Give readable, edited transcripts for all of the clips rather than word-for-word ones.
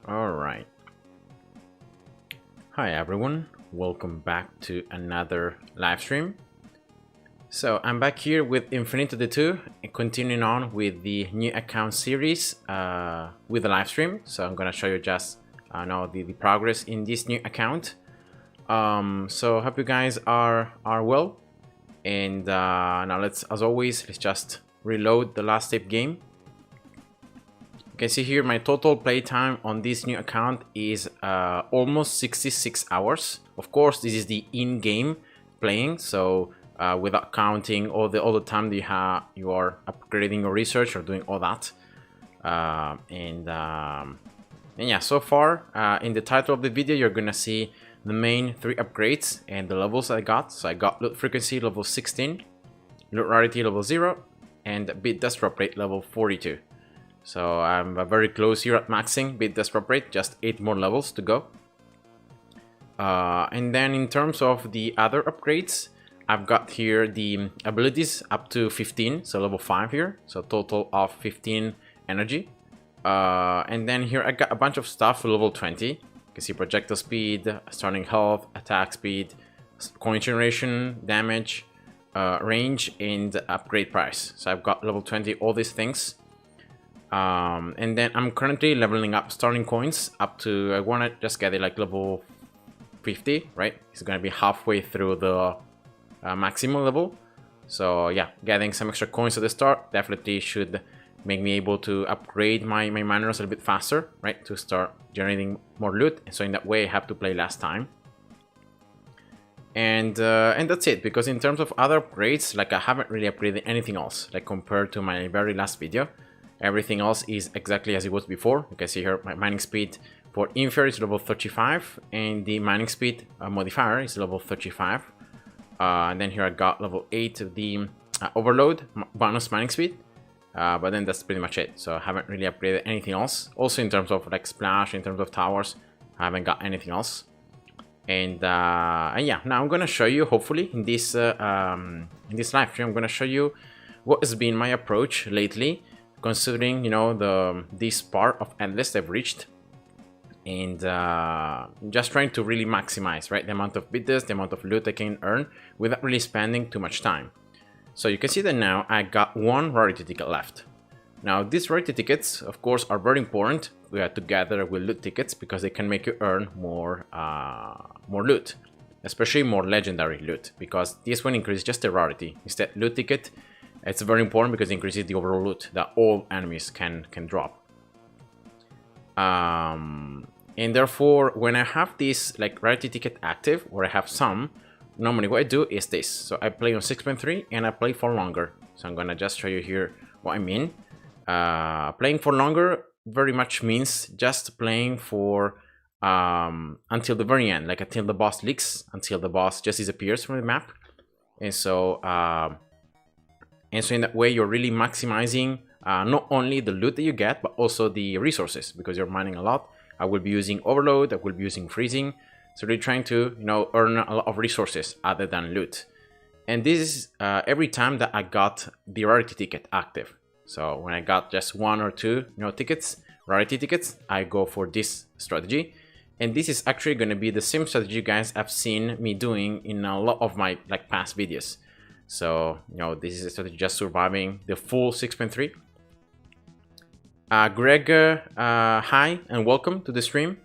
All right. Hi everyone, welcome back to another live stream. So I'm back here with Infinitode 2, continuing on with the new account series with the live stream. So I'm gonna show you just now the progress in this new account. So hope you guys are well. And now let's just reload the last tape game. You can see here my total playtime on this new account is almost 66 hours. Of course, this is the in-game playing, so without counting all the time that you are upgrading your research or doing all that. And yeah, so far in the title of the video, you're gonna see the main 3 upgrades and the levels I got. So I got loot frequency level 16, loot rarity level 0, and bit disrupt rate level 42. So I'm very close here at maxing bit disrupt rate, just 8 more levels to go. And then in terms of the other upgrades, I've got here the abilities up to 15, so level 5 here, so total of 15 energy. And then here I got a bunch of stuff for level 20. You can see projectile speed, starting health, attack speed, coin generation, damage, range, and upgrade price. So I've got level 20 all these things. And then I'm currently leveling up starting coins up to, I want to just get it like level 50, right? It's gonna be halfway through the maximum level. So yeah, getting some extra coins at the start definitely should make me able to upgrade my miners a little bit faster, right? To start generating more loot. So in that way I have to play less time. And that's it, because in terms of other upgrades, like I haven't really upgraded anything else, like compared to my very last video. Everything else is exactly as it was before. You can see here my mining speed for inferior is level 35, and the mining speed modifier is level 35. And then here I got level 8 of the overload bonus mining speed. But then that's pretty much it. So I haven't really upgraded anything else. Also in terms of like splash, in terms of towers, I haven't got anything else. And yeah, now I'm gonna show you, hopefully in this live stream, I'm gonna show you what has been my approach lately, considering, you know, this part of endless I've reached, and just trying to really maximize, right, the amount of bidders, the amount of loot I can earn without really spending too much time. So you can see that now I got 1 rarity ticket left. Now these rarity tickets, of course, are very important together with loot tickets, because they can make you earn more loot, especially more legendary loot, because this one increases just the rarity. Instead, loot ticket, it's very important because it increases the overall loot that all enemies can drop. And therefore, when I have this like rarity ticket active, or I have some, normally what I do is this. So I play on 6.3 and I play for longer. So I'm gonna just show you here what I mean. Playing for longer very much means just playing for until the very end, like until the boss leaks, until the boss just disappears from the map. And so in that way, you're really maximizing not only the loot that you get, but also the resources, because you're mining a lot. I will be using overload, I will be using freezing. So they're trying to, you know, earn a lot of resources other than loot. And this is every time that I got the rarity ticket active. So when I got just 1 or 2, you know, rarity tickets, I go for this strategy. And this is actually going to be the same strategy you guys have seen me doing in a lot of my like past videos. So, you know, this is a strategy just surviving the full 6.3. Greg, hi and welcome to the stream.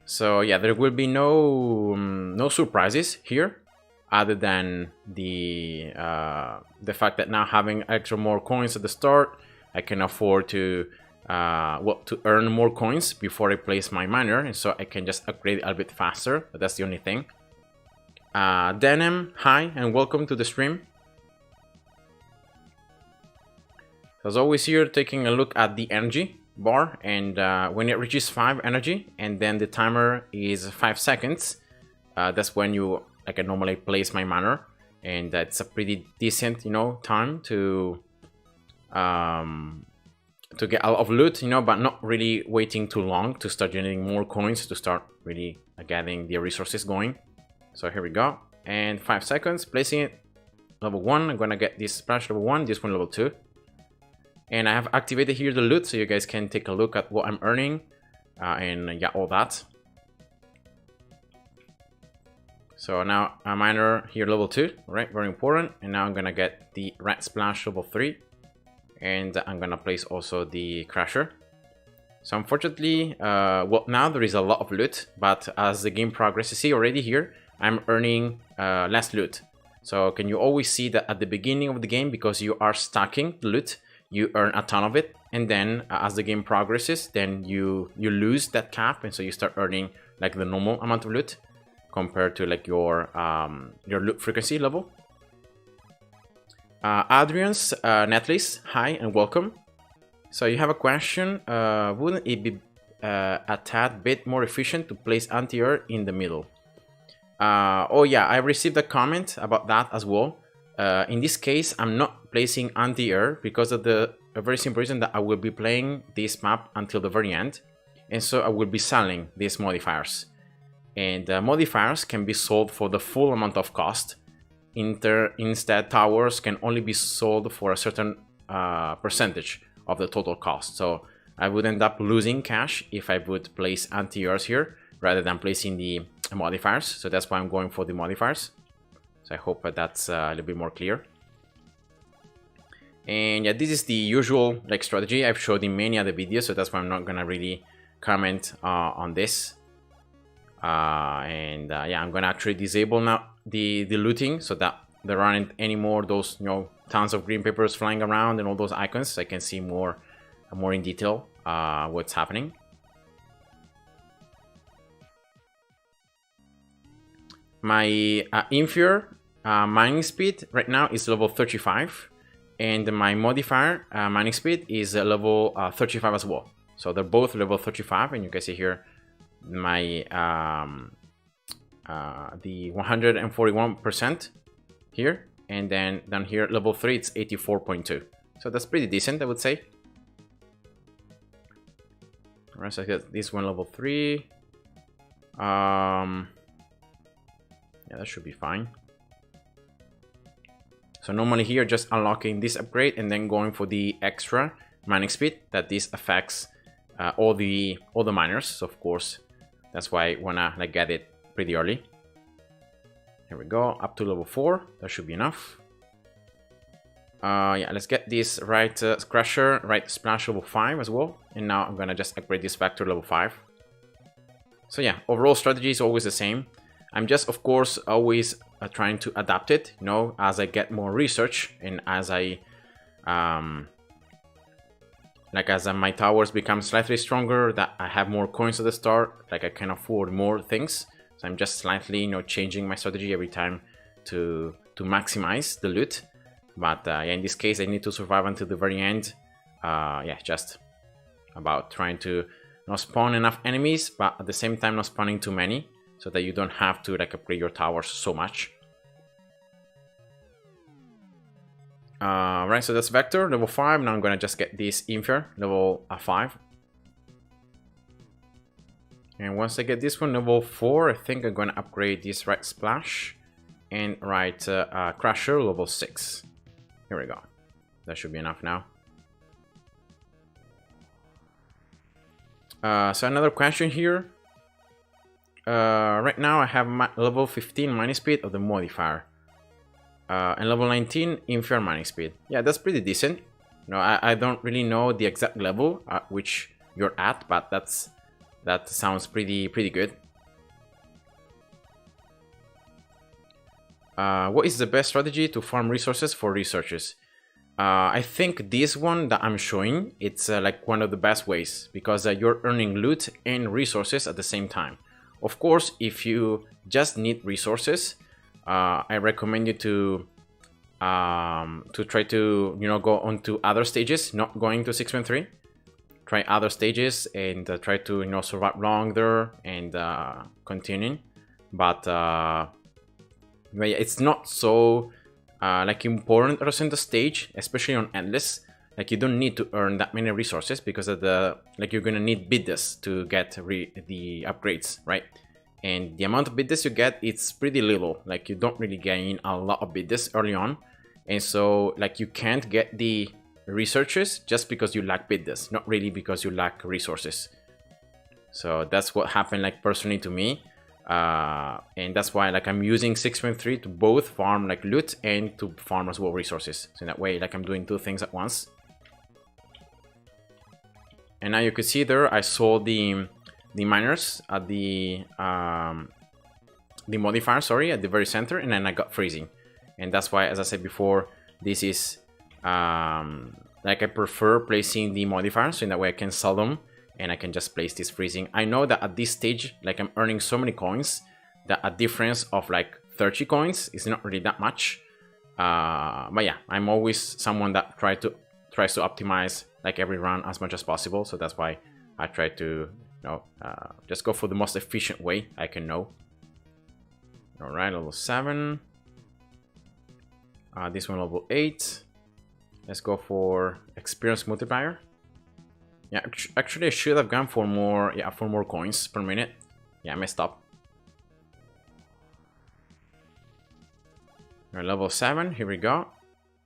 So yeah, there will be no surprises here, other than the fact that now having extra more coins at the start, I can afford to to earn more coins before I place my miner, and so I can just upgrade it a bit faster. But that's the only thing. Denim, hi and welcome to the stream. As always, here taking a look at the energy bar, and when it reaches 5 energy and then the timer is 5 seconds, that's when I can normally place my miner, and that's a pretty decent, you know, time to get a lot of loot, you know, but not really waiting too long to start generating more coins, to start really getting the resources going. So here we go, and 5 seconds, placing it level 1. I'm gonna get this splash level 1, this one level 2. And I have activated here the loot, so you guys can take a look at what I'm earning and yeah, all that. So now a miner here level 2, right? Very important. And now I'm gonna get the red splash level 3, and I'm gonna place also the crasher. So unfortunately, well, now there is a lot of loot, but as the game progresses, see already here, I'm earning less loot. So can you always see that at the beginning of the game, because you are stacking the loot, you earn a ton of it, and then as the game progresses, then you lose that cap, and so you start earning like the normal amount of loot compared to like your loot frequency level. Adrian's Netlist, hi and welcome. So you have a question, wouldn't it be a tad bit more efficient to place anti-air in the middle? Oh yeah, I received a comment about that as well. In this case, I'm not placing anti-air because of the very simple reason that I will be playing this map until the very end. And so I will be selling these modifiers. And modifiers can be sold for the full amount of cost. Instead, towers can only be sold for a certain percentage of the total cost. So I would end up losing cash if I would place anti-airs here rather than placing the modifiers. So that's why I'm going for the modifiers. So I hope that's a little bit more clear. And yeah, this is the usual like strategy I've showed in many other videos. So that's why I'm not gonna really comment on this. Yeah, I'm gonna actually disable now the looting so that there aren't any more those, you know, tons of green papers flying around and all those icons, so I can see more in detail what's happening. My inferior mining speed right now is level 35, and my modifier mining speed is level 35 as well. So they're both level 35, and you can see here my the 141% here, and then down here level 3 it's 84.2, so that's pretty decent, I would say. Alright, so I got this one level 3. Yeah, that should be fine. So normally here just unlocking this upgrade and then going for the extra mining speed that this affects all the miners. So of course that's why I wanna like get it pretty early. Here we go, up to level 4. That should be enough. Yeah, let's get this right crusher, right splash level 5 as well. And now I'm gonna just upgrade this back to level 5. So yeah, overall strategy is always the same. I'm just, of course, always trying to adapt it, you know, as I get more research and as I as my towers become slightly stronger, that I have more coins at the start, like I can afford more things. So I'm just slightly, you know, changing my strategy every time to maximize the loot. But yeah, in this case, I need to survive until the very end. Yeah, just about trying to not spawn enough enemies, but at the same time not spawning too many, so that you don't have to like upgrade your towers so much. Right, so that's Vector, level 5. Now I'm gonna just get this Inferior, level 5. And once I get this one, level 4, I think I'm gonna upgrade this right splash and right crusher, level 6. Here we go. That should be enough now. So another question here. Right now I have level 15 mining speed of the modifier. And level 19 inferior mining speed. Yeah, that's pretty decent. No, I don't really know the exact level at which you're at, but that sounds pretty good. What is the best strategy to farm resources for researchers? I think this one that I'm showing, it's like one of the best ways, because you're earning loot and resources at the same time. Of course, if you just need resources, I recommend you to try to, you know, go on to other stages, not going to 6.3. Try other stages and try to, you know, survive longer and continuing. But yeah, it's not so like important at the stage, especially on endless. Like you don't need to earn that many resources because of the you're gonna need bidders to get the upgrades, right? And the amount of bidders you get, it's pretty little. Like you don't really gain a lot of bidders early on, and so like you can't get the researches just because you lack BDDs, not really because you lack resources. So that's what happened, like, personally to me. And that's why, like, I'm using 6.3 to both farm, like, loot and to farm as well resources. So in that way, like, I'm doing two things at once. And now you could see there, I saw the miners at the modifier, sorry, at the very center, and then I got freezing. And that's why, as I said before, this is like, I prefer placing the modifiers, so in that way I can sell them and I can just place this freezing. I know that at this stage, like, I'm earning so many coins that a difference of like 30 coins is not really that much. But yeah, I'm always someone that tries to optimize like every run as much as possible. So that's why I try to, you know, just go for the most efficient way I can know. All right, level 7. This one level 8. Let's go for experience multiplier. Yeah, actually I should have gone for more, yeah, for more coins per minute. Yeah, I messed up. All right, level 7, here we go.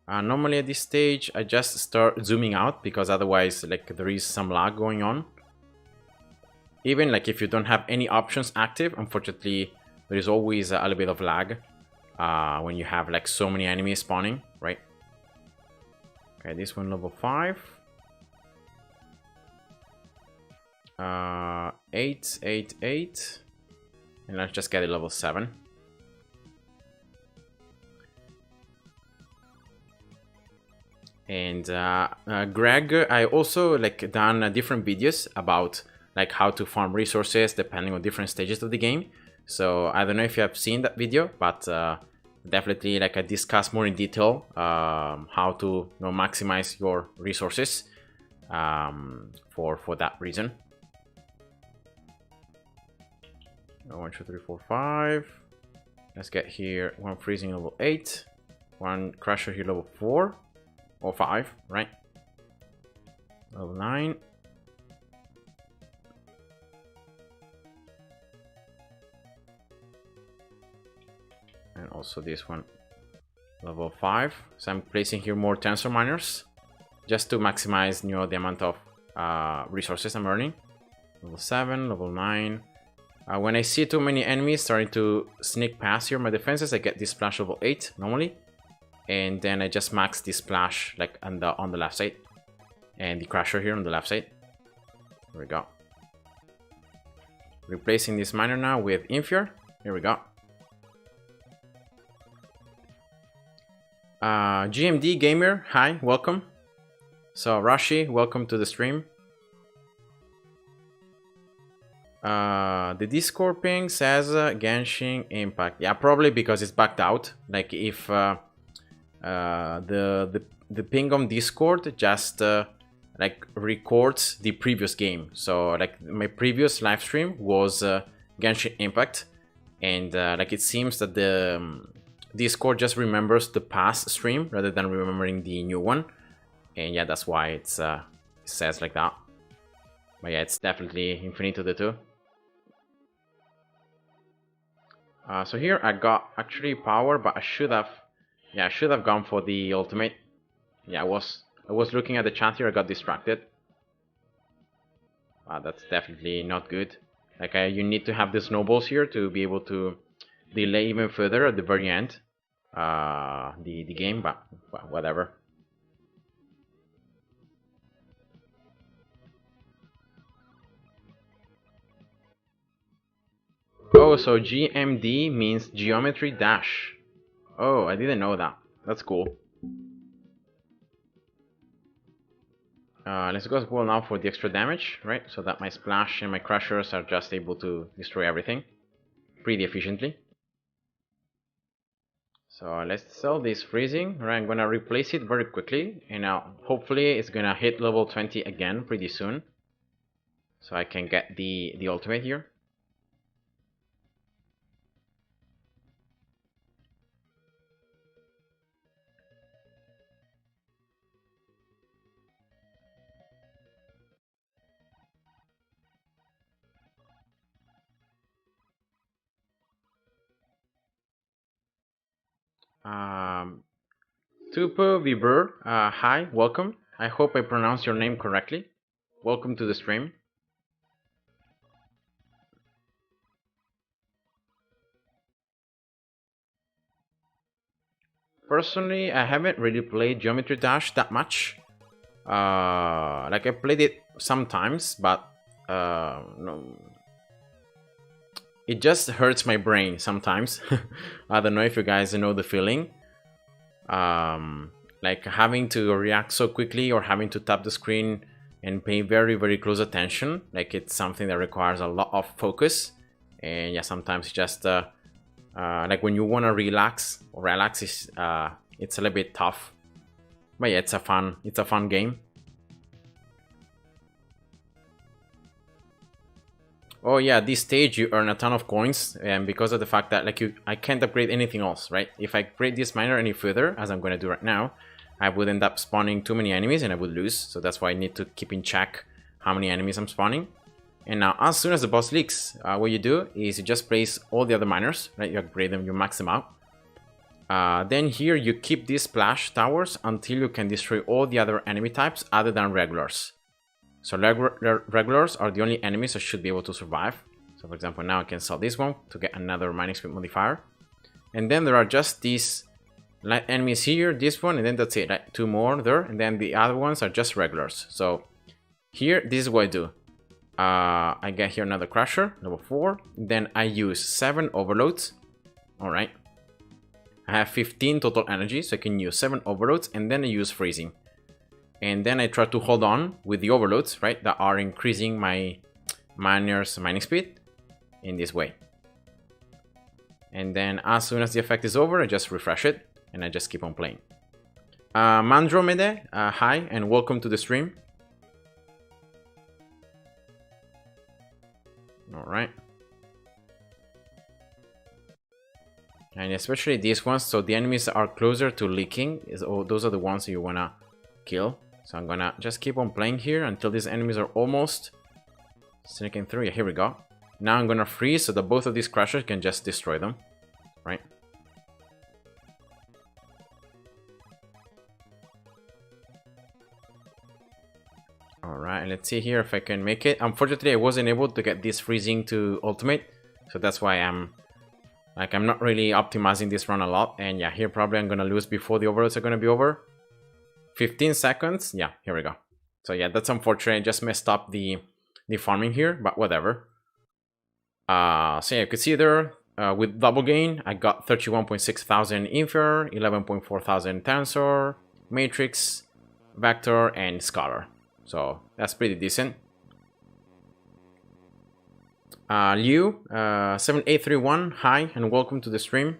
Normally at this stage I just start zooming out because otherwise, like, there is some lag going on. Even like if you don't have any options active, unfortunately there is always a little bit of lag when you have like so many enemies spawning, right? Okay, this one level 5. 8, 8, 8. And let's just get a level 7. And Greg, I also like done different videos about like how to farm resources depending on different stages of the game. So I don't know if you have seen that video, but definitely, like, I discuss more in detail how to, you know, maximize your resources for that reason. 1, 2, 3, 4, 5. Let's get here one freezing level 8, one crusher here level 4 or 5, right? Level 9. And also this one level 5. So I'm placing here more tensor miners just to maximize, you know, the amount of resources I'm earning. Level 7, level 9. When I see too many enemies starting to sneak past here my defenses, I get this splash level 8 normally, and then I just max this splash like on the left side, and the crusher here on the left side. There we go. Replacing this miner now with Infure. Here we go. GMD Gamer, hi, welcome. So Rashi, welcome to the stream. The Discord ping says Genshin Impact. Yeah, probably because it's backed out. Like, if the ping on Discord just like records the previous game. So like my previous live stream was Genshin Impact, and like it seems that the Discord just remembers the past stream rather than remembering the new one, and yeah, that's why it's it says like that. But yeah, it's definitely Infinitode too. So here I got actually power, but I should have gone for the ultimate. Yeah, I was looking at the chat here, I got distracted. That's definitely not good. Like, you need to have the snowballs here to be able to delay even further at the very end the game, but well, whatever. Oh, so GMD means Geometry Dash. Oh, I didn't know that. That's cool. Let's go as well now for the extra damage, right? So that my splash and my crushers are just able to destroy everything pretty efficiently. So let's sell this freezing, right? I'm gonna replace it very quickly, and now hopefully it's gonna hit level 20 again pretty soon, so I can get the ultimate here. Tupo Vibur, hi, welcome. I hope I pronounced your name correctly. Welcome to the stream. Personally, I haven't really played Geometry Dash that much. Like I played it sometimes, but no, it just hurts my brain sometimes. I don't know if you guys know the feeling. Like having to react so quickly or having to tap the screen and pay very, very close attention. Like it's something that requires a lot of focus. And yeah, sometimes just like when you want to relax is it's a little bit tough. But yeah, it's a fun game. Oh yeah, this stage you earn a ton of coins, and because of the fact that like I can't upgrade anything else, right? If I upgrade this miner any further, as I'm going to do right now, I would end up spawning too many enemies and I would lose. So that's why I need to keep in check how many enemies I'm spawning. And now as soon as the boss leaks, what you do is you just place all the other miners, right? You upgrade them, you max them out. Then here you keep these splash towers until you can destroy all the other enemy types other than regulars. So regulars are the only enemies that should be able to survive. So for example, now I can sell this one to get another mining speed modifier. And then there are just these light enemies here, this one, and then that's it, right? 2 more there, and then the other ones are just regulars. So here, this is what I do. I get here another crusher, level 4. Then I use 7 overloads. Alright. I have 15 total energy, so I can use 7 overloads, and then I use freezing. And then I try to hold on with the overloads, right, that are increasing my miner's mining speed in this way. And then as soon as the effect is over, I just refresh it and I just keep on playing. Mandromede, hi and welcome to the stream. All right. And especially these ones, so the enemies are closer to leaking. Those are the ones you wanna kill. So I'm gonna just keep on playing here until these enemies are almost sneaking through. Yeah, here we go. Now I'm gonna freeze so that both of these crushers can just destroy them, right? Alright, let's see here if I can make it. Unfortunately, I wasn't able to get this freezing to ultimate, so that's why I'm not really optimizing this run a lot. And yeah, here probably I'm gonna lose before the overloads are gonna be over. 15 seconds. Yeah, here we go. So yeah, that's unfortunate. I just messed up the farming here, but whatever. So yeah, you could see there with double gain, I got 31.6 thousand Infer, 11.4 thousand Tensor, Matrix, Vector, and Scholar. So that's pretty decent. Liu, 7831, hi, and welcome to the stream.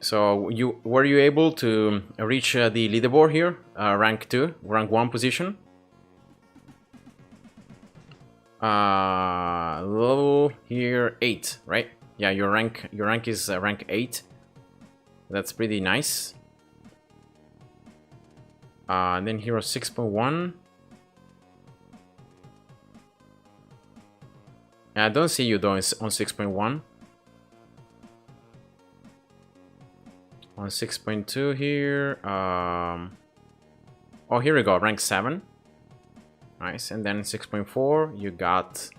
So were you able to reach the leaderboard here, rank 2, rank 1 position? Level here 8, right? Yeah, your rank is rank 8. That's pretty nice. And then hero 6.1. I don't see you though on 6.1. On 6.2 here. Oh, here we go, rank 7. Nice. And then 6.4, you got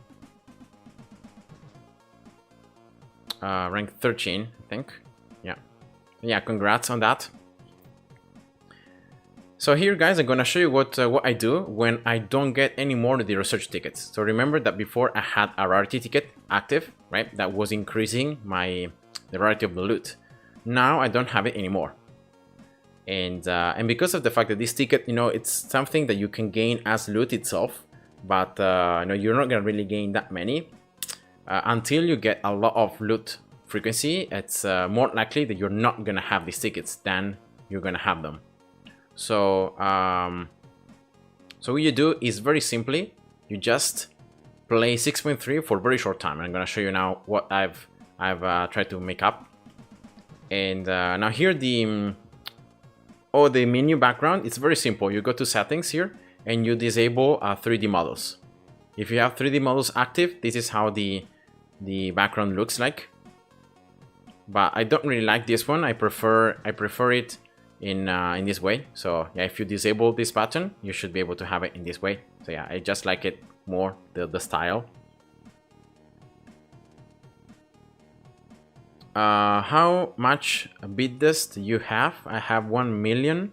rank 13, I think. Yeah. Yeah, congrats on that. So here, guys, I'm gonna show you what I do when I don't get any more of the research tickets. So remember that before I had a rarity ticket active, right? That was increasing the rarity of the loot. Now I don't have it anymore. And because of the fact that this ticket, you know, it's something that you can gain as loot itself, but you know, you're not gonna really gain that many until you get a lot of loot frequency. It's more likely that you're not gonna have these tickets than you're gonna have them. So so what you do is very simply, you just play 6.3 for a very short time. I'm gonna show you now what I've tried to make up. And now here the menu background, it's very simple. You go to settings here and you disable 3D models. If you have 3D models active, this is how the background looks like. but I don't really like this one. I prefer it in this way. So yeah, if you disable this button, you should be able to have it in this way. So yeah, I just like it more, the style. How much bit dust you have? I have 1 million.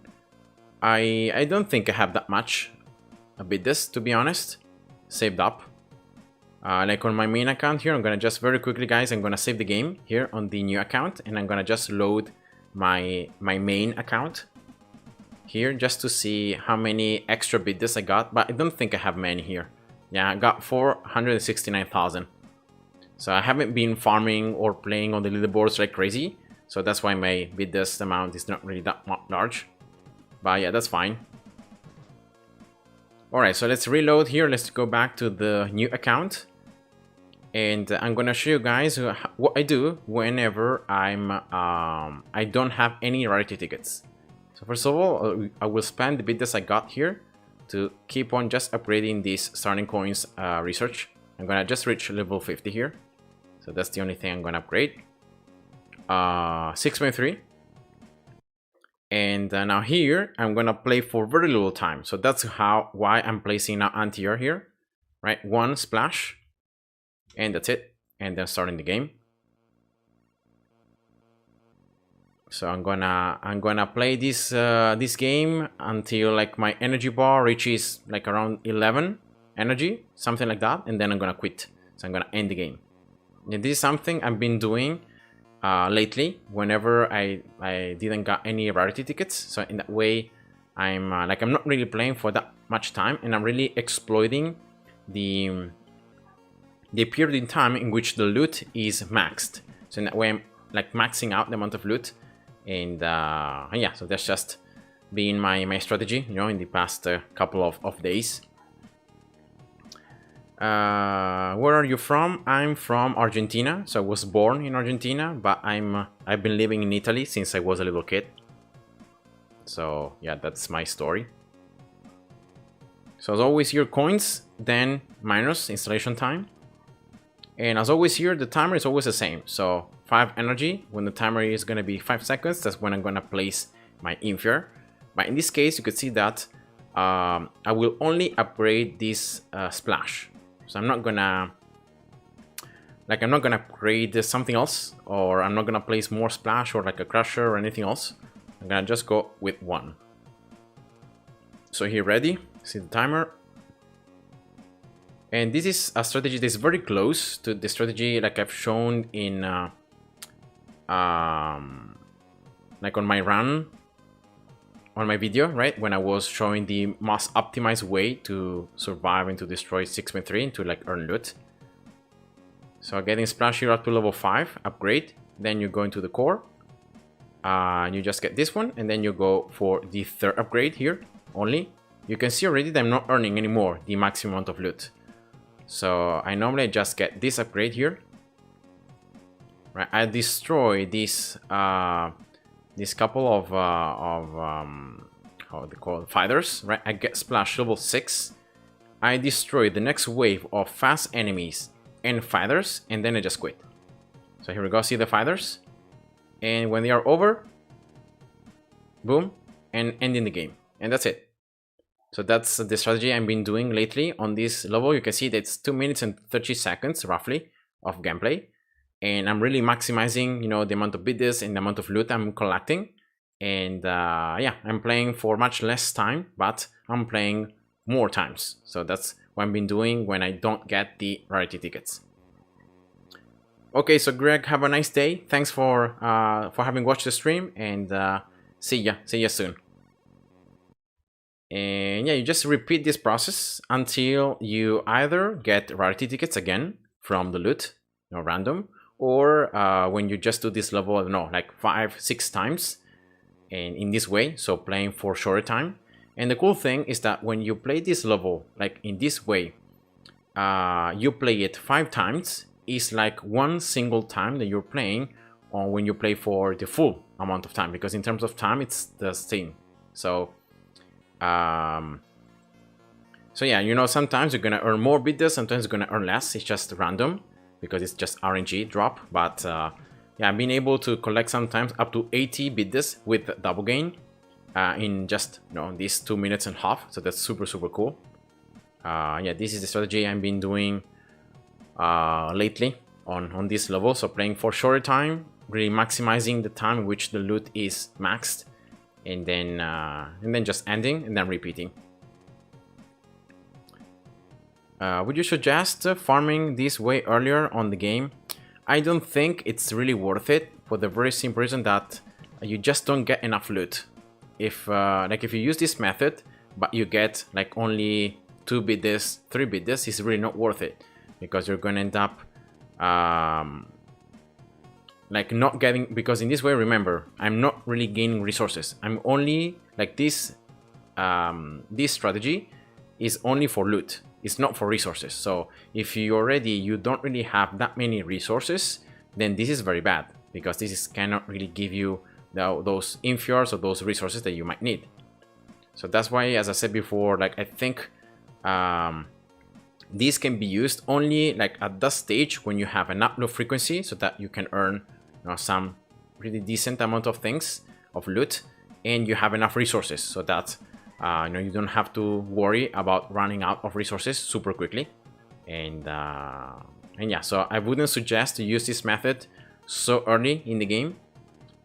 I don't think I have that much bit dust, to be honest, saved up. Like on my main account here, I'm gonna just very quickly, guys, I'm gonna save the game here on the new account, and I'm gonna just load my main account here just to see how many extra bit dust I got, but I don't think I have many here. Yeah, I got 469,000. So I haven't been farming or playing on the leaderboards like crazy, so that's why my bit dust amount is not really that large. But yeah, that's fine. Alright, so let's reload here. Let's go back to the new account. And I'm gonna show you guys what I do whenever I don't have any rarity tickets. So first of all, I will spend the bit dust I got here to keep on just upgrading this starting coins research. I'm gonna just reach level 50 here. So that's the only thing I'm gonna upgrade. 6.3. And now here, I'm gonna play for very little time. So that's why I'm placing now anti-air here, right? 1 splash, and that's it. And then starting the game. So I'm gonna play this this game until like my energy bar reaches like around 11 energy, something like that, and then I'm gonna quit. So I'm gonna end the game. And this is something I've been doing lately whenever I didn't got any rarity tickets. So in that way, I'm not really playing for that much time, and I'm really exploiting the period in time in which the loot is maxed. So in that way, I'm like maxing out the amount of loot, and yeah, so that's just been my strategy, you know, in the past couple of days. Where are you from? I'm from Argentina. So I was born in Argentina, but I've been living in Italy since I was a little kid. So yeah, that's my story. So as always here, coins, then minus installation time. And as always here, the timer is always the same. So 5 energy, when the timer is gonna be 5 seconds, that's when I'm gonna place my Infier. But in this case, you could see that I will only upgrade this splash. So I'm not gonna upgrade something else, or I'm not gonna place more splash or like a crusher or anything else. I'm gonna just go with 1. So here, ready, see the timer. And this is a strategy that's very close to the strategy like I've shown in like on my run on my video, right, when I was showing the most optimized way to survive and to destroy 6.3 and to like earn loot. So getting splash here up to level 5, upgrade, then you go into the core, and you just get this one, and then you go for the 3rd upgrade here only. You can see already that I'm not earning anymore the maximum amount of loot. So I normally just get this upgrade here, right? I destroy this this couple of how they call it, fighters, right? I get splash level 6. I destroy the next wave of fast enemies and fighters, and then I just quit. So here we go, see the fighters, and when they are over, boom, and ending the game, and that's it. So that's the strategy I've been doing lately on this level. You can see that it's 2 minutes and 30 seconds roughly of gameplay. And I'm really maximizing, you know, the amount of bits and the amount of loot I'm collecting. And yeah, I'm playing for much less time, but I'm playing more times. So that's what I've been doing when I don't get the rarity tickets. Okay, so Greg, have a nice day. Thanks for having watched the stream, and see ya soon. And yeah, you just repeat this process until you either get rarity tickets again from the loot, you know, random, or when you just do this level, I don't know, like 5-6 times, and in this way, so playing for shorter time. And the cool thing is that when you play this level, like in this way, you play it 5 times, is like one single time that you're playing, or when you play for the full amount of time, because in terms of time, it's the same. So so yeah, you know, sometimes you're gonna earn more bits, sometimes you're gonna earn less. It's just random because it's just RNG drop. But yeah, I've been able to collect sometimes up to 80 BDDs with double gain in just these 2 minutes and a half. So that's super cool. Yeah, this is the strategy I've been doing lately on this level. So playing for shorter time, really maximizing the time in which the loot is maxed, and then just ending and then repeating. Would you suggest farming this way earlier on the game? I don't think it's really worth it, for the very simple reason that you just don't get enough loot. If if you use this method but you get like only 2 BDDs, 3 BDDs, it's really not worth it, because you're gonna end up like not getting, because in this way, remember, I'm not really gaining resources. I'm only like this strategy is only for loot. It's not for resources. So if you don't really have that many resources, then this is very bad, because this cannot really give you those infures or those resources that you might need. So that's why, as I said before, like I think this can be used only like at that stage when you have an upload frequency, so that you can earn some really decent amount of things, of loot, and you have enough resources, so that you don't have to worry about running out of resources super quickly. And yeah, so I wouldn't suggest to use this method so early in the game,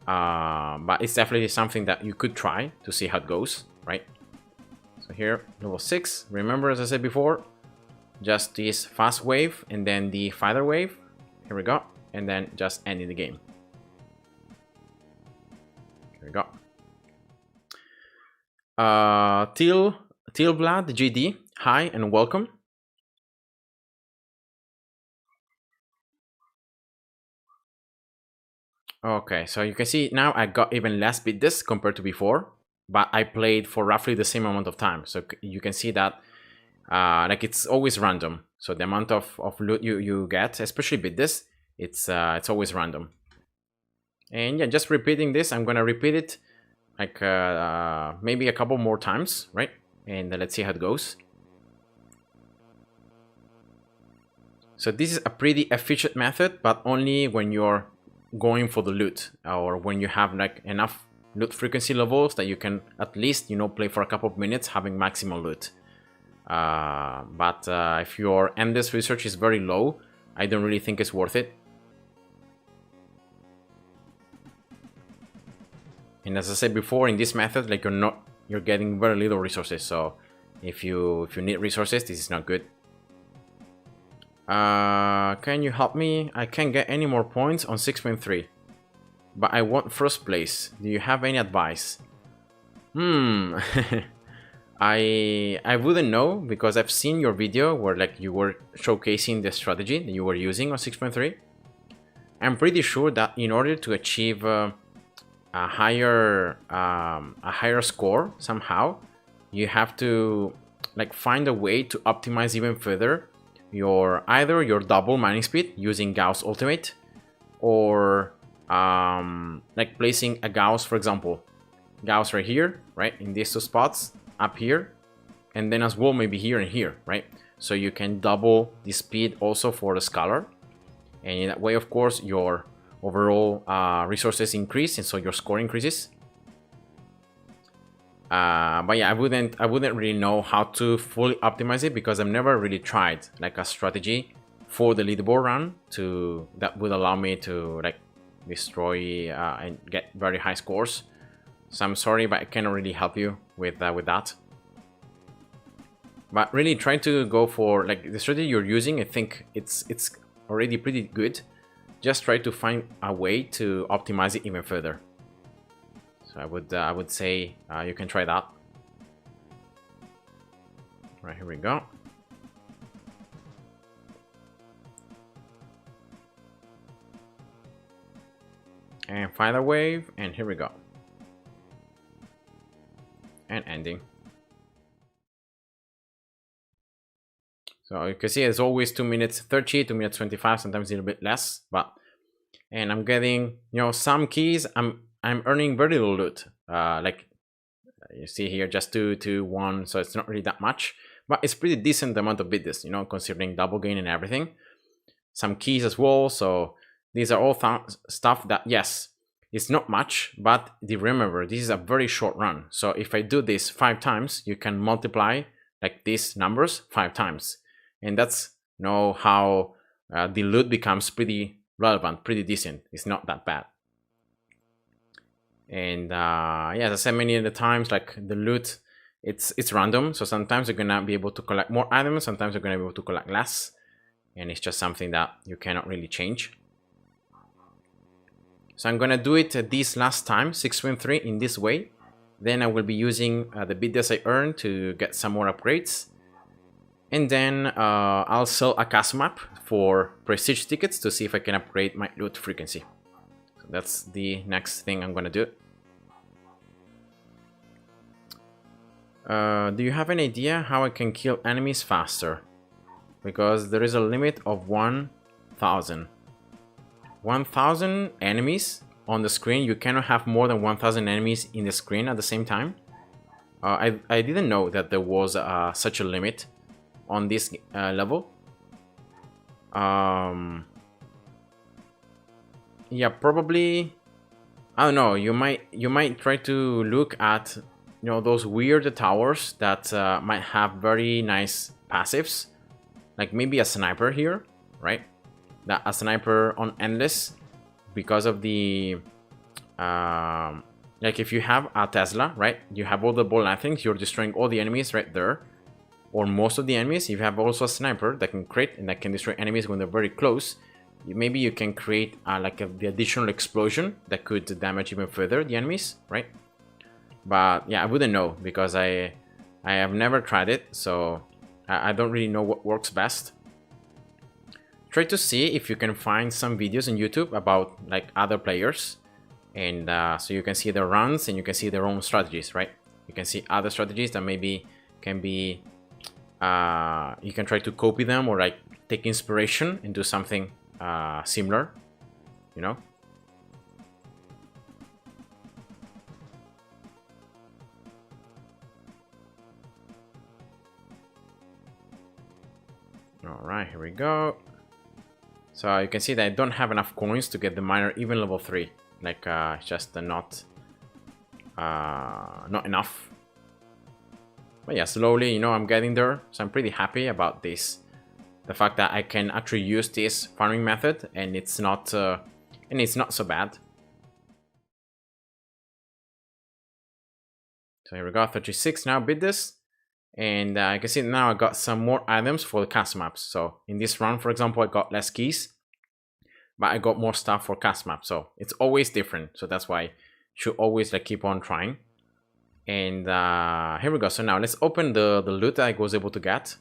but it's definitely something that you could try to see how it goes, right? So here, level 6, remember, as I said before, just this fast wave and then the fighter wave. Here we go, and then just ending the game. Here we go. Tealblad GD, hi and welcome. Okay, so you can see now I got even less BDDs compared to before, but I played for roughly the same amount of time. So you can see that like it's always random. So the amount of loot you get, especially BDDs, it's always random. And yeah, just repeating this, I'm gonna repeat it like maybe a couple more times, right? And let's see how it goes. So this is a pretty efficient method, but only when you're going for the loot, or when you have like enough loot frequency levels that you can at least play for a couple of minutes having maximum loot. But if your endless research is very low, I don't really think it's worth it. And as I said before, in this method, like you're getting very little resources. So if you need resources, this is not good. Can you help me? I can't get any more points on 6.3, but I want first place. Do you have any advice? I wouldn't know, because I've seen your video where like you were showcasing the strategy that you were using on 6.3. I'm pretty sure that in order to achieve a higher score somehow, you have to like find a way to optimize even further either your double mining speed using Gauss ultimate, or like placing a Gauss, for example, Gauss right here, right, in these 2 spots up here, and then as well maybe here and here, right? So you can double the speed also for the Scholar, and in that way, of course, your overall resources increase, and so your score increases. But yeah, I wouldn't really know how to fully optimize it, because I've never really tried like a strategy for the leaderboard run that would allow me to like destroy and get very high scores. So I'm sorry, but I cannot really help you with that. But really try to go for like the strategy you're using. I think it's already pretty good. Just try to find a way to optimize it even further. So I would say you can try that. Right, here we go. And fighter wave, and here we go. And ending. So you can see it's always 2 minutes 30, 2 minutes 25, sometimes a little bit less, and I'm getting some keys. I'm earning very little loot. Like you see here, just 2, 1, so it's not really that much, but it's pretty decent amount of BDDs, considering double gain and everything. Some keys as well, so These are all stuff that, yes, it's not much, but remember, this is a very short run. So if I do this 5 times, you can multiply like these numbers 5 times. And that's how the loot becomes pretty relevant, pretty decent. It's not that bad. And yeah, as I said many of the times, like the loot, it's random. So sometimes you're gonna be able to collect more items, sometimes you're gonna be able to collect less. And it's just something that you cannot really change. So I'm gonna do it this last time, 6.3, in this way. Then I will be using the BDDR I earned to get some more upgrades. And then I'll sell a custom map for prestige tickets to see if I can upgrade my loot frequency. So that's the next thing I'm gonna do. Do you have an idea how I can kill enemies faster? Because there is a limit of 1,000. 1,000 enemies on the screen. You cannot have more than 1,000 enemies in the screen at the same time. I didn't know that there was such a limit on this level. Yeah, probably. I don't know. You might try to look at those weird towers that might have very nice passives, like maybe a sniper here, right? That a sniper on endless, because of the like if you have a Tesla, right, you have all the ball things, you're destroying all the enemies right there, or most of the enemies. If you have also a sniper that can crit and that can destroy enemies when they're very close, maybe you can create the additional explosion that could damage even further the enemies, right? But yeah, I wouldn't know because I have never tried it, so I don't really know what works best. Try to see if you can find some videos on YouTube about like other players, and so you can see their runs and you can see their own strategies, right? You can see other strategies that maybe can be you can try to copy them or like take inspiration and do something similar, All right, here we go. So you can see that I don't have enough coins to get the miner even level 3. Like it's just not enough. But yeah, slowly, I'm getting there. So I'm pretty happy about this. The fact that I can actually use this farming method and it's not so bad. So here we go, 36 now, bid this. And I can see now I got some more items for the custom maps. So in this run, for example, I got less keys, but I got more stuff for custom maps. So it's always different. So that's why you should always like keep on trying. And here we go. So now let's open the loot that I was able to get.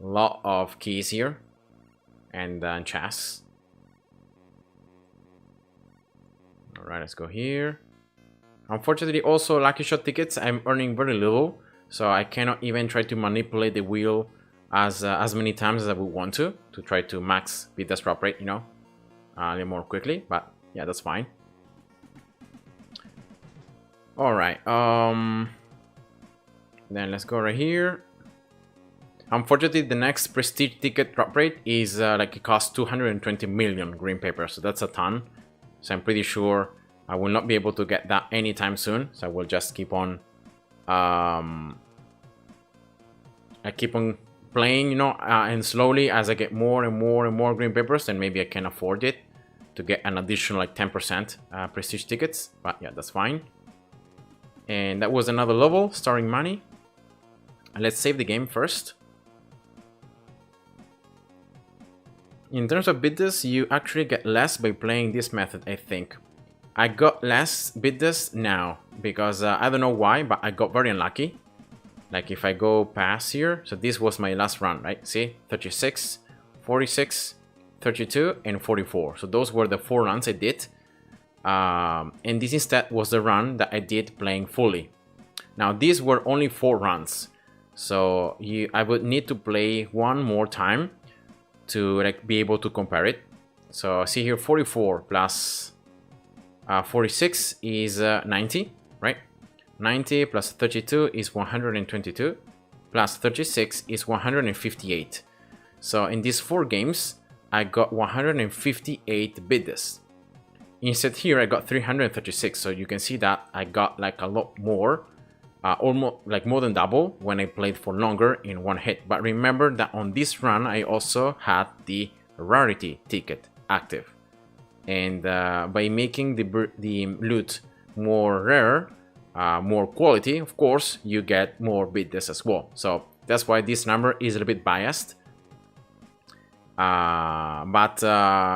A lot of keys here and chests. All right, let's go here. Unfortunately, also lucky shot tickets, I'm earning very little, so I cannot even try to manipulate the wheel as many times as I would want to try to max BDDR drop rate, a little more quickly. But yeah, that's fine. All right, then let's go right here. Unfortunately, the next prestige ticket drop rate is like it costs 220 million green paper, so that's a ton. So I'm pretty sure I will not be able to get that anytime soon. So I will just keep on playing, and slowly as I get more and more green papers, then maybe I can afford it to get an additional like 10% prestige tickets. But yeah, that's fine. And that was another level, starting money. Let's save the game first. In terms of BDDR, you actually get less by playing this method, I think. I got less BDDR now because I don't know why, but I got very unlucky. Like if I go past here, so this was my last run, right? See, 36, 46, 32, and 44. So those were the 4 runs I did. And this instead was the run that I did playing fully. Now these were only 4 runs. So I would need to play one more time to like be able to compare it. So see here, 44 plus 46 is 90, right? 90 plus 32 is 122, plus 36 is 158. So in these 4 games, I got 158 bids. Instead here I got 336, so you can see that I got like a lot more, almost like more than double when I played for longer in one hit. But remember that on this run I also had the rarity ticket active, and by making the loot more rare, more quality, of course you get more bids as well. So that's why this number is a little bit biased. But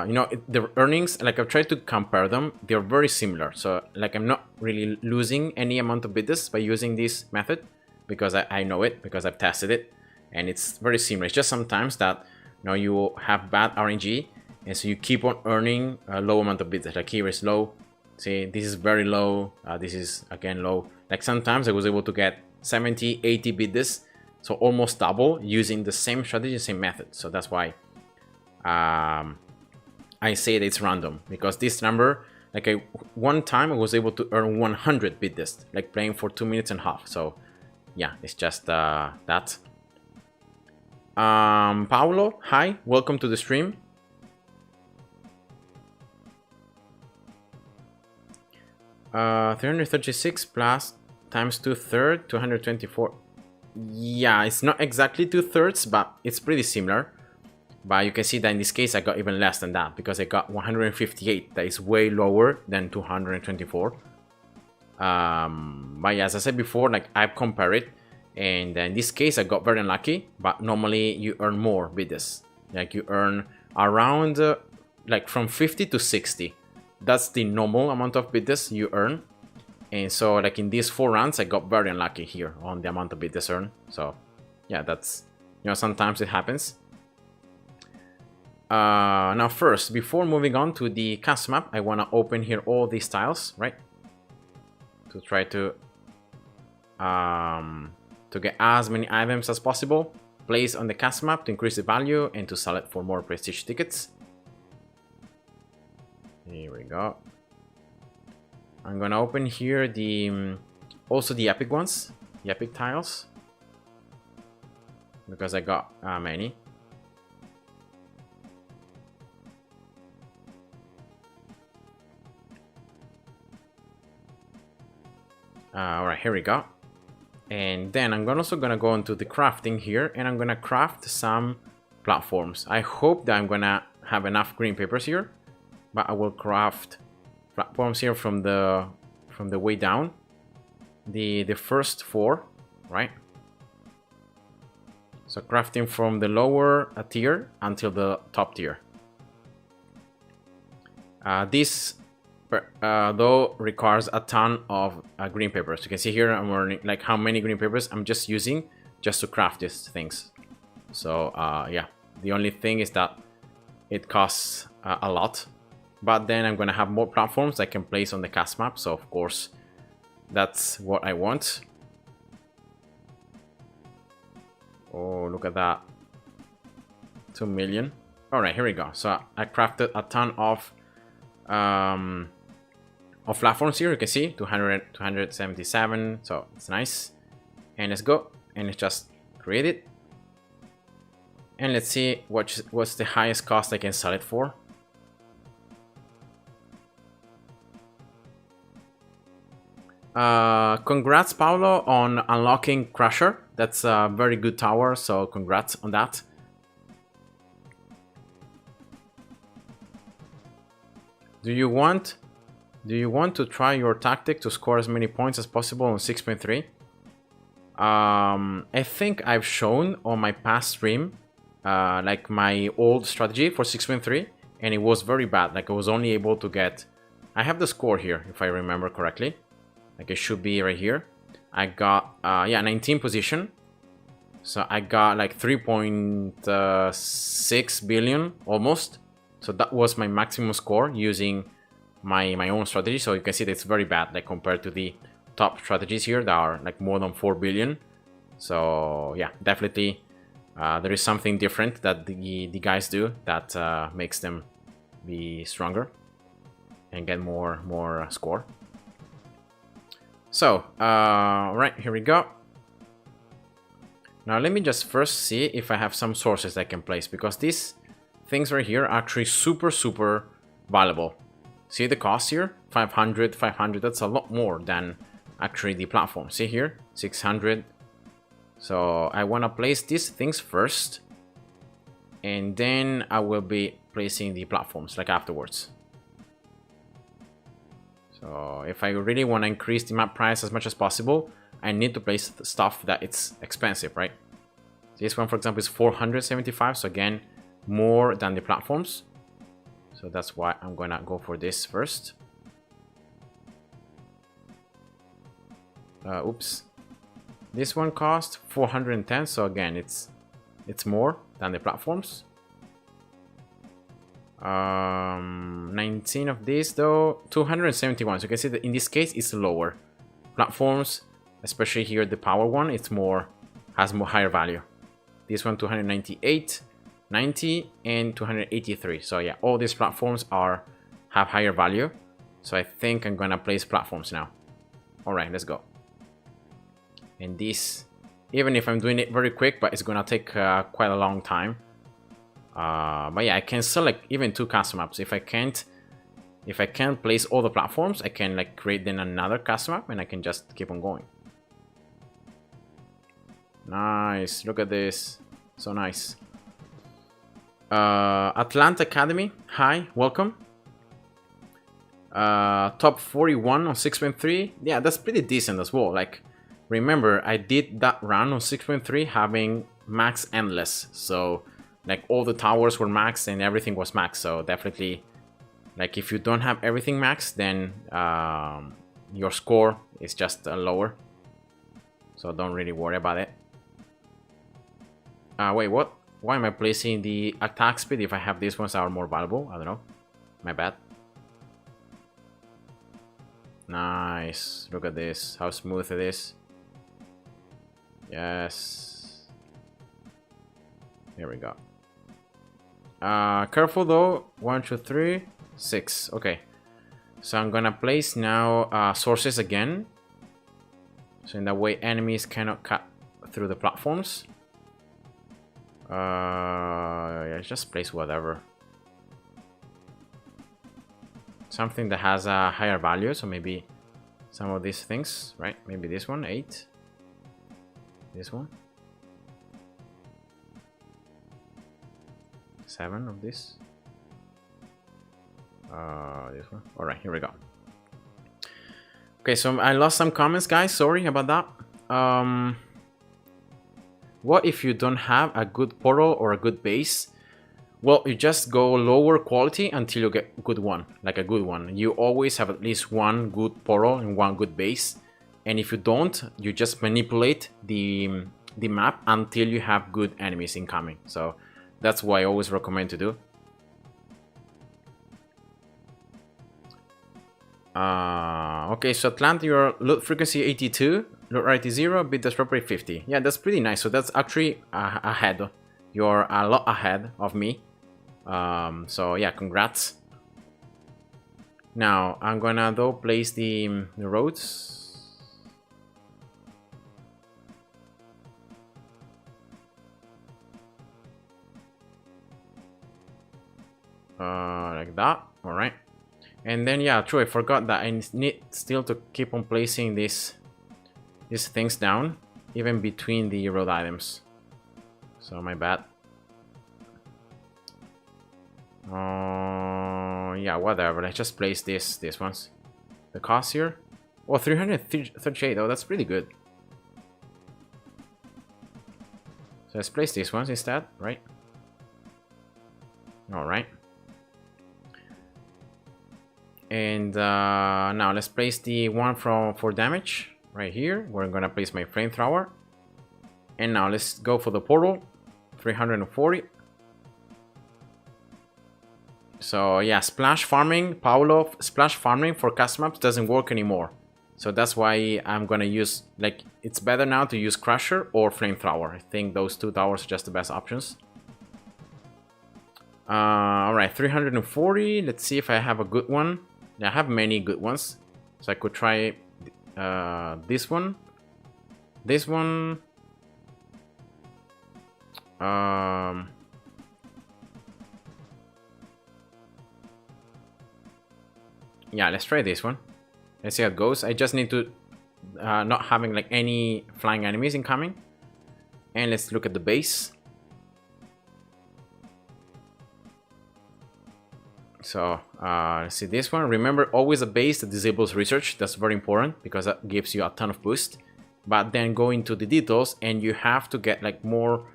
you know, the earnings, like I've tried to compare them, they're very similar. So like I'm not really losing any amount of bids by using this method, because I know it, because I've tested it, and it's very similar. It's just sometimes that, you know, you have bad RNG, and so you keep on earning a low amount of bids. Like here is low, see, this is very low, this is again low. Like sometimes I was able to get 70, 80 bids, so almost double using the same strategy, same method. So that's why I say that it's random, because this number, like one time I was able to earn 100 bids, like playing for 2.5 minutes. So yeah, it's just that. Paolo, hi, welcome to the stream. Uh, 336 plus times 2/3, 224. Yeah, it's not exactly 2/3, but it's pretty similar. But you can see that in this case I got even less than that, because I got 158. That is way lower than 224. But yeah, as I said before, like I've compared it, and in this case I got very unlucky. But normally you earn more bids. Like you earn around like from 50 to 60. That's the normal amount of bids you earn. And so like in these 4 rounds I got very unlucky here on the amount of bids earned. So yeah, that's, you know, sometimes it happens. Now first, before moving on to the custom map, I want to open here all these tiles, right? To try to get as many items as possible placed on the custom map to increase the value and to sell it for more prestige tickets. Here we go. I'm gonna open here the also the epic ones, the epic tiles, because I got many. Alright, here we go. And then I'm also gonna go into the crafting here, and I'm gonna craft some platforms. I hope that I'm gonna have enough green papers here, but I will craft platforms here from the way down, the first 4, right? So crafting from the lower tier until the top tier. This though requires a ton of green papers. You can see here I'm earning like how many green papers I'm just using just to craft these things. So yeah, the only thing is that it costs a lot, but then I'm gonna have more platforms I can place on the custom map, so of course that's what I want. Oh, look at that, 2 million. All right, here we go. So I crafted a ton of platforms here. You can see 277, so it's nice. And let's go, and let's just create it, and let's see what's the highest cost I can sell it for. Congrats, Paolo, on unlocking Crusher. That's a very good tower, so congrats on that. Do you want to try your tactic to score as many points as possible on 6.3? I think I've shown on my past stream like my old strategy for 6.3, and it was very bad. Like I was only able to get, I have the score here if I remember correctly, like it should be right here. I got yeah, 19 position, so I got like 3.6 billion almost. So that was my maximum score using my own strategy. So you can see that it's very bad, like compared to the top strategies here that are like more than 4 billion. So yeah, definitely there is something different that the guys do that makes them be stronger and get more score. So right, here we go. Now let me just first see if I have some sources I can place, because this things right here are actually super valuable. See the cost here? 500, 500. That's a lot more than actually the platform. See here? 600. So I want to place these things first, and then I will be placing the platforms like afterwards. So if I really want to increase the map price as much as possible, I need to place stuff that it's expensive, right? This one, for example, is 475, so again, more than the platforms. So that's why I'm gonna go for this first. Oops. This one cost 410, so again, it's more than the platforms. 19 of these though, 271. So you can see that in this case, it's lower. Platforms, especially here the power one, it's more, has more higher value. This one 298, 90, and 283. So yeah, all these platforms have higher value. So I think I'm gonna place platforms now. All right, let's go. And this, even if I'm doing it very quick, but it's gonna take quite a long time. But yeah, I can select even 2 custom maps. If I can't place all the platforms, I can like create then another custom map, and I can just keep on going. Nice, look at this, so nice. Atlanta Academy, hi, welcome. Top 41 on 6.3. Yeah, that's pretty decent as well. Like, remember, I did that run on 6.3 having max endless, so like all the towers were maxed and everything was maxed. So definitely, like if you don't have everything maxed, then your score is just lower. So don't really worry about it. Wait, what? Why am I placing the attack speed if I have these ones that are more valuable? I don't know. My bad. Nice. Look at this. How smooth it is. Yes. Here we go. Careful though. 1, 2, 3, 6. Okay. So I'm gonna place now sources again. So in that way enemies cannot cut through the platforms. Yeah, just place whatever. Something that has a higher value, so maybe some of these things, right? Maybe this one, 8. This one. 7 of this. This one. Alright, here we go. Okay, so I lost some comments, guys. Sorry about that. What if you don't have a good portal or a good base? Well, you just go lower quality until you get good one, like a good one. You always have at least one good portal and one good base. And if you don't, you just manipulate the map until you have good enemies incoming. So that's what I always recommend to do. Okay, so Atlanta, your loot frequency 82, loot rate is 0, bit disproportionate 50. Yeah, that's pretty nice. So that's actually ahead. You're a lot ahead of me. So yeah, congrats. Now I'm gonna though place the roads. Like that. All right. And then yeah, true, I forgot that I need still to keep on placing these things down, even between the road items. So my bad. Yeah, whatever. Let's just place these ones. The cost here, well, 338. Oh, that's pretty good. So let's place these ones instead, right? All right. And now let's place the one for damage right here. We're gonna place my flamethrower. And now let's go for the portal. 340. So yeah, splash farming, Paulo, splash farming for custom maps doesn't work anymore. So that's why I'm gonna use, like, it's better now to use Crusher or Flamethrower. I think those two towers are just the best options. Alright, 340. Let's see if I have a good one. Yeah, I have many good ones. So I could try this one. This one. Yeah, let's try this one. Let's see how it goes. I just need to not having like any flying enemies incoming. And let's look at the base. So let's see this one. Remember, always a base that disables research. That's very important because that gives you a ton of boost. But then go into the details and you have to get like more,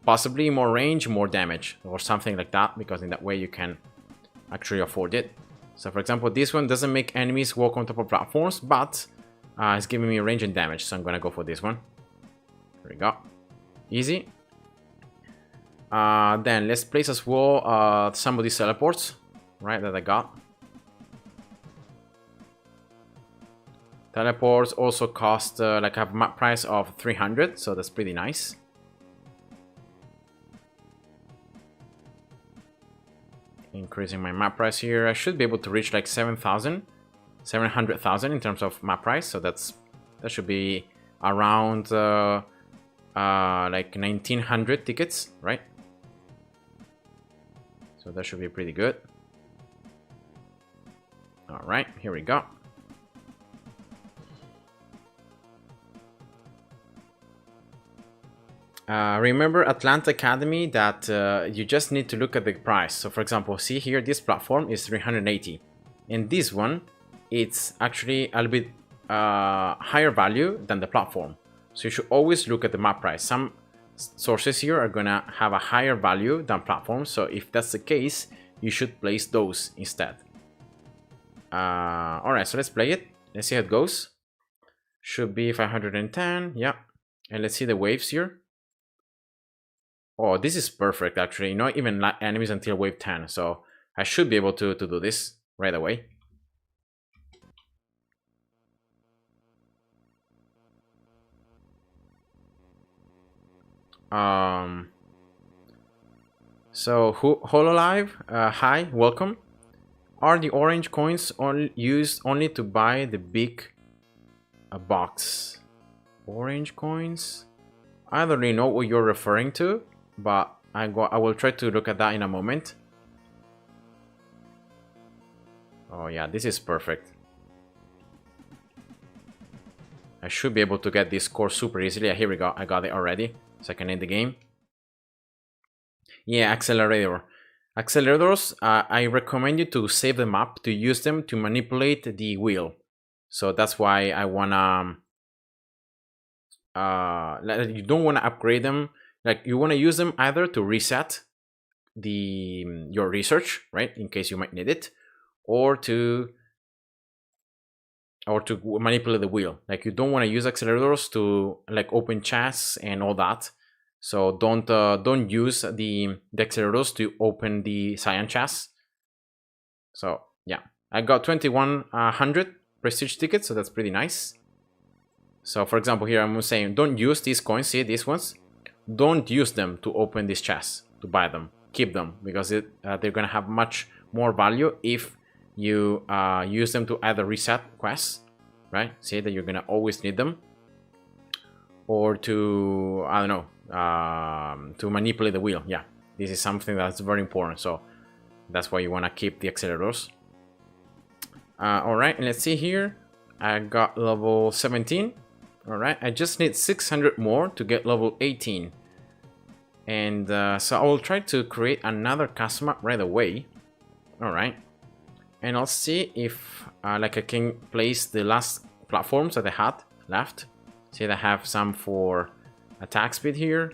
possibly more range, more damage or something like that, because in that way you can actually afford it. So for example, this one doesn't make enemies walk on top of platforms, but it's giving me range and damage. So I'm gonna go for this one. There we go. Easy. Then let's place as well some of these teleports, right, that I got. Teleports also cost like a map price of 300, so that's pretty nice. Increasing my map price here, I should be able to reach like 700,000 in terms of map price, so that should be around like 1900 tickets, right? So that should be pretty good. All right, here we go. Remember Atlanta Academy that you just need to look at the price. So for example, see here, this platform is 380. And this one, it's actually a little bit higher value than the platform. So you should always look at the map price. Some sources here are gonna have a higher value than platforms. So if that's the case, you should place those instead. All right, so let's play it. Let's see how it goes. Should be 510, yeah. And let's see the waves here. Oh, this is perfect, actually. Not even enemies until wave 10, so I should be able to do this right away. So, Hololive, hi, welcome. Are the orange coins used only to buy the big box? Orange coins? I don't really know what you're referring to, but I will try to look at that in a moment. Oh yeah, this is perfect. I should be able to get this score super easily. Here we go. I got it already, so I can end the game. Yeah, accelerator. Accelerators, I recommend you to save them up to use them to manipulate the wheel. So that's why I wanna. You don't want to upgrade them. Like you want to use them either to reset your research, right, in case you might need it, or to manipulate the wheel. Like you don't want to use accelerators to like open chests and all that. So don't use the accelerators to open the cyan chests. So yeah, I got 2100 prestige tickets, so that's pretty nice. So for example, here I'm saying don't use these coins. See these ones? Don't use them to open these chests, to buy them. Keep them, because they're gonna have much more value if you use them to either reset quests, right? See that you're gonna always need them, or to, I don't know, to manipulate the wheel. Yeah, this is something that's very important. So that's why you wanna keep the accelerators. All right, and let's see here. I got level 17. All right, I just need 600 more to get level 18. And so I will try to create another custom map right away. All right, and I'll see if like I can place the last platforms that I had left. See, I have some for attack speed here,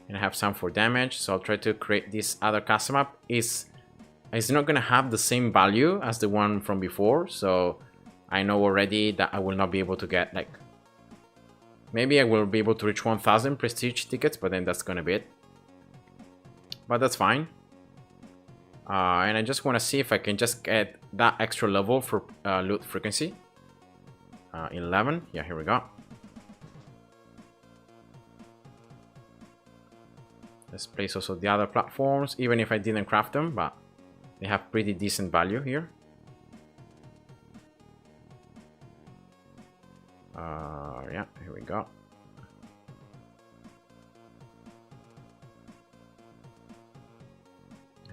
and I have some for damage. So I'll try to create this other custom map. It's not gonna have the same value as the one from before, so I know already that I will not be able to get like. Maybe I will be able to reach 1000 prestige tickets, but then that's gonna be it. But that's fine. And I just want to see if I can just get that extra level for loot frequency. 11. Yeah, here we go. Let's place also the other platforms, even if I didn't craft them, but they have pretty decent value here. Yeah, here we go.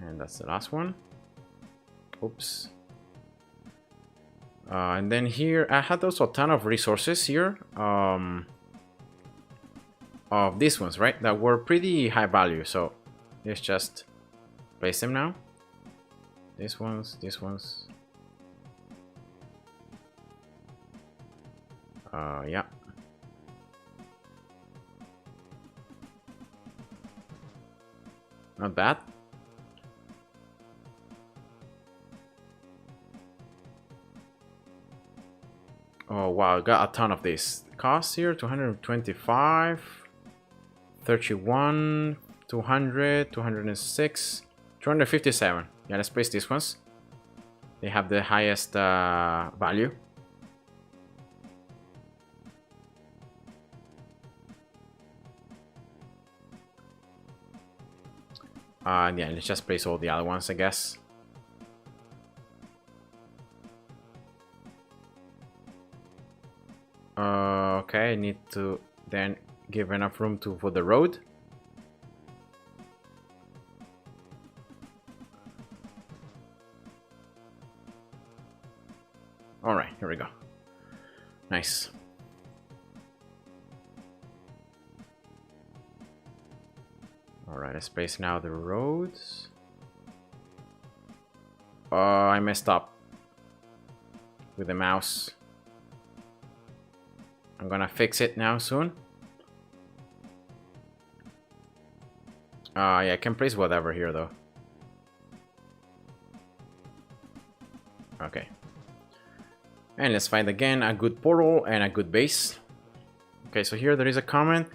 And that's the last one. Oops. And then here I had also a ton of resources here, of these ones, right, that were pretty high value. So let's just place them now. These ones. Yeah. Not bad. Oh wow, I got a ton of these. Cost here 225, 31, 200, 206, 257. Yeah, let's place these ones. They have the highest value. Yeah, let's just place all the other ones, I guess. Okay, I need to then give enough room for the road. Alright, here we go. Nice. Alright, let's place now the roads. Oh, I messed up with the mouse. I'm gonna fix it now soon. Yeah, I can place whatever here though. Okay. And let's find again a good portal and a good base. Okay, so here there is a comment.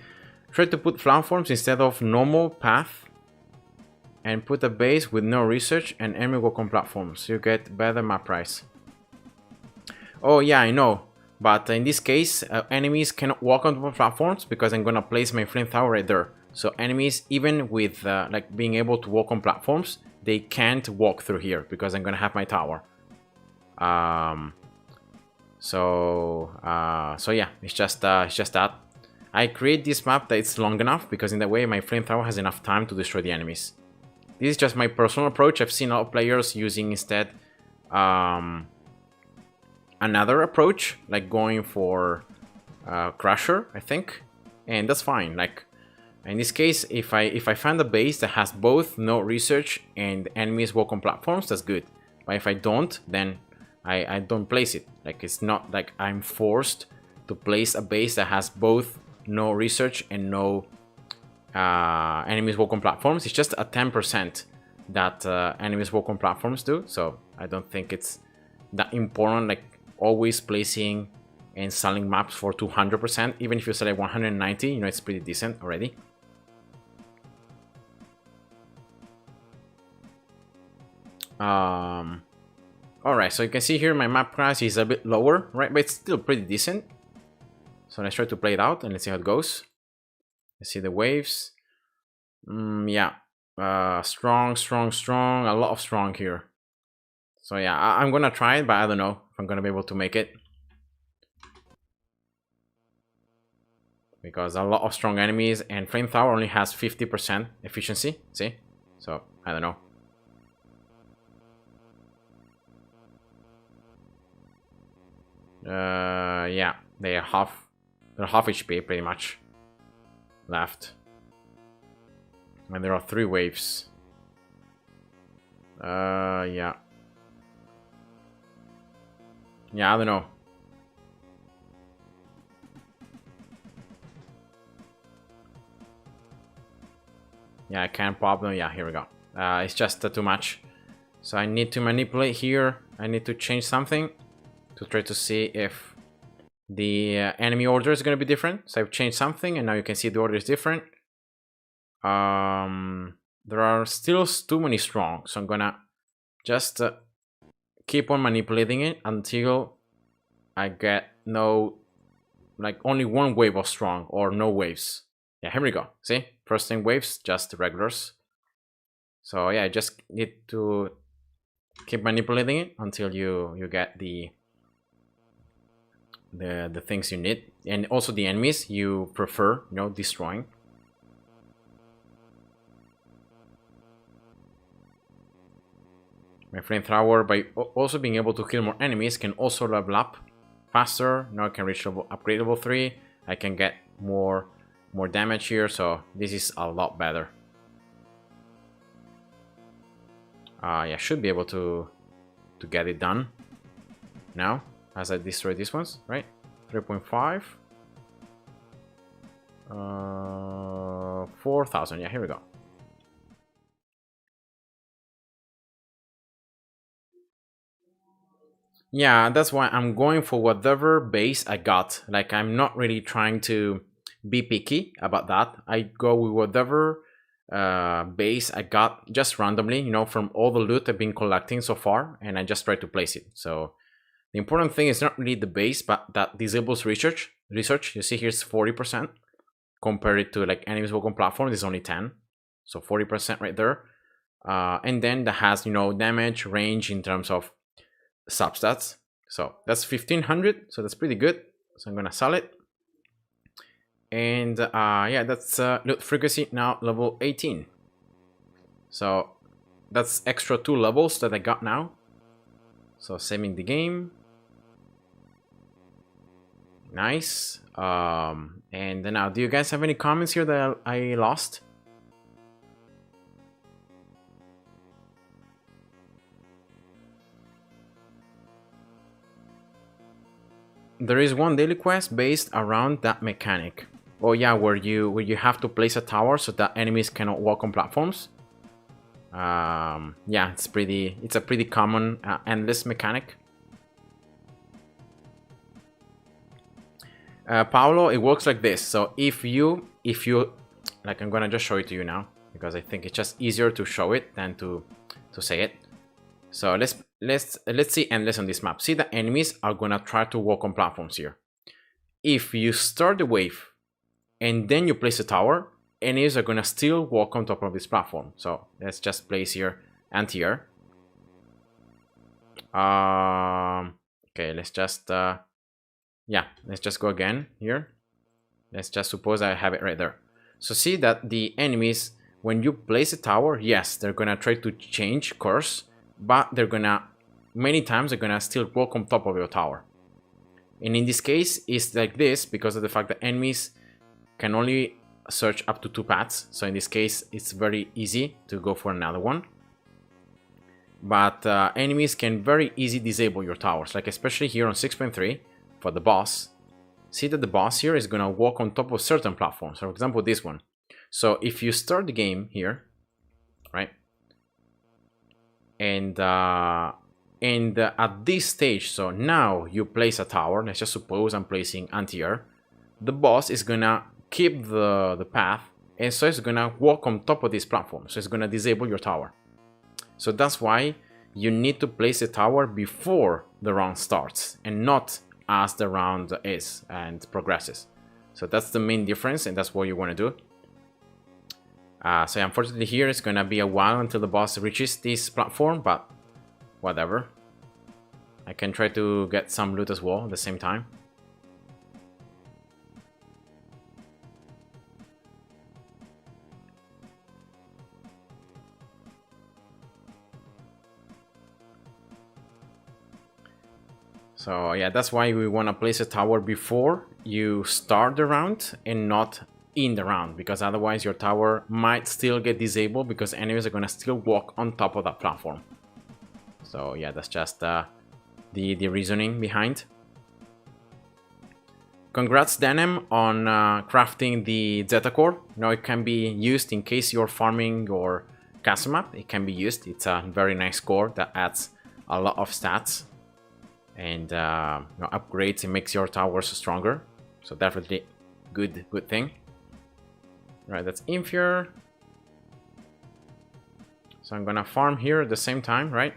Try to put platforms instead of normal path. And put a base with no research and enemy walk on platforms. You get better map price. Oh yeah, I know. But in this case, enemies cannot walk on the platforms because I'm gonna place my flame tower right there. So enemies, even with like being able to walk on platforms, they can't walk through here because I'm gonna have my tower. So yeah, it's just that I create this map that it's long enough because in that way my flame tower has enough time to destroy the enemies. This is just my personal approach. I've seen a lot of players using instead another approach, like going for Crusher, I think, and that's fine. Like in this case, if I find a base that has both no research and enemies walk on platforms, that's good. But if I don't, then I don't place it. Like it's not like I'm forced to place a base that has both no research and no enemies walk on platforms. It's just a 10% that enemies walk on platforms do. So I don't think it's that important. Like always placing and selling maps for 200%, even if you select 190, you know, it's pretty decent already. Alright, so you can see here my map price is a bit lower, right? But it's still pretty decent. So let's try to play it out and let's see how it goes. Let's see the waves. Yeah, strong, a lot of strong here. So yeah, I'm gonna try it, but I don't know if I'm gonna be able to make it. Because a lot of strong enemies and Flame Tower only has 50% efficiency, see? So, I don't know. Yeah, they're half HP pretty much left. And there are 3 waves. Yeah. Yeah, I don't know. Yeah, I can't pop them. Yeah, here we go. It's just too much. So I need to manipulate here. I need to change something to try to see if the enemy order is going to be different. So I've changed something and now you can see the order is different. There are still too many strong. So I'm going to just keep on manipulating it until I get no, like only 1 wave of strong or no waves. Yeah, here we go. See, first thing waves, just regulars. So yeah, I just need to keep manipulating it until you get the things you need, and also the enemies you prefer, you know, destroying. My flamethrower, by also being able to kill more enemies, can also level up faster. Now I can reach upgrade level 3. I can get more damage here, so this is a lot better. Yeah, should be able to get it done now as I destroy these ones, right? 3.5. 4,000. Yeah, here we go. Yeah, that's why I'm going for whatever base I got. Like, I'm not really trying to be picky about that. I go with whatever base I got just randomly, you know, from all the loot I've been collecting so far, and I just try to place it. So the important thing is not really the base, but that disables research. You see here's 40%. Compare it to like enemies walk on platforms, is only 10. So 40% right there. And then that has, you know, damage, range in terms of substats. So that's 1500, so that's pretty good. So I'm gonna sell it. And yeah, that's loot frequency now level 18. So that's extra 2 levels that I got now. So saving the game. Nice. And now, do you guys have any comments here that I lost? There is one daily quest based around that mechanic. Oh yeah, where you have to place a tower so that enemies cannot walk on platforms. Yeah, it's a pretty common endless mechanic. Paolo, it works like this. So if you like, I'm gonna just show it to you now because I think it's just easier to show it than to say it. So let's see endless on this map. See, the enemies are gonna try to walk on platforms here. If you start the wave and then you place a tower, enemies are gonna still walk on top of this platform. So let's just place here anti-air. Okay, let's just yeah, let's just go again here. Let's just suppose I have it right there. So see that the enemies, when you place a tower, yes, they're gonna try to change course, but they're gonna, many times they're gonna still walk on top of your tower. And in this case, it's like this because of the fact that enemies can only search up to 2 paths. So in this case, it's very easy to go for another one. But enemies can very easily disable your towers, like especially here on 6.3 for the boss. See that the boss here is gonna walk on top of certain platforms. For example, this one. So if you start the game here, right? And at this stage, so now you place a tower. Let's just suppose I'm placing anti-air. The boss is gonna keep the path, and so it's gonna walk on top of this platform. So it's gonna disable your tower. So that's why you need to place a tower before the round starts and not as the round is and progresses. So that's the main difference, and that's what you want to do. So unfortunately here it's gonna be a while until the boss reaches this platform, but whatever. I can try to get some loot as well at the same time. So yeah, that's why we want to place a tower before you start the round and not in the round, because otherwise your tower might still get disabled because enemies are going to still walk on top of that platform. So yeah, that's just the reasoning behind. Congrats Denim on crafting the Zeta Core. Now it can be used in case you're farming your castle map. It can be used. It's a very nice core that adds a lot of stats and upgrades and makes your towers stronger. So definitely good thing. Right, that's Infure. So I'm gonna farm here at the same time, right?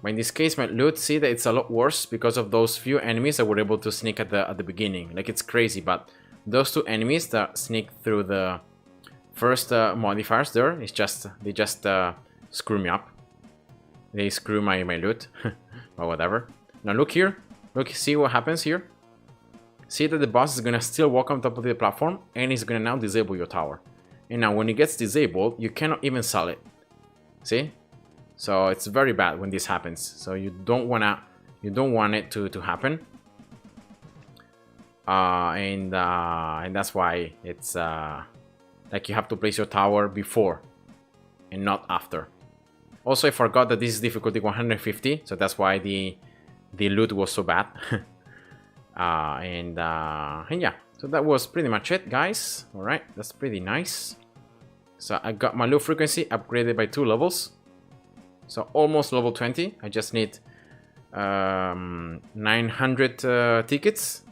But in this case, my loot, see that it's a lot worse because of those few enemies that were able to sneak at the beginning. Like, it's crazy, but those 2 enemies that sneak through the first modifiers there, it's just they just screw me up. They screw my loot, or whatever. Now look here, look, see what happens here. See that the boss is gonna still walk on top of the platform, and he's gonna now disable your tower. And now when it gets disabled, you cannot even sell it. See? So it's very bad when this happens. So you don't want it to happen. And that's why it's like you have to place your tower before and not after. Also, I forgot that this is difficulty 150, so that's why the loot was so bad. And yeah, so that was pretty much it, guys. All right, that's pretty nice. So I got my loot frequency upgraded by 2 levels, so almost level 20. I just need 900 tickets,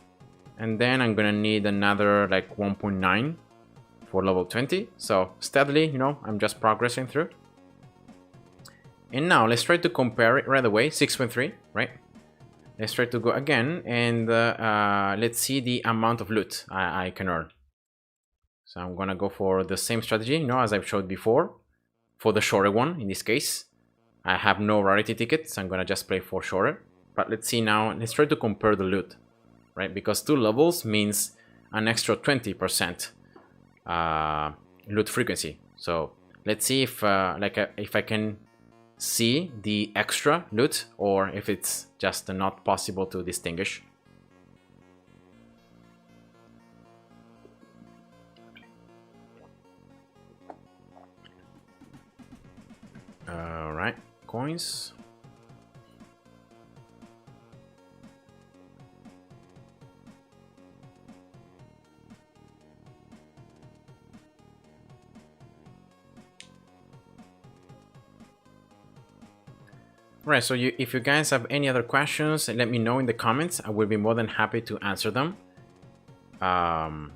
and then I'm gonna need another like 1.9 for level 20. So steadily, you know, I'm just progressing through. And now let's try to compare it right away. 6.3, right? Let's try to go again, and let's see the amount of loot I can earn. So I'm gonna go for the same strategy, you know, as I've showed before, for the shorter one. In this case, I have no rarity tickets. I'm gonna just play for shorter. But let's see now. Let's try to compare the loot, right? Because 2 levels means an extra 20% loot frequency. So let's see if if I can see the extra loot or if it's just not possible to distinguish. All right, coins. Right, so if you guys have any other questions, let me know in the comments. I will be more than happy to answer them. And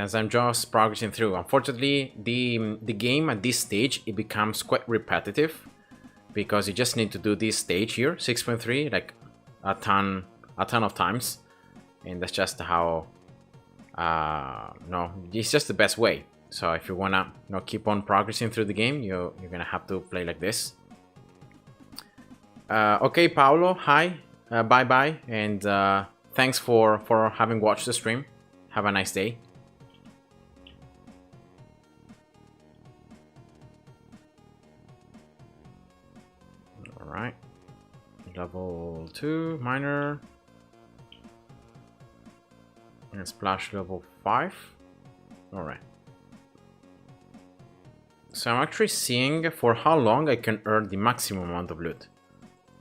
as I'm just progressing through, unfortunately, the game at this stage, it becomes quite repetitive because you just need to do this stage here, 6.3, like a ton of times, and that's just how. No, it's just the best way. So if you wanna, you know, keep on progressing through the game, you're gonna have to play like this. Okay, Paolo, hi, bye bye, and thanks for having watched the stream. Have a nice day. All right, level 2 minor and splash level 5. All right. So I'm actually seeing for how long I can earn the maximum amount of loot.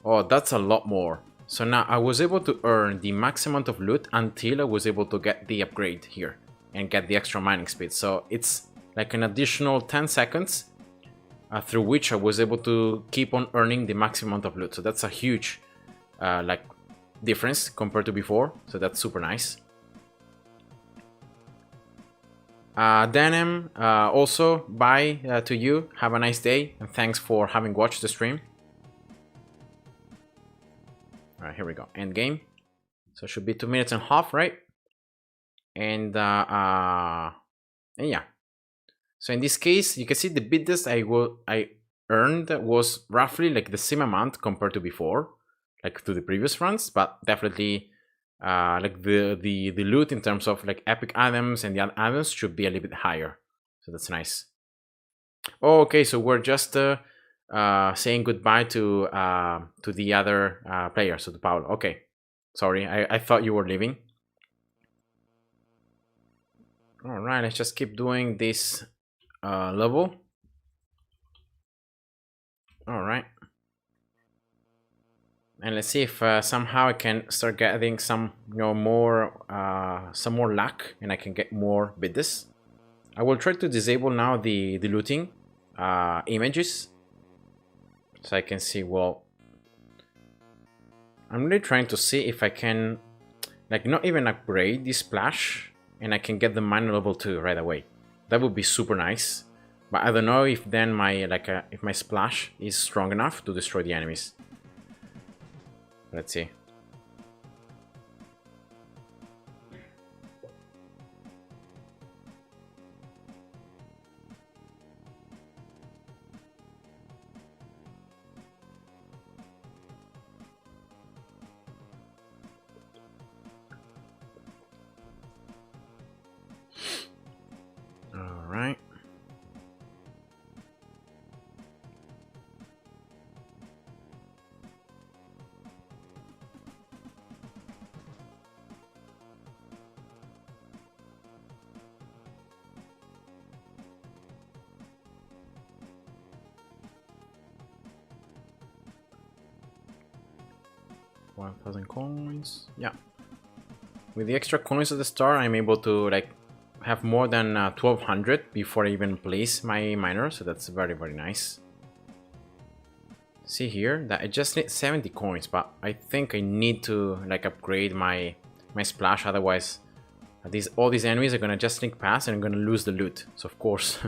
Oh, that's a lot more. So now I was able to earn the max amount of loot until I was able to get the upgrade here and get the extra mining speed. So it's like an additional 10 seconds through which I was able to keep on earning the maximum amount of loot. So that's a huge like difference compared to before. So that's super nice. Denim, also bye to you. Have a nice day and thanks for having watched the stream. All right, here we go. End game. So it should be 2.5 minutes, right? And yeah. So in this case, you can see the biddest I earned was roughly like the same amount compared to before, like to the previous runs, but definitely like the loot in terms of like epic items and the other items should be a little bit higher. So that's nice. Oh, okay, so we're just saying goodbye to the other player, so to Paolo. Okay, sorry, I thought you were leaving. All right, let's just keep doing this level. All right, and let's see if somehow I can start getting some, you know, more luck, and I can get more bids. I will try to disable now the looting images. So I can see, well, I'm really trying to see if I can, like, not even upgrade this splash and I can get the miner level 2 right away. That would be super nice. But I don't know if then my, like, if my splash is strong enough to destroy the enemies. Let's see. All right. 1000 coins. Yeah. With the extra coins at the start, I'm able to like have more than 1200 before I even place my miner, so that's very, very nice. See here that I just need 70 coins, but I think I need to like upgrade my splash, otherwise all these enemies are gonna just sneak past and I'm gonna lose the loot. So of course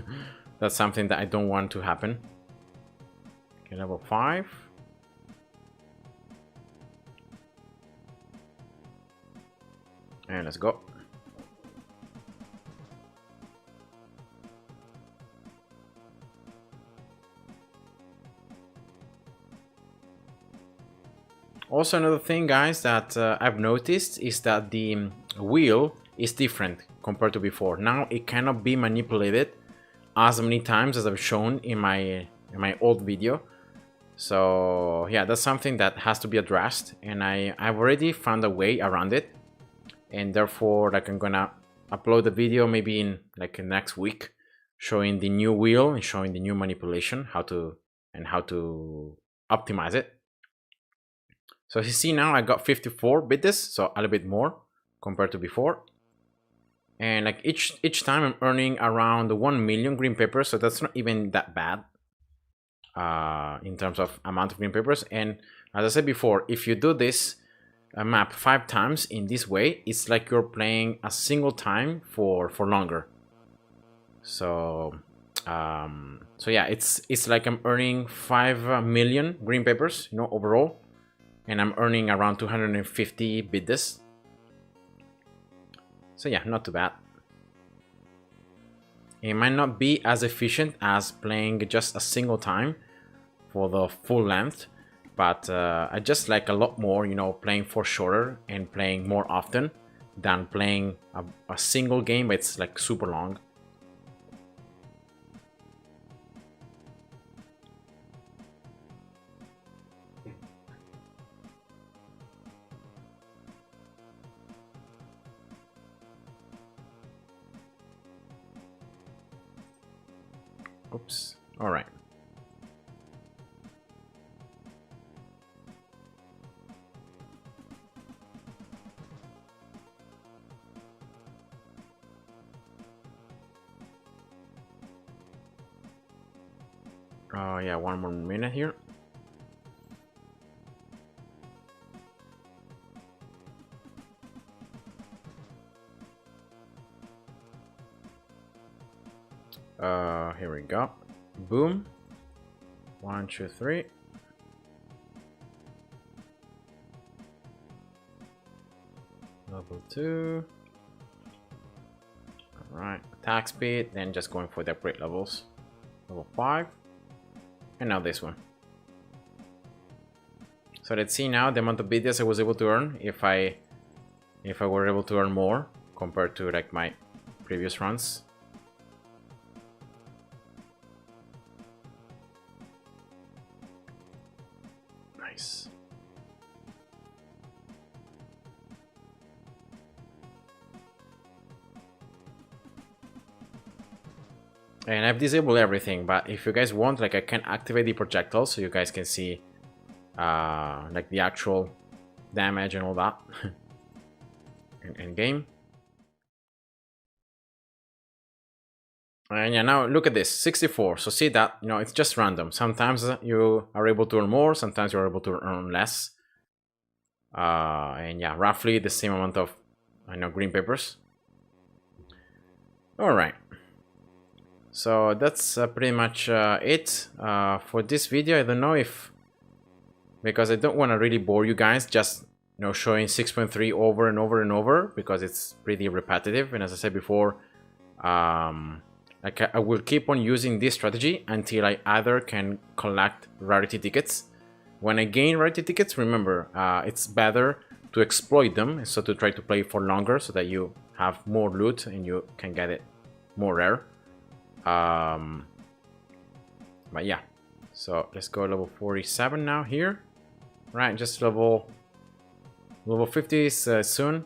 that's something that I don't want to happen. Okay, level 5. And let's go. Also, another thing, guys, that I've noticed is that the wheel is different compared to before. Now it cannot be manipulated as many times as I've shown in my old video. So yeah, that's something that has to be addressed, and I've already found a way around it, and therefore like I'm gonna upload the video maybe in like next week, showing the new wheel and showing the new manipulation, how to optimize it. So as you see now, I got 54 bits, so a little bit more compared to before. And like each time I'm earning around 1 million green papers, so that's not even that bad in terms of amount of green papers. And as I said before, if you do this map 5 times in this way, it's like you're playing a single time for longer. So so yeah, it's like I'm earning 5 million green papers, you know, overall, and I'm earning around 250 bits. So yeah, not too bad. It might not be as efficient as playing just a single time for the full length, but I just like a lot more, you know, playing for shorter and playing more often than playing a single game, but it's like super long. Oops. All right. Oh yeah, 1 more minute here. Here we go. Boom. 1, 2, 3. Level 2. Alright, attack speed, then just going for the upgrade levels. Level 5. And now this one. So let's see now the amount of bits I was able to earn if I were able to earn more compared to like my previous runs. Nice. And I've disabled everything, but if you guys want, like I can activate the projectiles so you guys can see like the actual damage and all that in game. And yeah, now look at this, 64. So see that, you know, it's just random. Sometimes you are able to earn more, sometimes you're able to earn less. And yeah, roughly the same amount of, I know, green papers. All right. So that's pretty much it for this video. I don't know if, because I don't want to really bore you guys just, you know, showing 6.3 over and over and over, because it's pretty repetitive. And as I said before, like I will keep on using this strategy until I either can collect rarity tickets. When I gain rarity tickets, remember, it's better to exploit them, so to try to play for longer so that you have more loot and you can get it more rare. But yeah, so let's go level 47 now here. Right, just level 50 is soon.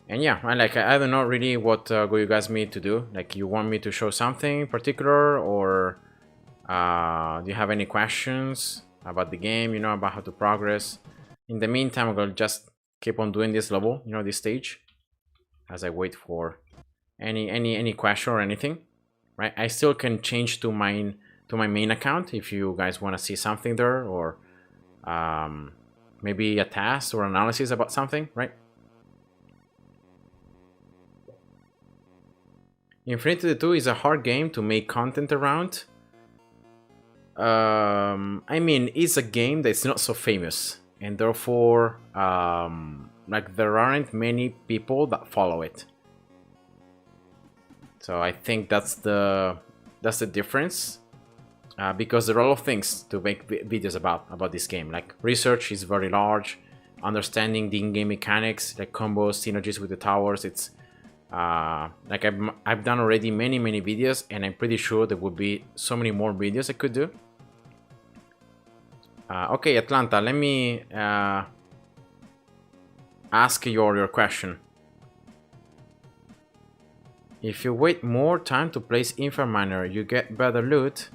And yeah, I don't know really what you guys need to do. Like, you want me to show something in particular, or Do you have any questions about the game, you know, about how to progress? In the meantime, I'm gonna just keep on doing this level, you know, this stage, as I wait for any question or anything, right? I still can change to my main account if you guys want to see something there, or maybe a task or analysis about something, right? Infinitode 2 is a hard game to make content around. I mean, it's a game that's not so famous, and therefore, like, there aren't many people that follow it. So I think that's the difference, because there are a lot of things to make videos about this game. Like, research is very large, understanding the in-game mechanics, like combos, synergies with the towers. It's like I've done already many videos, and I'm pretty sure there would be so many more videos I could do. Okay, Atlanta, let me ask your question. If you wait more time to place Infer Miner, you get better loot?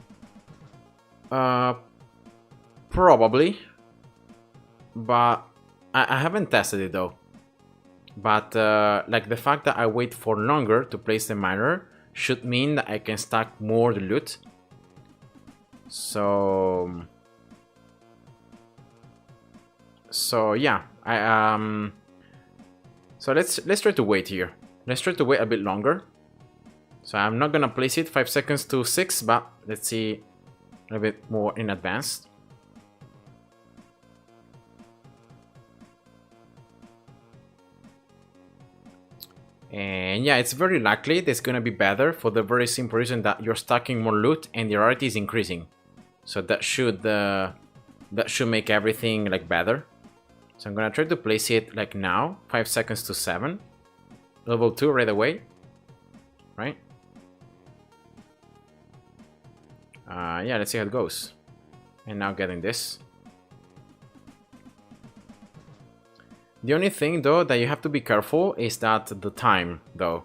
Probably. But I haven't tested it though. But like, the fact that I wait for longer to place the miner should mean that I can stack more loot. So yeah, so let's try to wait here. Let's try to wait a bit longer. So I'm not gonna place it 5 seconds to 6, but let's see a little bit more in advance. And yeah, it's very likely that's gonna be better for the very simple reason that you're stacking more loot and the rarity is increasing. So that should make everything like better. So I'm gonna try to place it like now, 5 seconds to 7. Level 2 right away. Right? Yeah, let's see how it goes. And now getting this. The only thing though that you have to be careful is that the time though.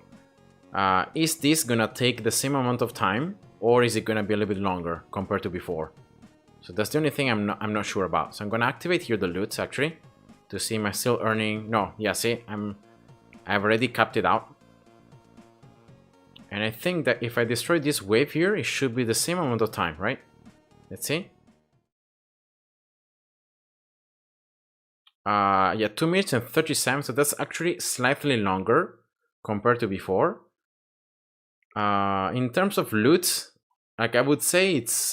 Is this gonna take the same amount of time, or is it gonna be a little bit longer compared to before? So that's the only thing I'm not sure about. So I'm gonna activate here the loots actually to see am I still earning. No, yeah, see, I've already capped it out. And I think that if I destroy this wave here, it should be the same amount of time, right? Let's see. Yeah, 2 minutes and 37, so that's actually slightly longer compared to before. In terms of loot, like, I would say it's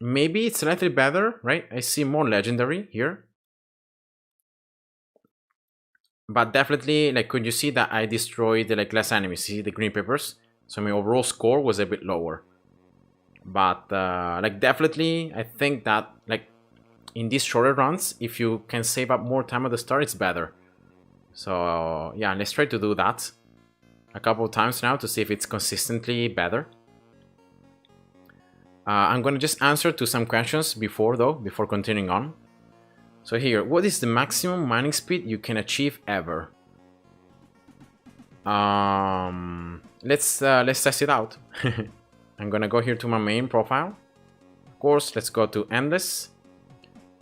maybe it's slightly better, right? I see more legendary here. But definitely, like, could you see that I destroyed like less enemies? See the green peppers? So my overall score was a bit lower. But like, definitely, I think that like in these shorter runs, if you can save up more time at the start, it's better. So yeah, let's try to do that a couple of times now to see if it's consistently better. I'm gonna just answer to some questions before continuing on. So here, what is the maximum mining speed you can achieve ever? Let's test it out. I'm gonna go here to my main profile. Of course, let's go to endless.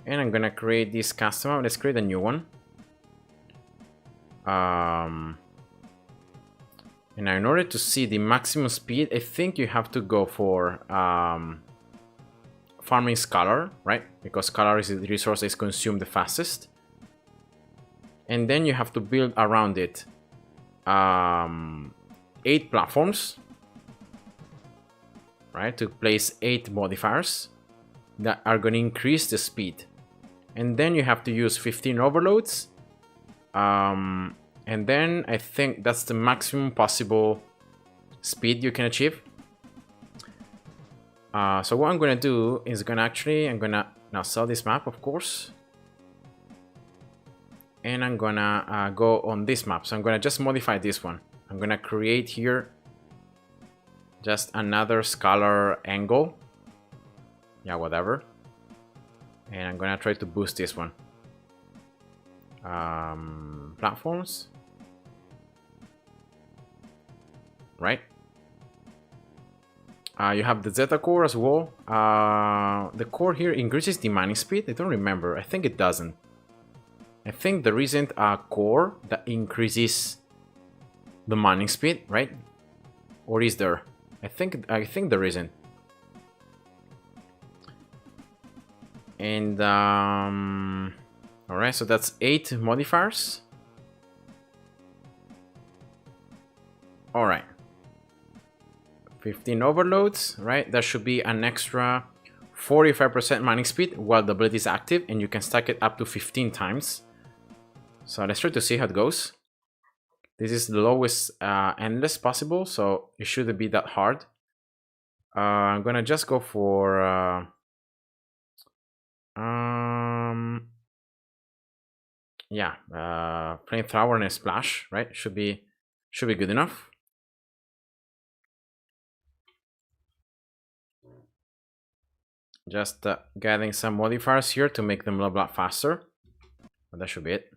And I'm gonna create this customer. Let's create a new one. And now in order to see the maximum speed, I think you have to go for farming Scholar, right? Because Scholar is the resource that is consumed the fastest. And then you have to build around it 8 platforms, right? To place 8 modifiers that are going to increase the speed. And then you have to use 15 overloads. And then I think that's the maximum possible speed you can achieve. So what I'm gonna do is I'm gonna now sell this map, of course. And I'm gonna go on this map. So I'm gonna just modify this one. I'm gonna create here just another Scholar angle. Yeah, whatever. And I'm gonna try to boost this one. Platforms. Right? You have the Zeta core as well. The core here increases the mining speed. I don't remember. I think it doesn't. I think there isn't a core that increases the mining speed, right? Or is there? I think there isn't. And all right, so that's 8 modifiers. All right, 15 overloads, right? That should be an extra 45% mining speed while the ability is active, and you can stack it up to 15 times. So let's try to see how it goes. This is the lowest endless possible, so it shouldn't be that hard. I'm gonna just go for flamethrower and a splash, right? Should be good enough. Just getting some modifiers here to make them level up faster. But that should be it.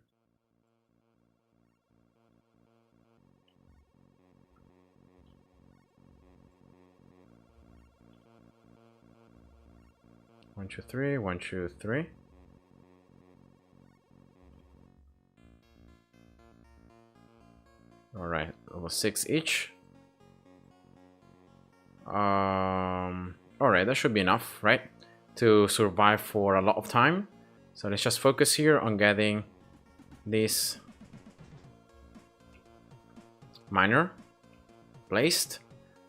One, two, three. 1, 2, 3. All right, level 6 each. All right, that should be enough, right, to survive for a lot of time. So let's just focus here on getting this miner placed.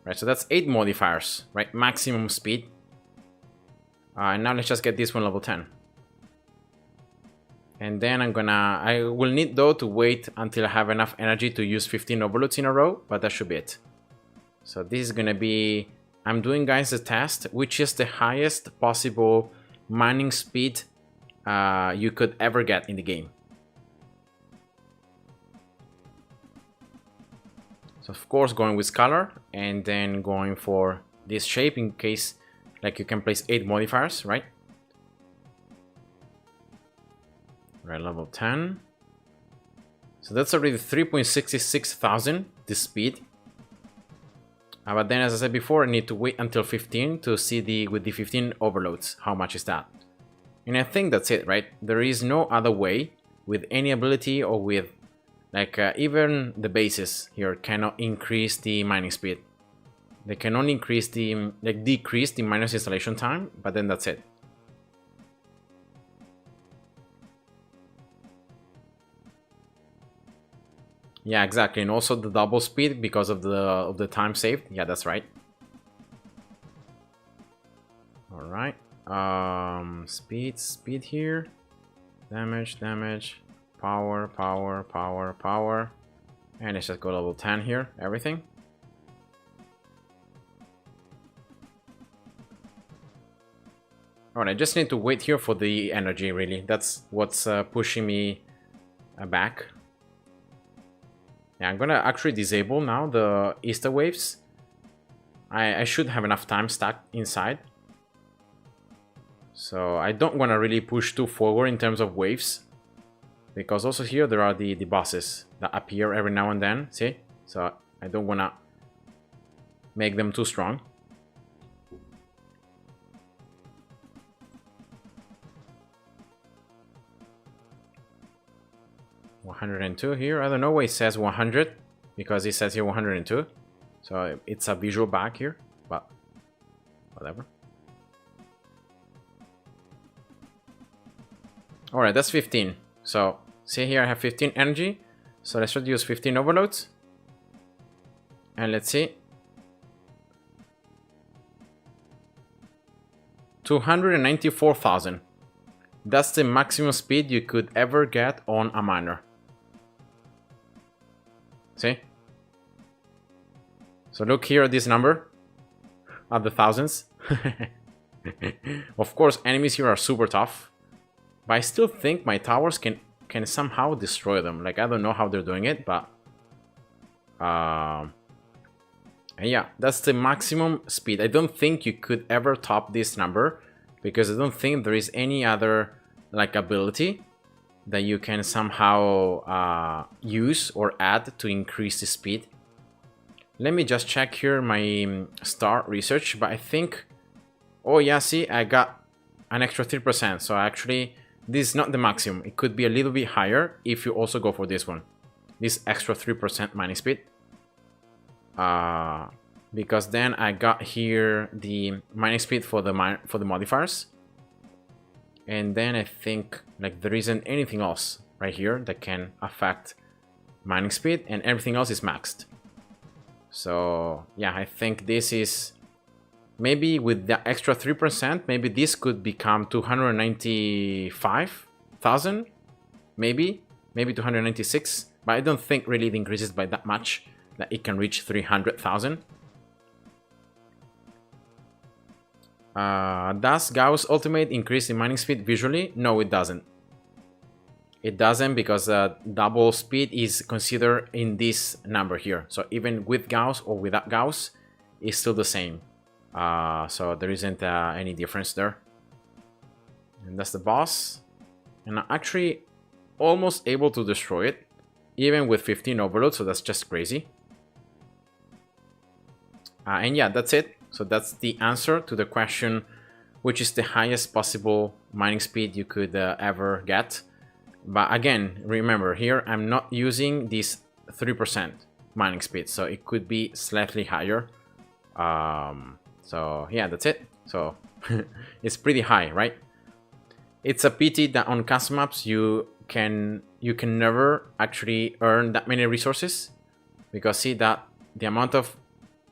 Right, so that's 8 modifiers, right, maximum speed. And now let's just get this one level 10. And then I will need though to wait until I have enough energy to use 15 overloads in a row, but that should be it. So this is gonna be, I'm doing, guys, a test, which is the highest possible mining speed you could ever get in the game. So of course going with Scholar, and then going for this shape in case, like, you can place 8 modifiers, right? Right, level 10. So that's already 3.66 thousand, the speed. But then, as I said before, I need to wait until 15 to see with the 15 overloads, how much is that? And I think that's it, right? There is no other way with any ability, or with, like, even the bases here cannot increase the mining speed. They can only increase the, like, decrease the miners installation time, but then that's it. Yeah, exactly, and also the double speed because of the time saved. Yeah, that's right. All right, speed here, damage, power, and let's just go level 10 here. Everything. All right, I just need to wait here for the energy. Really, that's what's pushing me back. Yeah, I'm gonna actually disable now the Easter waves. I should have enough time stacked inside. So I don't want to really push too forward in terms of waves. Because also here there are the bosses that appear every now and then, see? So I don't want to make them too strong. $102 here. I don't know why it says 100, because it says here 102. So it's a visual bug here, but whatever. Alright, that's 15. So see here I have 15 energy. So let's try to use 15 overloads. And let's see. 294,000. That's the maximum speed you could ever get on a miner. See? So look here at this number, at the thousands. Of course, enemies here are super tough, but I still think my towers can somehow destroy them. Like, I don't know how they're doing it, but yeah, that's the maximum speed. I don't think you could ever top this number, because I don't think there is any other, like, ability that you can somehow use or add to increase the speed. Let me just check here my start research, but I think, oh yeah, see, I got an extra 3%. So actually, this is not the maximum. It could be a little bit higher if you also go for this one, this extra 3% mining speed. Because then I got here the mining speed for the modifiers, and then I think like there isn't anything else right here that can affect mining speed, and everything else is maxed. So yeah, I think this is maybe with the extra 3%, maybe this could become 295,000, maybe 296, but I don't think really it increases by that much that it can reach 300,000. Does Gauss Ultimate increase in mining speed visually? No, it doesn't. It doesn't, because double speed is considered in this number here. So even with Gauss or without Gauss, it's still the same. So there isn't any difference there. And that's the boss. And I'm actually almost able to destroy it, even with 15 overload, so that's just crazy. And yeah, that's it. So that's the answer to the question, which is the highest possible mining speed you could ever get. But again, remember here, I'm not using this 3% mining speed, so it could be slightly higher. So yeah, that's it. So it's pretty high, right? It's a pity that on custom maps you can never actually earn that many resources, because see that the amount of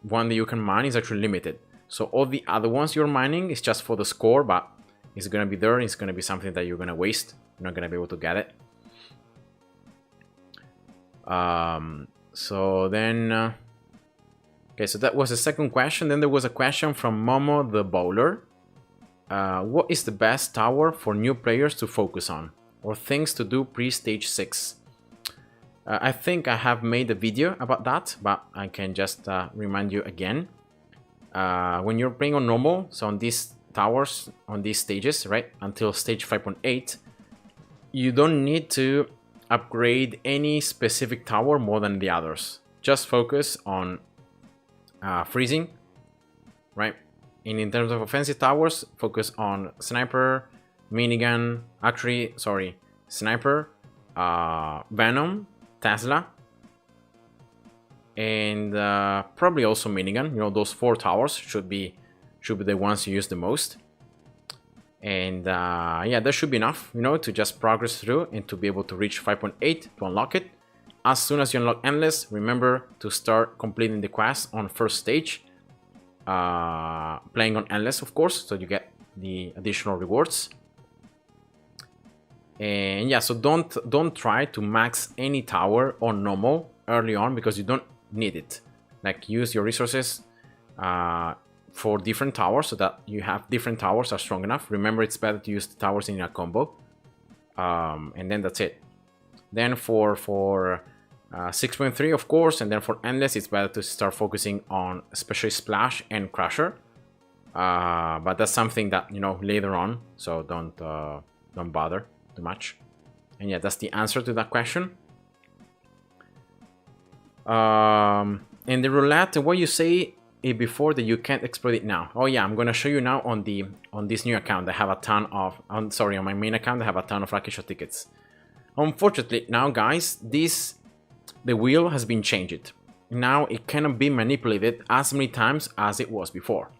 one that you can mine is actually limited. So all the other ones you're mining is just for the score, but it's gonna be there. It's gonna be something that you're gonna waste. You're not gonna be able to get it. So then, okay, so that was the second question. Then there was a question from Momo the Bowler. What is the best tower for new players to focus on, or things to do pre-stage 6? I think I have made a video about that, but I can just remind you again. When you're playing on normal, so on these towers, on these stages, right, until stage 5.8, you don't need to upgrade any specific tower more than the others. Just focus on freezing, right? And in terms of offensive towers, focus on sniper, minigun, sniper, Venom, Tesla, and probably also minigun. You know, those 4 towers should be the ones you use the most. And yeah, that should be enough, you know, to just progress through and to be able to reach 5.8 to unlock it. As soon as you unlock Endless, remember to start completing the quest on first stage, playing on Endless, of course, so you get the additional rewards. And yeah, so don't try to max any tower on normal early on, because you don't need it. Like, use your resources for different towers, so that you have different towers are strong enough. Remember, it's better to use the towers in a combo, and then that's it. Then for 6.3, of course, and then for Endless, it's better to start focusing on especially Splash and Crusher, but that's something that, you know, later on, so don't bother too much. And yeah, that's the answer to that question. And the roulette, what you say before that you can't exploit it now. Oh yeah, I'm gonna show you now on this new account. I have a ton of on my main account I have a ton of Lucky Shot tickets. Unfortunately now, guys, the wheel has been changed. Now it cannot be manipulated as many times as it was before.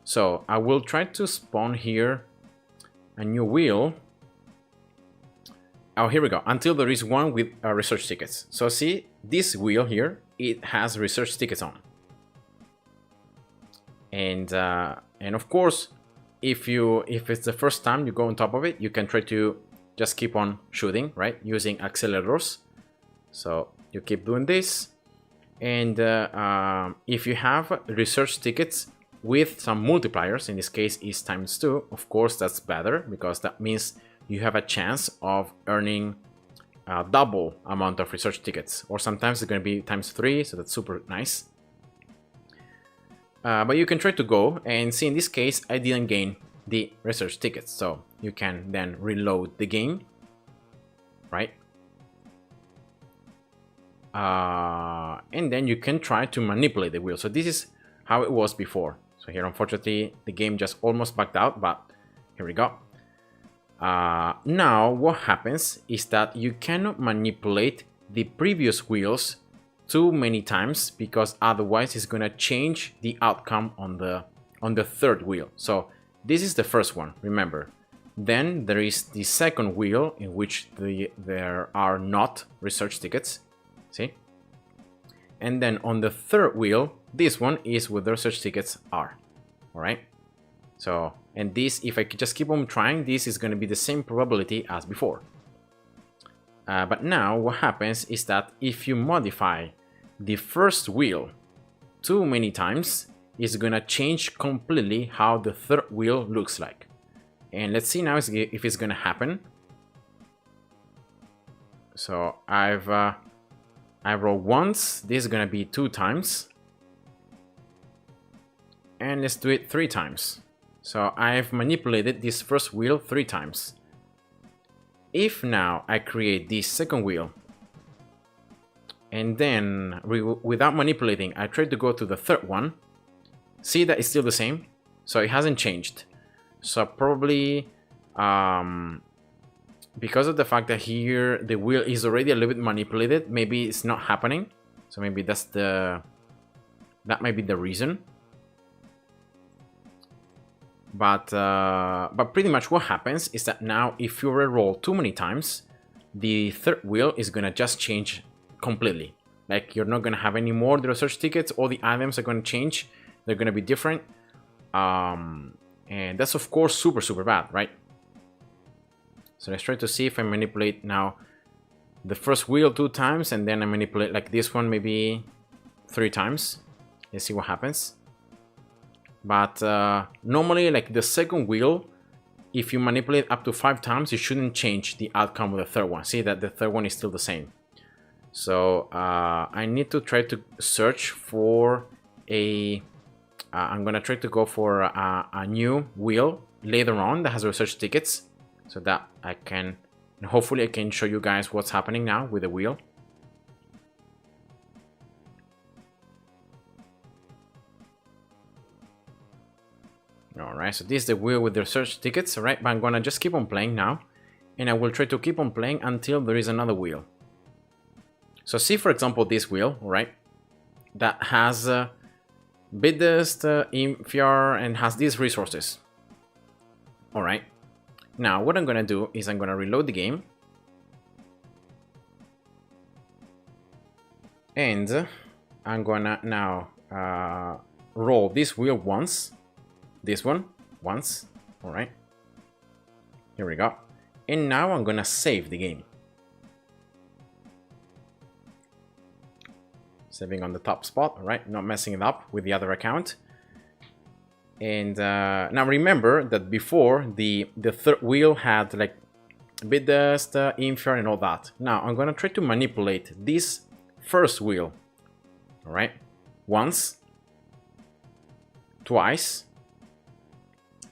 So I will try to spawn here a new wheel. Oh, here we go. Until there is one with research tickets. So see, this wheel here, it has research tickets on. And of course, if it's the first time you go on top of it, you can try to just keep on shooting, right, using accelerators. So you keep doing this, and if you have research tickets with some multipliers, in this case is ×2, of course that's better, because that means you have a chance of earning a double amount of research tickets, or sometimes it's going to be ×3, so that's super nice. But you can try to go and see, in this case I didn't gain the research tickets, so you can then reload the game, right? and then you can try to manipulate the wheel. So this is how it was before. So here, unfortunately, the game just almost backed out, but here we go. Now what happens is that you cannot manipulate the previous wheels too many times, because otherwise it's gonna change the outcome on the third wheel. So this is the first one, remember. Then there is the second wheel, in which there are not research tickets, see? And then on the third wheel, this one is where the research tickets are, all right? So, and this, if I just keep on trying, this is gonna be the same probability as before. But now what happens is that if you modify the first wheel too many times, it's gonna change completely how the third wheel looks like. And let's see now if it's gonna happen. So I rolled once, this is gonna be 2 times. And let's do it 3 times. So I've manipulated this first wheel 3 times. If now I create this second wheel, and then without manipulating, I try to go to the third one, see that it's still the same, so it hasn't changed. So probably because of the fact that here the wheel is already a little bit manipulated, maybe it's not happening. So maybe that might be the reason. But pretty much what happens is that now if you re-roll too many times, the third wheel is gonna just change completely. Like, you're not gonna have any more the research tickets, all the items are gonna change, they're gonna be different. And that's of course super bad, right? So let's try to see if I manipulate now the first wheel 2 times, and then I manipulate like this one maybe 3 times. Let's see what happens. But normally, like the second wheel, if you manipulate up to 5 times, it shouldn't change the outcome of the third one. See that the third one is still the same. So I need to try to search for a... I'm gonna try to go for a new wheel later on that has research tickets, so that I can... hopefully I can show you guys what's happening now with the wheel. Alright, so this is the wheel with the research tickets, alright, but I'm gonna just keep on playing now, and I will try to keep on playing until there is another wheel. So see, for example, this wheel, alright, that has Biddest, Infjar, and has these resources. Alright, now what I'm gonna do is I'm gonna reload the game, and I'm gonna now roll this wheel once. This one once, all right. Here we go. And now I'm gonna save the game. Saving on the top spot, all right, not messing it up with the other account. And now remember that before the third wheel had like Biddest, Inferior, and all that. Now I'm gonna try to manipulate this first wheel, all right, once, twice.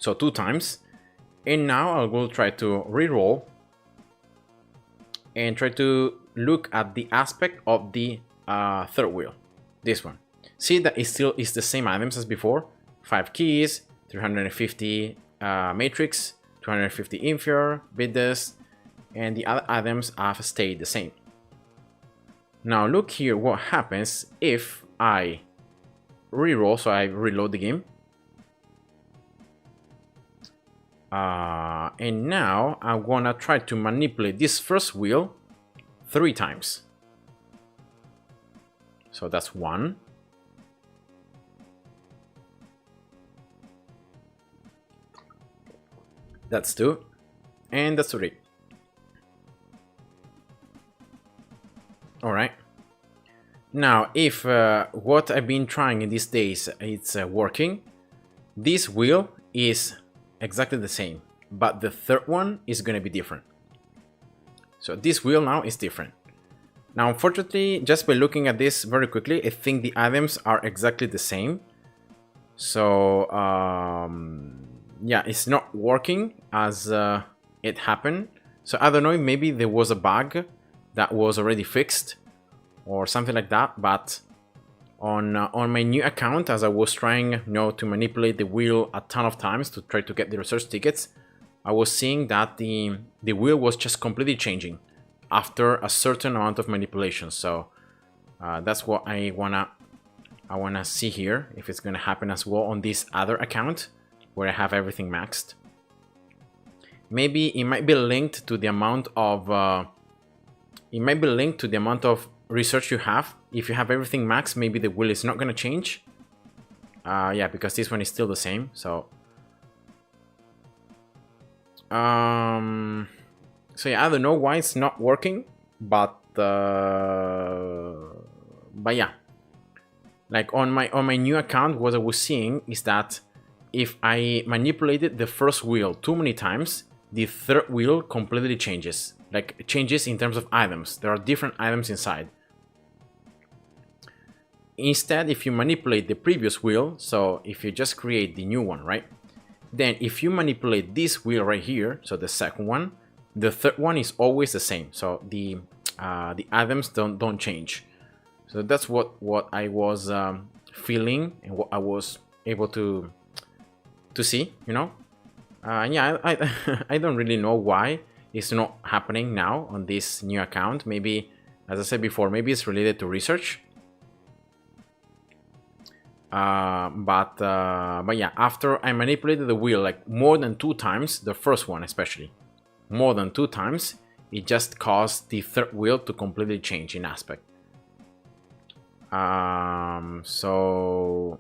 So 2 times, and now I will try to re-roll and try to look at the aspect of the third wheel, this one. See that it still is the same items as before, 5 keys, 350 matrix, 250 inferior, bidders, and the other items have stayed the same. Now look here what happens if I re-roll, so I reload the game. And now I'm gonna try to manipulate this first wheel 3 times. So that's 1. That's 2. And that's 3. Alright. Now, if what I've been trying in these days it's working, this wheel is exactly the same, but the third one is going to be different. So this wheel now is different. Now, unfortunately, just by looking at this very quickly, I think the items are exactly the same. So yeah, it's not working as it happened. So I don't know, maybe there was a bug that was already fixed, or something like that. But on my new account, as I was trying, to manipulate the wheel a ton of times to try to get the research tickets, I was seeing that the wheel was just completely changing after a certain amount of manipulation. So that's what I wanna see here, if it's gonna happen as well on this other account where I have everything maxed. Maybe it might be linked to the amount of research you have. If you have everything maxed, maybe the wheel is not gonna change. Yeah, because this one is still the same. So so yeah, I don't know why it's not working, but yeah, like on my new account, what I was seeing is that if I manipulated the first wheel too many times, the third wheel completely changes. Like, it changes in terms of items. There are different items inside. Instead, if you manipulate the previous wheel, so if you just create the new one, right? Then if you manipulate this wheel right here, so the second one, the third one is always the same. So the items don't change. So that's what I was feeling and what I was able to see, yeah, I don't really know why it's not happening now on this new account. Maybe, as I said before, maybe it's related to research. But yeah, after I manipulated the wheel like more than 2 times, the first one especially, more than 2 times, it just caused the third wheel to completely change in aspect. So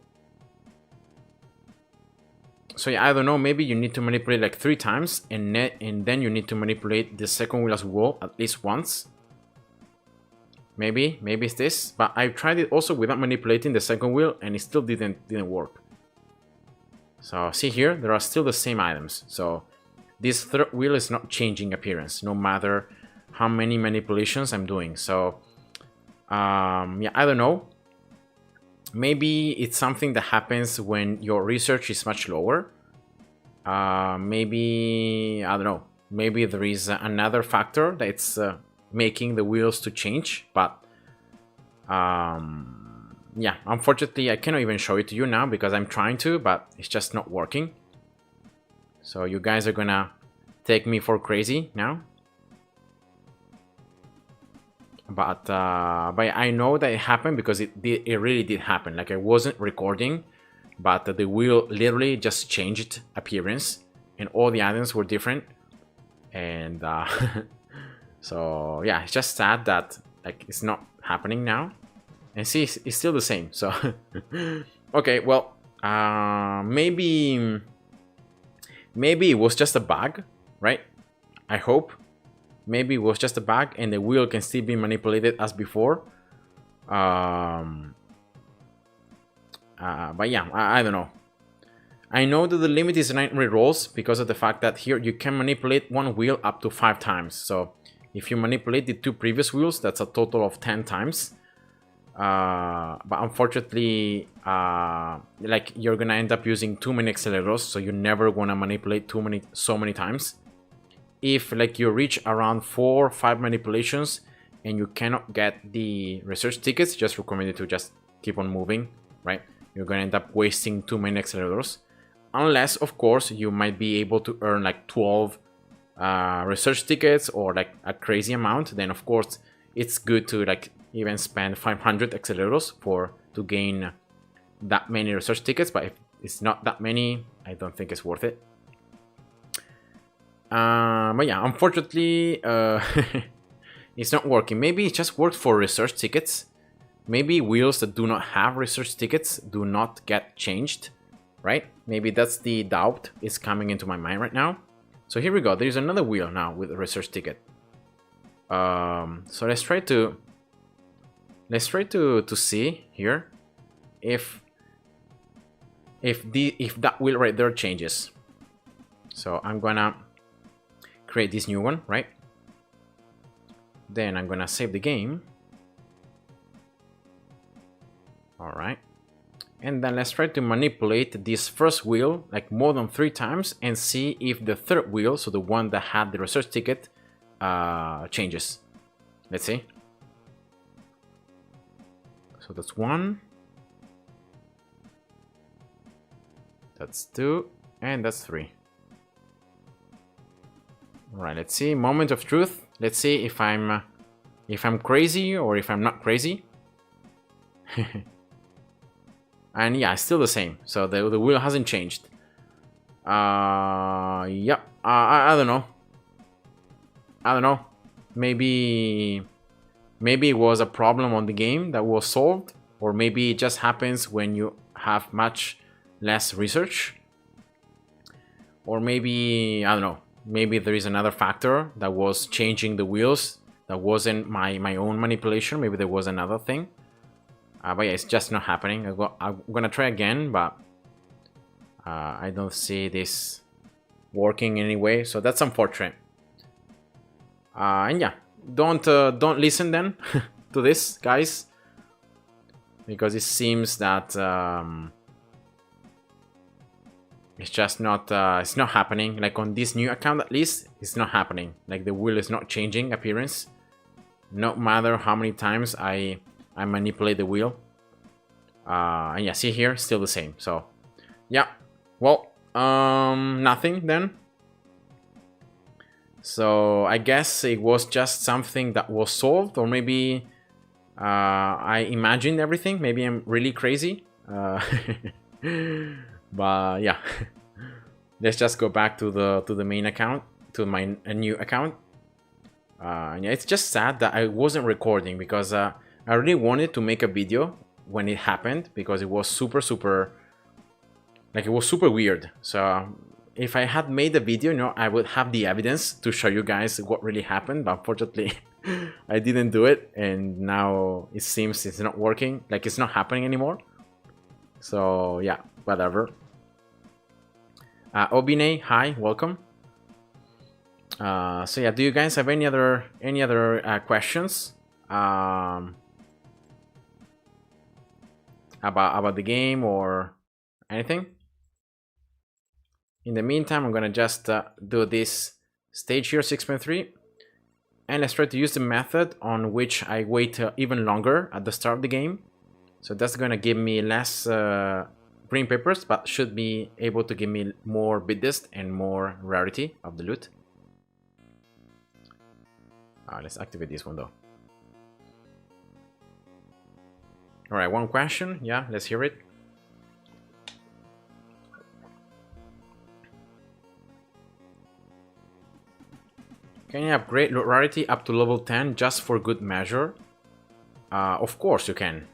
yeah, I don't know, maybe you need to manipulate like 3 times and then you need to manipulate the second wheel as well at least once. Maybe it's this, but I tried it also without manipulating the second wheel and it still didn't work. So see here, there are still the same items. So this third wheel is not changing appearance, no matter how many manipulations I'm doing. So yeah, I don't know. Maybe it's something that happens when your research is much lower. Maybe, I don't know, maybe there is another factor that's making the wheels to change, but yeah, unfortunately I cannot even show it to you now because I'm trying to, but it's just not working. So you guys are gonna take me for crazy now. But I know that it happened because it really did happen. Like, I wasn't recording, but the wheel literally just changed appearance and all the items were different. And so yeah, it's just sad that like it's not happening now. And see, it's still the same. So okay, well, maybe it was just a bug, right? I hope. Maybe it was just a bug and the wheel can still be manipulated as before. But yeah, I don't know. I know that the limit is 9 rerolls because of the fact that here you can manipulate one wheel up to 5 times. So if you manipulate the 2 previous wheels, that's a total of 10 times. But unfortunately, like, you're gonna end up using too many accelerators, so you're never gonna manipulate so many times. If like you reach around 4 or 5 manipulations and you cannot get the research tickets, just recommend you to just keep on moving, right? You're gonna end up wasting too many accelerators, unless of course you might be able to earn like 12 research tickets or like a crazy amount. Then of course it's good to like even spend 500 accelerators to gain that many research tickets. But if it's not that many, I don't think it's worth it. But yeah, unfortunately, it's not working. Maybe it just worked for research tickets. Maybe wheels that do not have research tickets do not get changed, right? Maybe that's the doubt is coming into my mind right now. So here we go. There's another wheel now with a research ticket. So let's try to see here if that wheel right there changes. So I'm gonna create this new one, right? Then I'm gonna save the game. All right, and then let's try to manipulate this first wheel like more than 3 times and see if the third wheel, so the one that had the research ticket, changes. Let's see. So that's 1. That's 2. And that's 3. Alright, let's see. Moment of truth. Let's see if I'm crazy or if I'm not crazy. And yeah, it's still the same. So the wheel hasn't changed. Yeah. I don't know. I don't know. Maybe it was a problem on the game that was solved, or maybe it just happens when you have much less research, or maybe I don't know. Maybe there is another factor that was changing the wheels that wasn't my own manipulation. Maybe there was another thing. But yeah, it's just not happening. I'm gonna try again, but I don't see this working anyway. So that's unfortunate. And yeah, don't listen then to this, guys, because it seems that it's just not it's not happening. Like on this new account, at least, it's not happening. Like the wheel is not changing appearance, no matter how many times I manipulate the wheel. And yeah, see here, still the same. So yeah, well, nothing then. So I guess it was just something that was solved, or maybe I imagined everything. Maybe I'm really crazy. But yeah, let's just go back to the main account, to my new account. Yeah, it's just sad that I wasn't recording, because I really wanted to make a video when it happened, because it was super like, it was super weird. So if I had made a video, you know, I would have the evidence to show you guys what really happened, but unfortunately I didn't do it, and now it seems it's not working, like it's not happening anymore. So yeah, whatever. Obine, hi, welcome. So yeah, do you guys have any other questions about the game or anything? In the meantime, I'm gonna just do this stage here, 6.3, and let's try to use the method on which I wait even longer at the start of the game. So that's gonna give me less green papers, but should be able to give me more bit dist and more rarity of the loot. Let's activate this one though. Alright, one question. Yeah, let's hear it. Can you upgrade loot rarity up to level 10 just for good measure? Of course you can.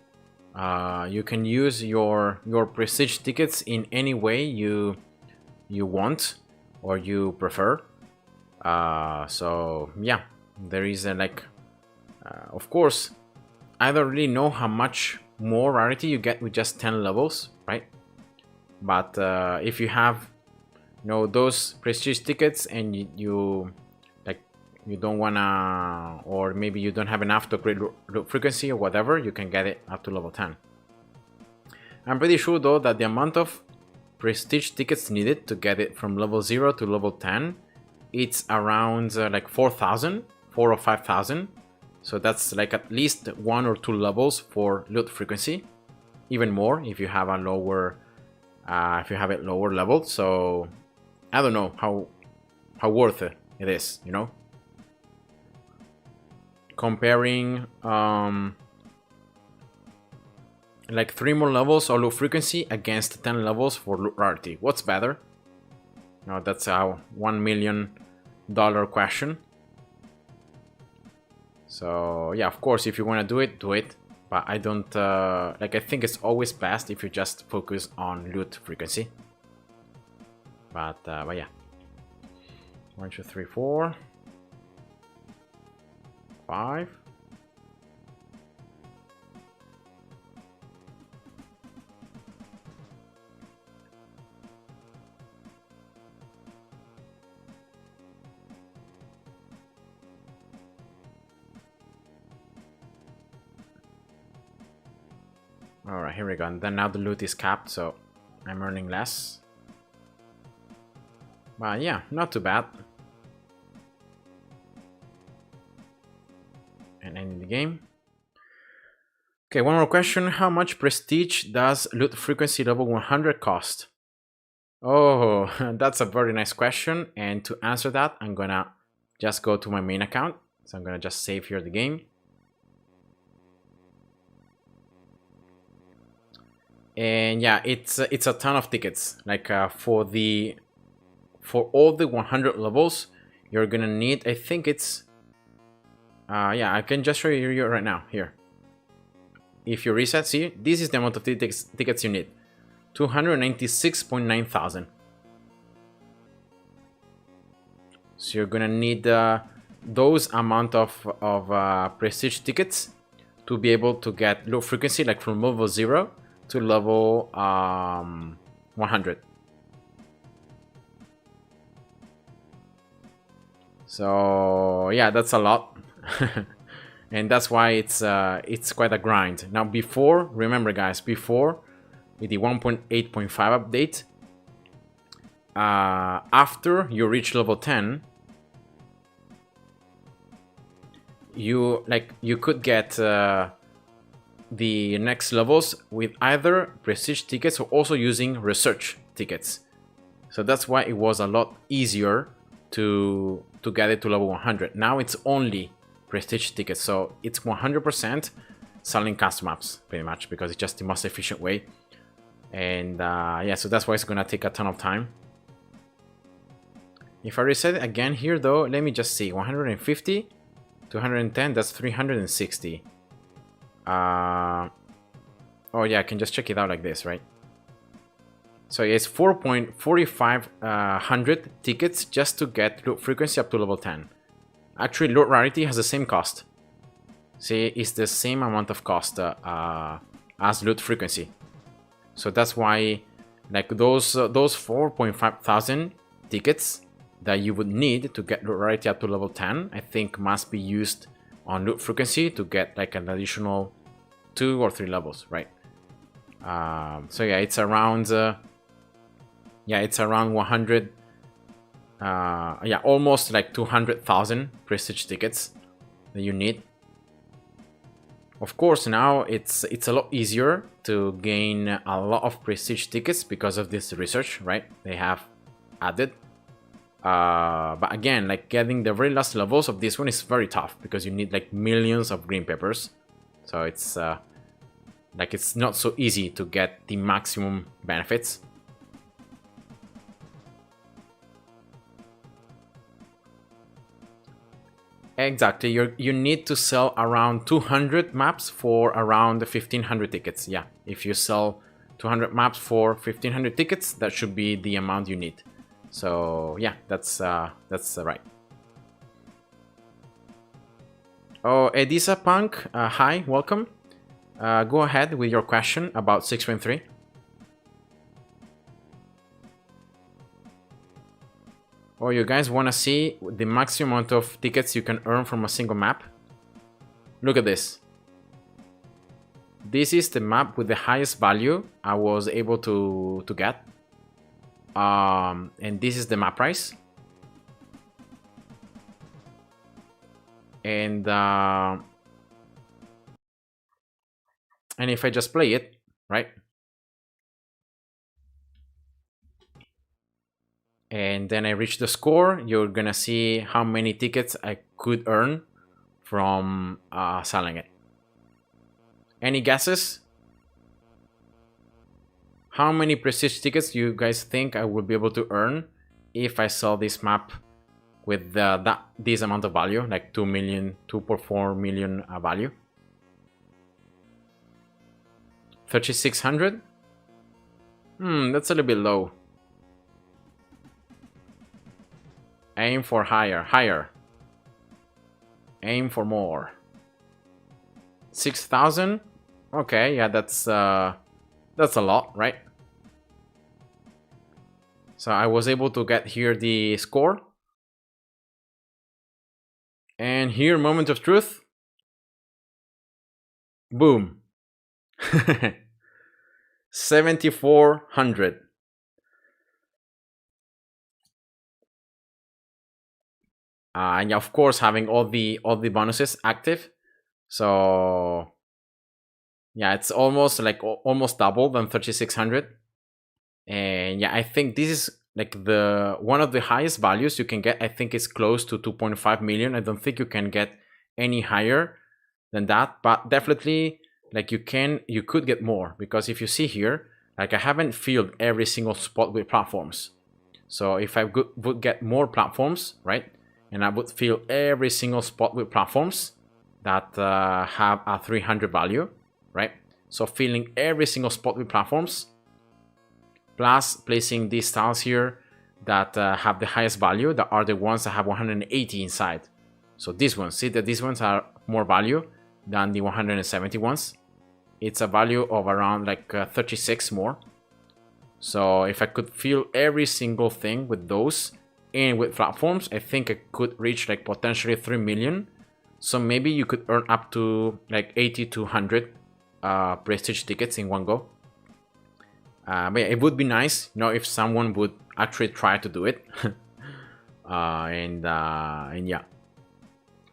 You can use your prestige tickets in any way you want or you prefer. So yeah, there is a of course, I don't really know how much more rarity you get with just 10 levels, right? But if you have, you know, those prestige tickets and you don't wanna, or maybe you don't have enough to upgrade loot frequency or whatever, you can get it up to level 10. I'm pretty sure though that the amount of prestige tickets needed to get it from level 0 to level 10, it's around like 4,000, 4 or 5,000. So that's like at least 1 or 2 levels for loot frequency, even more if you have a lower, if you have it lower level. So I don't know how worth it is, you know. Comparing like 3 more levels of loot frequency against 10 levels for loot rarity, what's better? Now that's a $1 million question. So yeah, of course, if you want to do it, but I don't like, I think it's always best if you just focus on loot frequency. But yeah, 1 2 3 4 5. Alright, here we go. And then now the loot is capped, so I'm earning less. But yeah, not too bad. And ending the game. Okay, one more question. How much prestige does loot frequency level 100 cost? Oh, that's a very nice question. And to answer that, I'm gonna just go to my main account. So I'm gonna just save here the game. And yeah, it's a ton of tickets. Like for all the 100 levels, you're gonna need, I think it's yeah, I can just show you right now here. If you reset, see, this is the amount of tickets you need. 296.9 thousand. So you're gonna need those amount of prestige tickets to be able to get low frequency, like from level 0 to level 100. So yeah, that's a lot. And that's why it's quite a grind. Now before, remember guys, before with the 1.8.5 update, after you reach level 10, you could get the next levels with either prestige tickets or also using research tickets. So that's why it was a lot easier to get it to level 100. Now it's only prestige tickets, so it's 100% selling custom maps pretty much, because it's just the most efficient way. And yeah, so that's why it's gonna take a ton of time. If I reset it again here though, let me just see, 150, 210, that's 360. Oh yeah, I can just check it out like this, right? So it's 4.4500 tickets just to get loot frequency up to level 10. Actually, loot rarity has the same cost. See, it's the same amount of cost as loot frequency. So that's why, like those 4.5 thousand tickets that you would need to get loot rarity up to level 10, I think must be used on loot frequency to get like an additional 2 or 3 levels, right? So yeah, it's around 100. Yeah, almost like 200,000 prestige tickets that you need. Of course, now it's a lot easier to gain a lot of prestige tickets because of this research, right? They have added. But again, like getting the very last levels of this one is very tough because you need like millions of green peppers. So it's like it's not so easy to get the maximum benefits. Exactly, you need to sell around 200 maps for around 1500 tickets. Yeah, if you sell 200 maps for 1500 tickets, that should be the amount you need. So yeah, that's right. Oh, Edisa Punk, hi, welcome. Go ahead with your question about 6.3. Oh, you guys want to see the maximum amount of tickets you can earn from a single map? Look at this. This is the map with the highest value I was able to get. And this is the map price. And if I just play it, right? And then I reach the score, you're gonna see how many tickets I could earn from selling it. Any guesses? How many prestige tickets do you guys think I will be able to earn if I sell this map with this amount of value, like 2 million, 2.4 million value? 3,600? That's a little bit low. Aim for higher. Aim for more. 6,000? Okay, yeah, that's a lot, right? So I was able to get here the score. And here, moment of truth. Boom. 7,400. And of course, having all the bonuses active. So Yeah, it's almost like almost double than 3600. And yeah, I think this is like the one of the highest values you can get. I think it's close to 2.5 million. I don't think you can get any higher than that, but definitely like you could get more, because if you see here, like I haven't filled every single spot with platforms. So if I would get more platforms, right, and I would fill every single spot with platforms that have a 300 value, right? So filling every single spot with platforms, plus placing these tiles here that have the highest value, that are the ones that have 180 inside. So these ones, see that these ones are more value than the 170 ones. It's a value of around like 36 more. So if I could fill every single thing with those and with platforms, I think I could reach like potentially 3 million. So maybe you could earn up to like 80 to 100 prestige tickets in one go. But yeah, it would be nice, you know, if someone would actually try to do it. And yeah.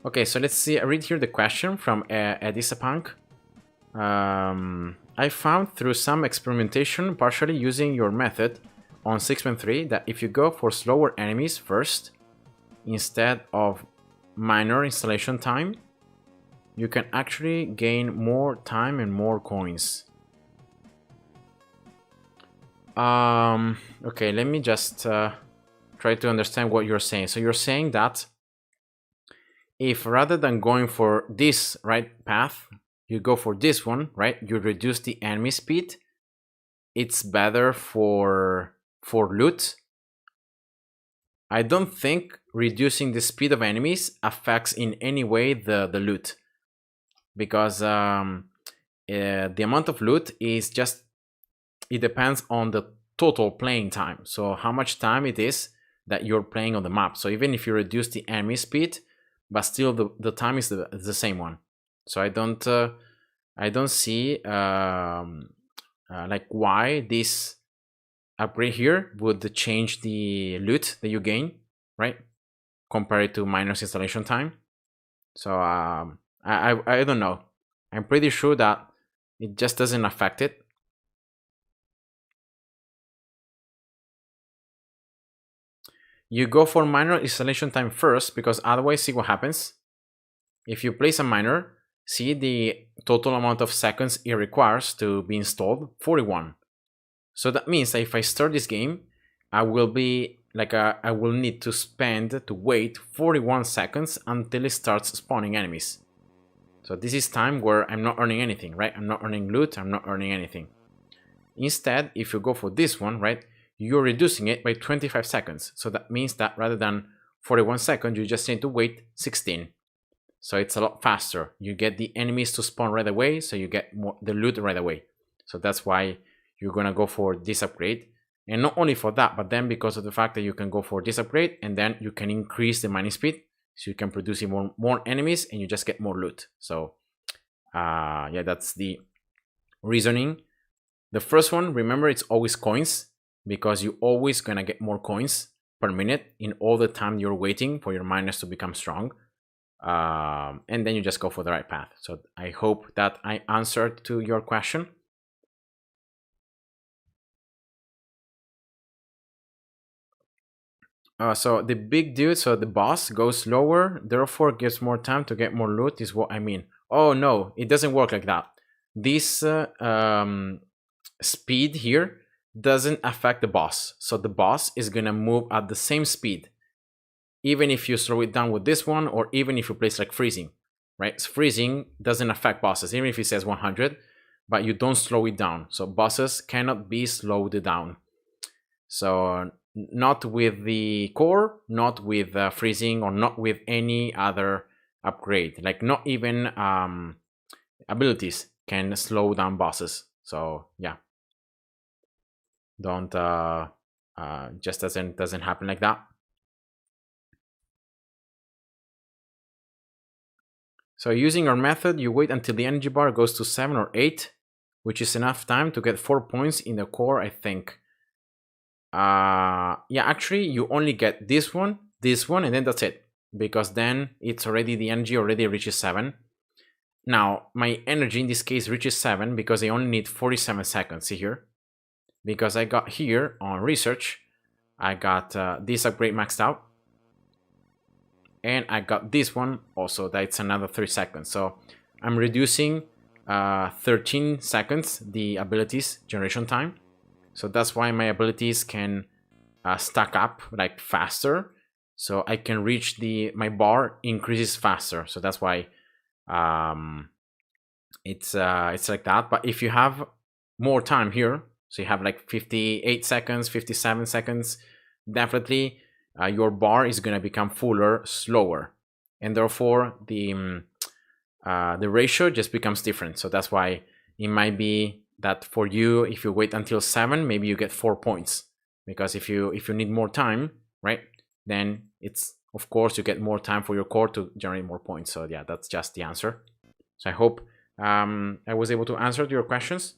Okay, so let's see. I read here the question from Edisapunk. I found through some experimentation, partially using your method on 6.3, that if you go for slower enemies first, instead of minor installation time, you can actually gain more time and more coins. Okay, let me just try to understand what you're saying. So you're saying that if rather than going for this right path, you go for this one, right? You reduce the enemy speed. It's better for loot. I don't think reducing the speed of enemies affects in any way the loot, because the amount of loot is just, it depends on the total playing time. So how much time it is that you're playing on the map. So even if you reduce the enemy speed, but still the time is the same one. So I don't see like why this upgrade here would change the loot that you gain, right? Compared to minus installation time. So I don't know. I'm pretty sure that it just doesn't affect it. You go for minor installation time first, because otherwise, see what happens. If you place a minor, see the total amount of seconds it requires to be installed, 41. So that means that if I start this game, I will be like I will need to wait 41 seconds until it starts spawning enemies. So this is time where I'm not earning anything, right? I'm not earning loot, I'm not earning anything. Instead, if you go for this one, right, you're reducing it by 25 seconds. So that means that rather than 41 seconds, you just need to wait 16. So it's a lot faster. You get the enemies to spawn right away, so you get the loot right away. So that's why you're gonna go for this upgrade. And not only for that, but then because of the fact that you can go for this upgrade, and then you can increase the mining speed, so you can produce more enemies and you just get more loot. So yeah, that's the reasoning. The first one, remember, it's always coins, because you're always gonna get more coins per minute in all the time you're waiting for your miners to become strong. And then you just go for the right path. So I hope that I answered to your question. So the big dude, so the boss goes slower, therefore gives more time to get more loot, is what I mean. Oh no, it doesn't work like that. This speed here doesn't affect the boss. So the boss is gonna move at the same speed, even if you slow it down with this one, or even if you place like freezing, right? So freezing doesn't affect bosses, even if it says 100, but you don't slow it down. So bosses cannot be slowed down. So not with the core, not with freezing, or not with any other upgrade. Like not even abilities can slow down bosses. So yeah, don't just doesn't happen like that. So using our method, you wait until the energy bar goes to 7 or 8, which is enough time to get 4 points in the core, I think. Yeah, actually, you only get this one, and then that's it. Because then it's already, the energy already reaches 7. Now, my energy in this case reaches 7 because I only need 47 seconds, see here? Because I got here on research, I got this upgrade maxed out. And I got this one also, that's another 3 seconds. So I'm reducing 13 seconds the abilities generation time. So that's why my abilities can stack up like faster. So I can reach my bar increases faster. So that's why it's like that. But if you have more time here, so you have like 58 seconds, 57 seconds, definitely your bar is going to become fuller slower, and therefore the ratio just becomes different. So that's why it might be that for you, if you wait until 7, maybe you get 4 points, because if you need more time, right, then it's, of course, you get more time for your core to generate more points. So yeah, that's just the answer. So I hope I was able to answer your questions.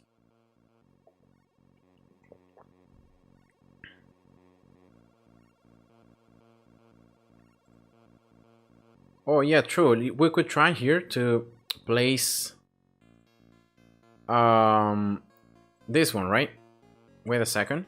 Oh yeah, true. We could try here to place this one, right? Wait a second.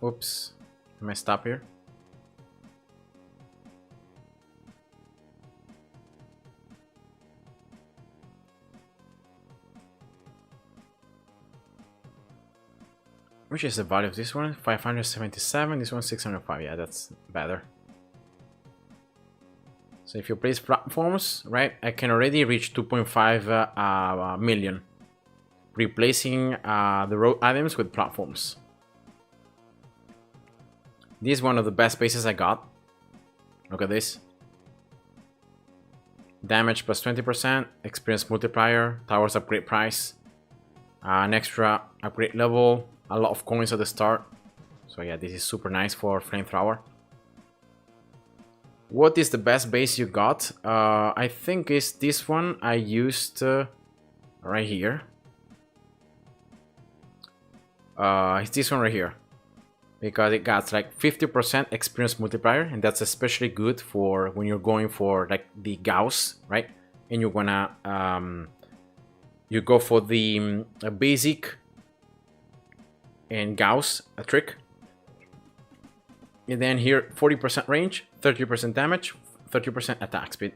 Oops, I messed up here. Which is the value of this one? 577, this one 605. Yeah, that's better. So if you place platforms, right, I can already reach 2.5 million, replacing the road items with platforms. This is one of the best bases I got. Look at this. Damage plus 20%, experience multiplier, towers upgrade price, an extra upgrade level, a lot of coins at the start. So yeah, this is super nice for flamethrower. What is the best base you got? I think is this one I used right here. It's this one right here, because it got like 50% experience multiplier, and that's especially good for when you're going for like the Gauss, right? And you're gonna you go for the basic and Gauss trick, and then here 40% range, 30% damage, 30% attack speed.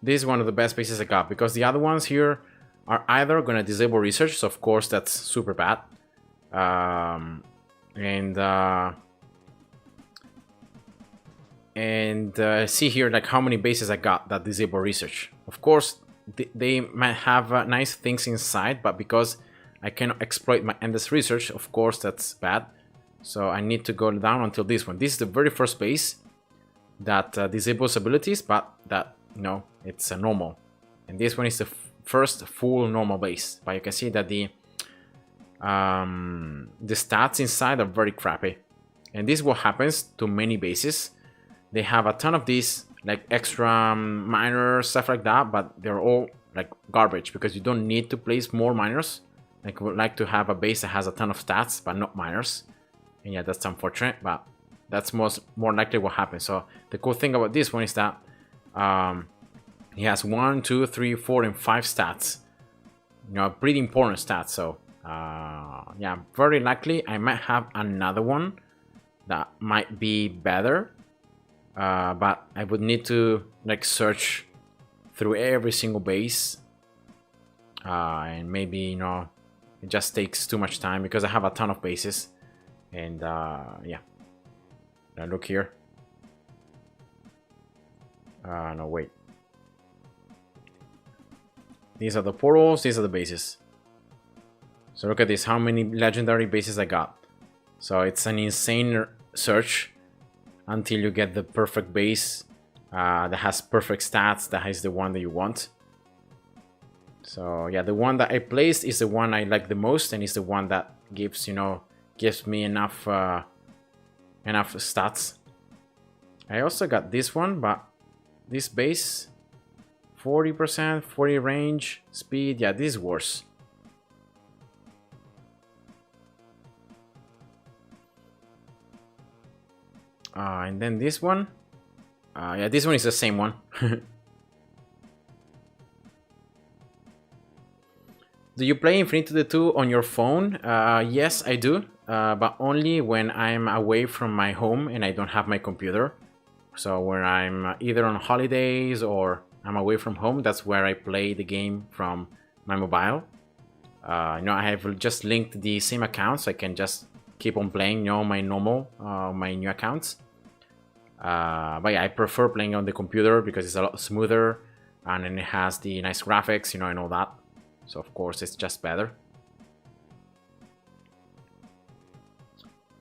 This is one of the best bases I got, because the other ones here are either gonna disable research, so of course that's super bad, see here like how many bases I got that disable research. Of course they might have nice things inside, but because I cannot exploit my endless research, of course that's bad. So I need to go down until this one. This is the very first base that disables abilities, but that, you know, it's a normal. And this one is the first full normal base. But you can see that the stats inside are very crappy. And this is what happens to many bases. They have a ton of these, like extra miners, stuff like that, but they're all like garbage, because you don't need to place more miners. Like, would like to have a base that has a ton of stats, but not miners. And yeah, that's unfortunate, but that's more likely what happens. So the cool thing about this one is that he has 1, 2, 3, 4, and 5 stats. You know, pretty important stats. So yeah, very likely I might have another one that might be better. But I would need to like search through every single base, and maybe, you know, it just takes too much time because I have a ton of bases. And yeah, now look here. No, wait. These are the portals, these are the bases. So look at this, how many legendary bases I got. So it's an insane search until you get the perfect base that has perfect stats, that is the one that you want. So yeah, the one that I placed is the one I like the most, and is the one that gives, you know, gives me enough stats. I also got this one, but this base 40%, 40 range, speed. Yeah, this is worse. And then this one. Yeah, this one is the same one. Do you play Infinitode 2 on your phone? Yes, I do, but only when I'm away from my home and I don't have my computer. So when I'm either on holidays or I'm away from home, that's where I play the game from my mobile. You know, I have just linked the same account, so I can just keep on playing, you know, my normal, my new accounts. But yeah, I prefer playing on the computer because it's a lot smoother and then it has the nice graphics, you know, and all that. So of course it's just better.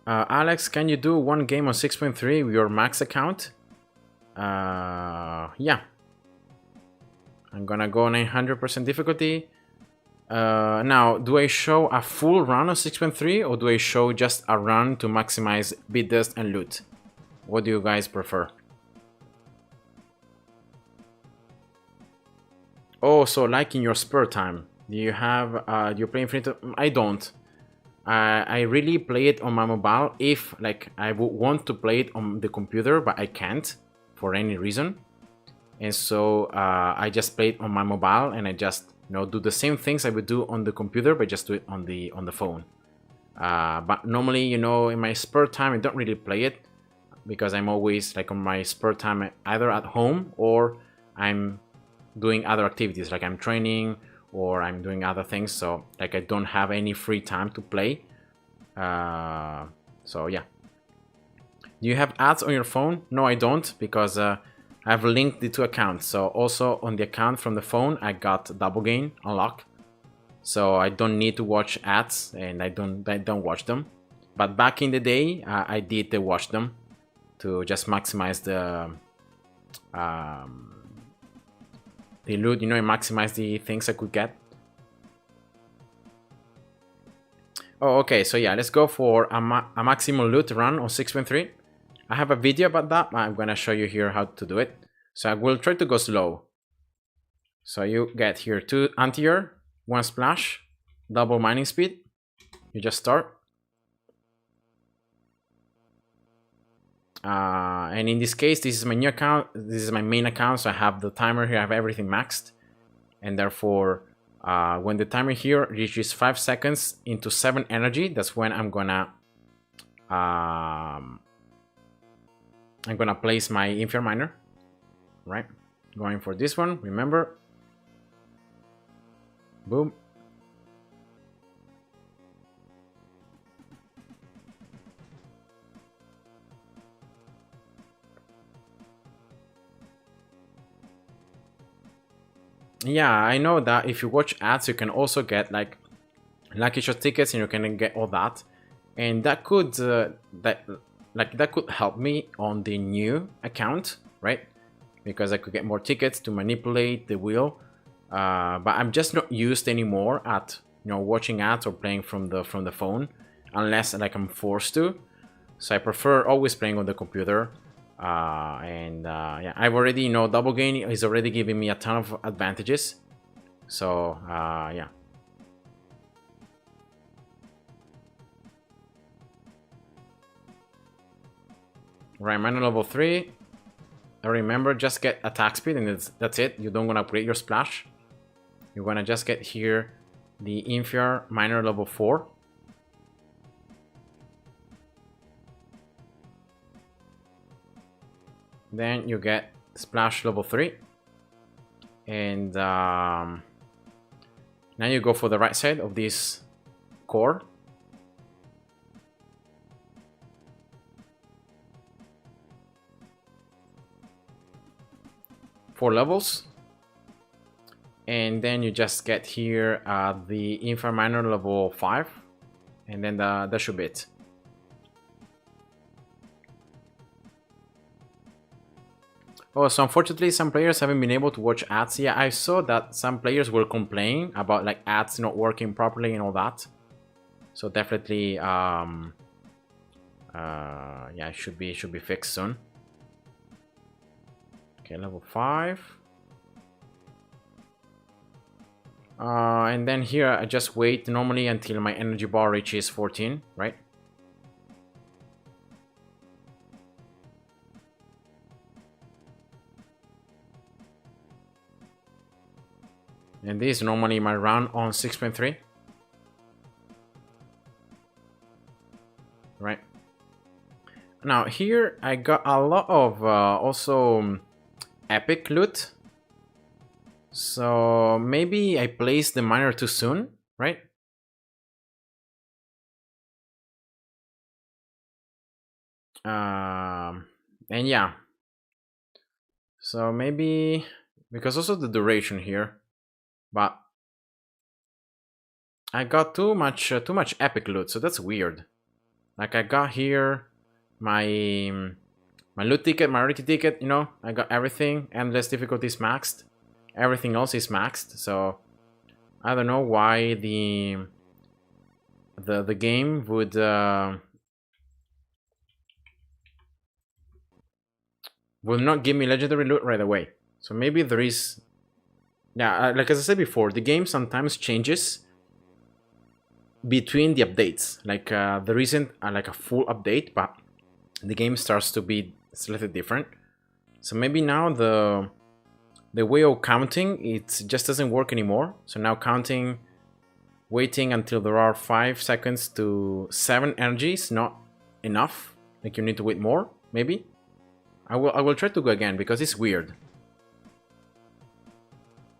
Alex, can you do one game on 6.3 with your max account? Yeah. I'm gonna go 900% difficulty. Now, do I show a full run on 6.3 or do I show just a run to maximize bit dust and loot? What do you guys prefer? Oh, so like in your spare time. Do you have, do you play Infinitode? I don't. I really play it on my mobile if, like, I would want to play it on the computer, but I can't for any reason. And so I just play it on my mobile and I just, you know, do the same things I would do on the computer, but just do it on the phone. But normally, you know, in my spare time, I don't really play it because I'm always like on my spare time either at home or I'm doing other activities, like I'm training or I'm doing other things. So like I don't have any free time to play. So yeah. Do you have ads on your phone? No, I don't, because I've linked the two accounts. So also on the account from the phone, I got double gain unlocked. So I don't need to watch ads and I don't watch them. But back in the day, I did watch them to just maximize the loot, you know, and maximize the things I could get. Oh, okay, so yeah, let's go for a maximum loot run on 6.3. I have a video about that, but I'm gonna show you here how to do it. So I will try to go slow. So you get here 2 anti-air, 1 splash, double mining speed. You just start. And in this case, this is my new account. This is my main account, so I have the timer here. I have everything maxed, and therefore, when the timer here reaches 5 seconds into 7 energy, that's when I'm gonna place my Infer miner. Right, going for this one. Remember, boom. Yeah, I know that if you watch ads, you can also get like lucky shot tickets, and you can get all that, and that could that could help me on the new account, right? Because I could get more tickets to manipulate the wheel. But I'm just not used anymore at, you know, watching ads or playing from the phone, unless like I'm forced to. So I prefer always playing on the computer. Yeah, I've already, you know, double gain is already giving me a ton of advantages. So yeah. Right, miner level 3. Remember, just get attack speed and that's it. You don't want to upgrade your splash. You're gonna just get here the Infer miner level 4. Then you get splash level 3. And now you go for the right side of this core. Four levels. And then you just get here the Infer miner level 5. And then that should be it. Oh, so unfortunately, some players haven't been able to watch ads. Yeah, I saw that some players were complaining about like ads not working properly and all that. So definitely, yeah, it should be fixed soon. Okay, level 5. And then here I just wait normally until my energy bar reaches 14, right? And this is normally my run on 6.3. Right. Now here I got a lot of also epic loot. So maybe I placed the miner too soon, right? And yeah. So maybe because also the duration here, but I got too much epic loot, so that's weird. Like I got here my loot ticket, my rarity ticket, you know, I got everything, endless difficulty is maxed. Everything else is maxed, so I don't know why the game would will not give me legendary loot right away. So maybe there is, yeah, like as I said before, the game sometimes changes between the updates. Like there isn't like a full update, but the game starts to be slightly different. So maybe now the way of counting, it just doesn't work anymore. So now counting, waiting until there are 5 seconds to 7 energy is not enough. Like you need to wait more, maybe. I will try to go again because it's weird.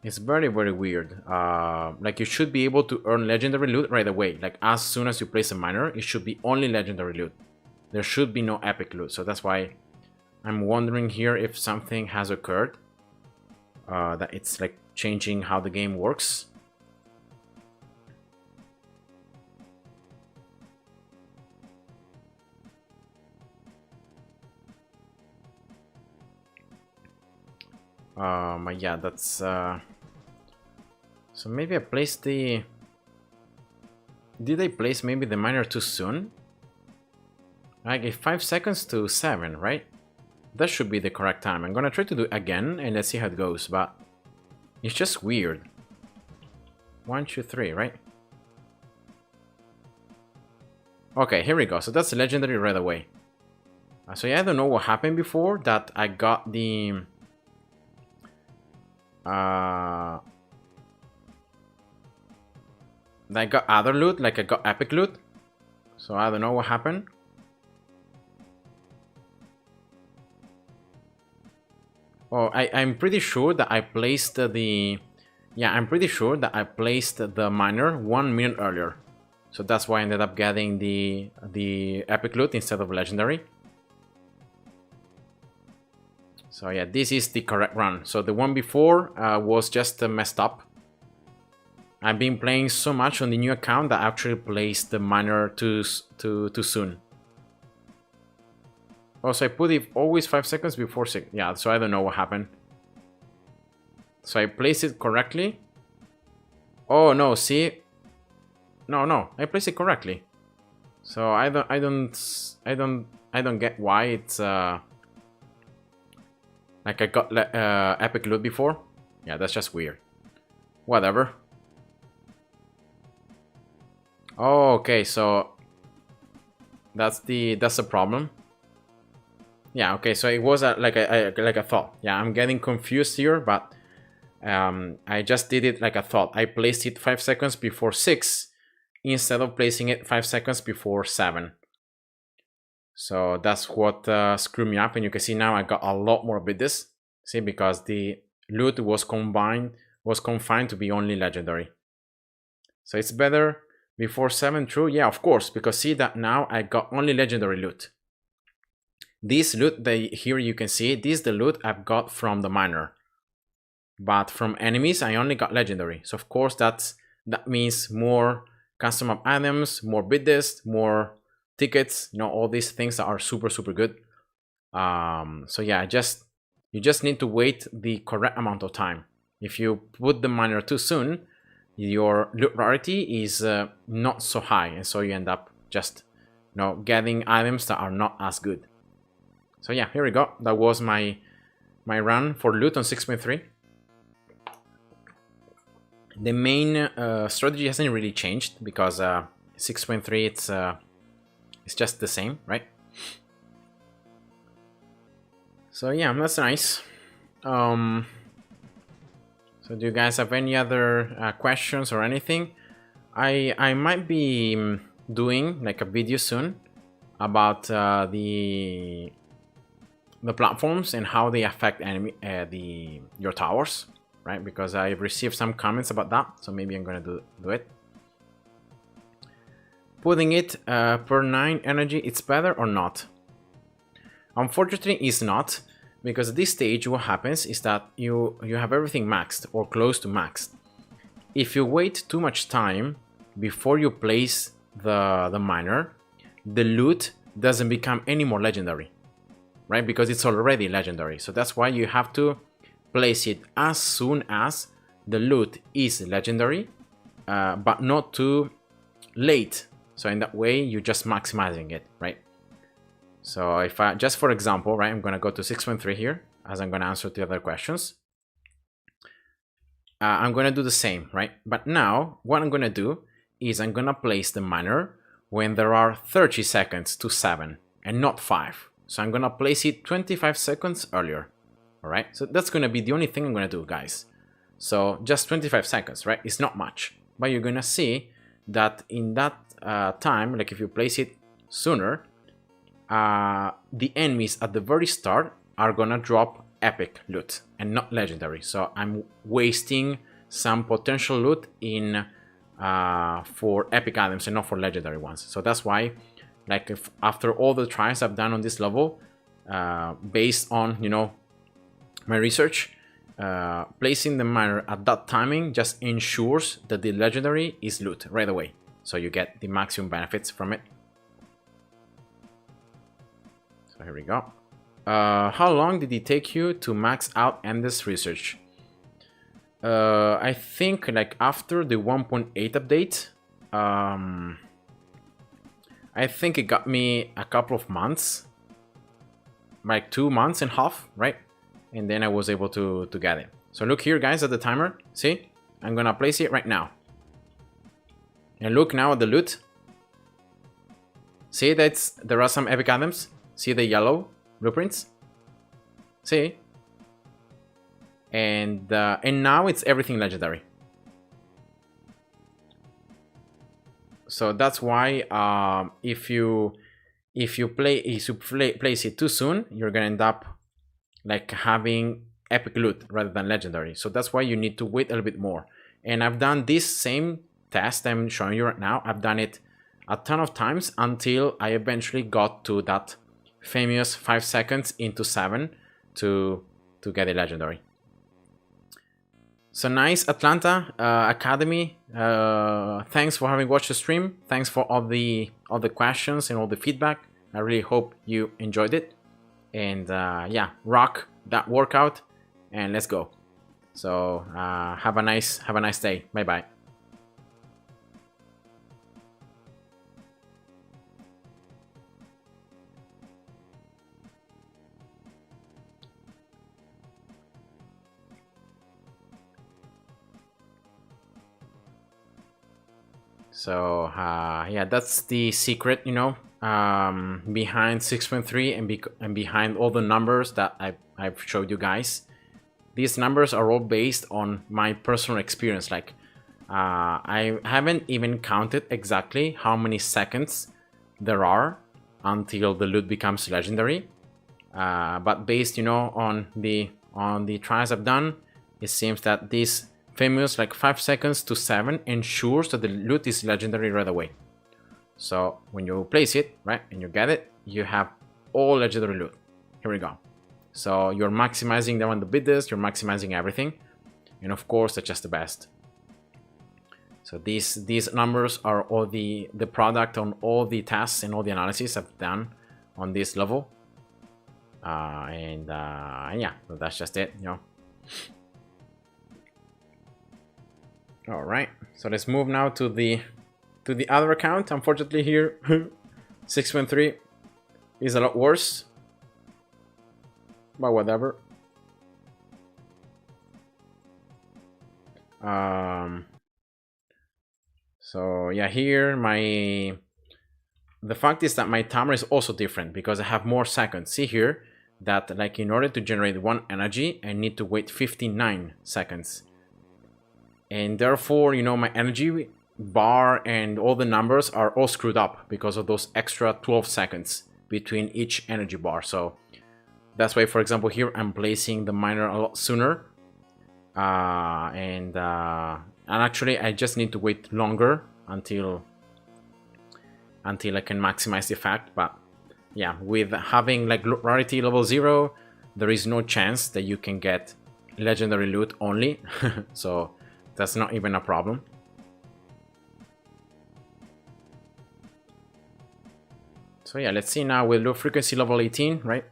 It's very weird. Like you should be able to earn legendary loot right away. Like as soon as you place a miner, it should be only legendary loot. There should be no epic loot. So that's why I'm wondering here if something has occurred. That it's like changing how the game works. Yeah, that's so maybe I placed the... Did I place maybe the miner too soon? I gave 5 seconds to 7, right? That should be the correct time. I'm gonna try to do it again and let's see how it goes, but it's just weird. 1, 2, 3, right? Okay, here we go. So that's legendary right away. So yeah, I don't know what happened before that I got the... I got other loot, like I got epic loot. So I don't know what happened. Oh, I'm pretty sure that I placed the... Yeah, I'm pretty sure that I placed the miner 1 minute earlier. So that's why I ended up getting the epic loot instead of legendary. So yeah, this is the correct run. So the one before was just messed up. I've been playing so much on the new account that I actually placed the miner too soon. Also, I put it always 5 seconds before 6. Yeah, so I don't know what happened. So I placed it correctly. Oh no, see? No, I placed it correctly. So I don't get why it's like I got epic loot before. Yeah, that's just weird. Whatever. Oh, okay, so that's the problem. Yeah, okay, so it was like I thought. Yeah, I'm getting confused here, but I just did it like I thought. I placed it 5 seconds before 6 instead of placing it 5 seconds before 7. So that's what screwed me up, and you can see now I got a lot more biddes. See, because the loot was confined to be only legendary. So it's better before 7, true? Yeah, of course, because see that now I got only legendary loot. This loot, here you can see, this is the loot I've got from the miner. But from enemies, I only got legendary. So of course that means more custom up items, more biddes, more tickets, you know, all these things that are super good. So yeah, you just need to wait the correct amount of time. If you put the miner too soon, your loot rarity is not so high, and so you end up just, you know, getting items that are not as good. So yeah, here we go. That was my run for loot on 6.3. The main strategy hasn't really changed because 6.3 it's just the same, right? So yeah, that's nice. So do you guys have any other questions or anything? I might be doing like a video soon about the platforms and how they affect your towers, right? Because I received some comments about that, so maybe I'm gonna do it. Putting it per 9 energy, it's better or not? Unfortunately, it's not, because at this stage what happens is that you have everything maxed or close to maxed. If you wait too much time before you place the miner, the loot doesn't become any more legendary, right? Because it's already legendary. So that's why you have to place it as soon as the loot is legendary, but not too late. So in that way, you're just maximizing it, right? So if I, just for example, right, I'm gonna go to 6.3 here, as I'm gonna answer the other questions. I'm gonna do the same, right? But now, what I'm gonna do is I'm gonna place the miner when there are 30 seconds to 7 and not 5. So I'm gonna place it 25 seconds earlier, all right? So that's gonna be the only thing I'm gonna do, guys. So just 25 seconds, right? It's not much, but you're gonna see that in that time, like if you place it sooner, the enemies at the very start are gonna drop epic loot and not legendary. So I'm wasting some potential loot in for epic items and not for legendary ones. So that's why, like, if after all the tries I've done on this level, based on, you know, my research, placing the miner at that timing just ensures that the legendary is loot right away, so you get the maximum benefits from it. So here we go. How long did it take you to max out Endless Research? I think like after the 1.8 update, I think it got me a couple of months, like 2 months and a half, right? And then I was able to get it. So look here, guys, at the timer. See, I'm gonna place it right now. And look now at the loot. See that there are some epic items. See the yellow blueprints? See? And now it's everything legendary. So that's why if you place it too soon, you're gonna end up like having epic loot rather than legendary. So that's why you need to wait a little bit more. And I've done this same test I'm showing you right now. I've done it a ton of times until I eventually got to that famous 5 seconds into 7 to get a legendary. So nice, Atlanta Academy. Thanks for having watched the stream. Thanks for all the questions and all the feedback. I really hope you enjoyed it. And yeah, rock that workout and let's go. So have a nice day. Bye bye. So yeah, that's the secret, you know, behind 6.3 and behind all the numbers that I've showed you guys. These numbers are all based on my personal experience. Like I haven't even counted exactly how many seconds there are until the loot becomes legendary, but based, you know, on the tries I've done, it seems that this famous like 5 seconds to 7 ensures that the loot is legendary right away. So when you place it, right, and you get it, you have all legendary loot. Here we go. So you're maximizing the one to beat this, you're maximizing everything, and of course that's just the best. So these numbers are all the product on all the tests and all the analysis I've done on this level. Yeah, so that's just it, you know. All right, so let's move now to the other account. Unfortunately here 6.3 is a lot worse, but whatever. So yeah, here the fact is that my timer is also different because I have more seconds. See here that like in order to generate one energy, I need to wait 59 seconds. And therefore, you know, my energy bar and all the numbers are all screwed up because of those extra 12 seconds between each energy bar. So that's why, for example, here I'm placing the miner a lot sooner. And actually I just need to wait longer until I can maximize the effect. But yeah, with having like rarity level 0, there is no chance that you can get legendary loot only. So that's not even a problem. So yeah, let's see now with low frequency level 18, right?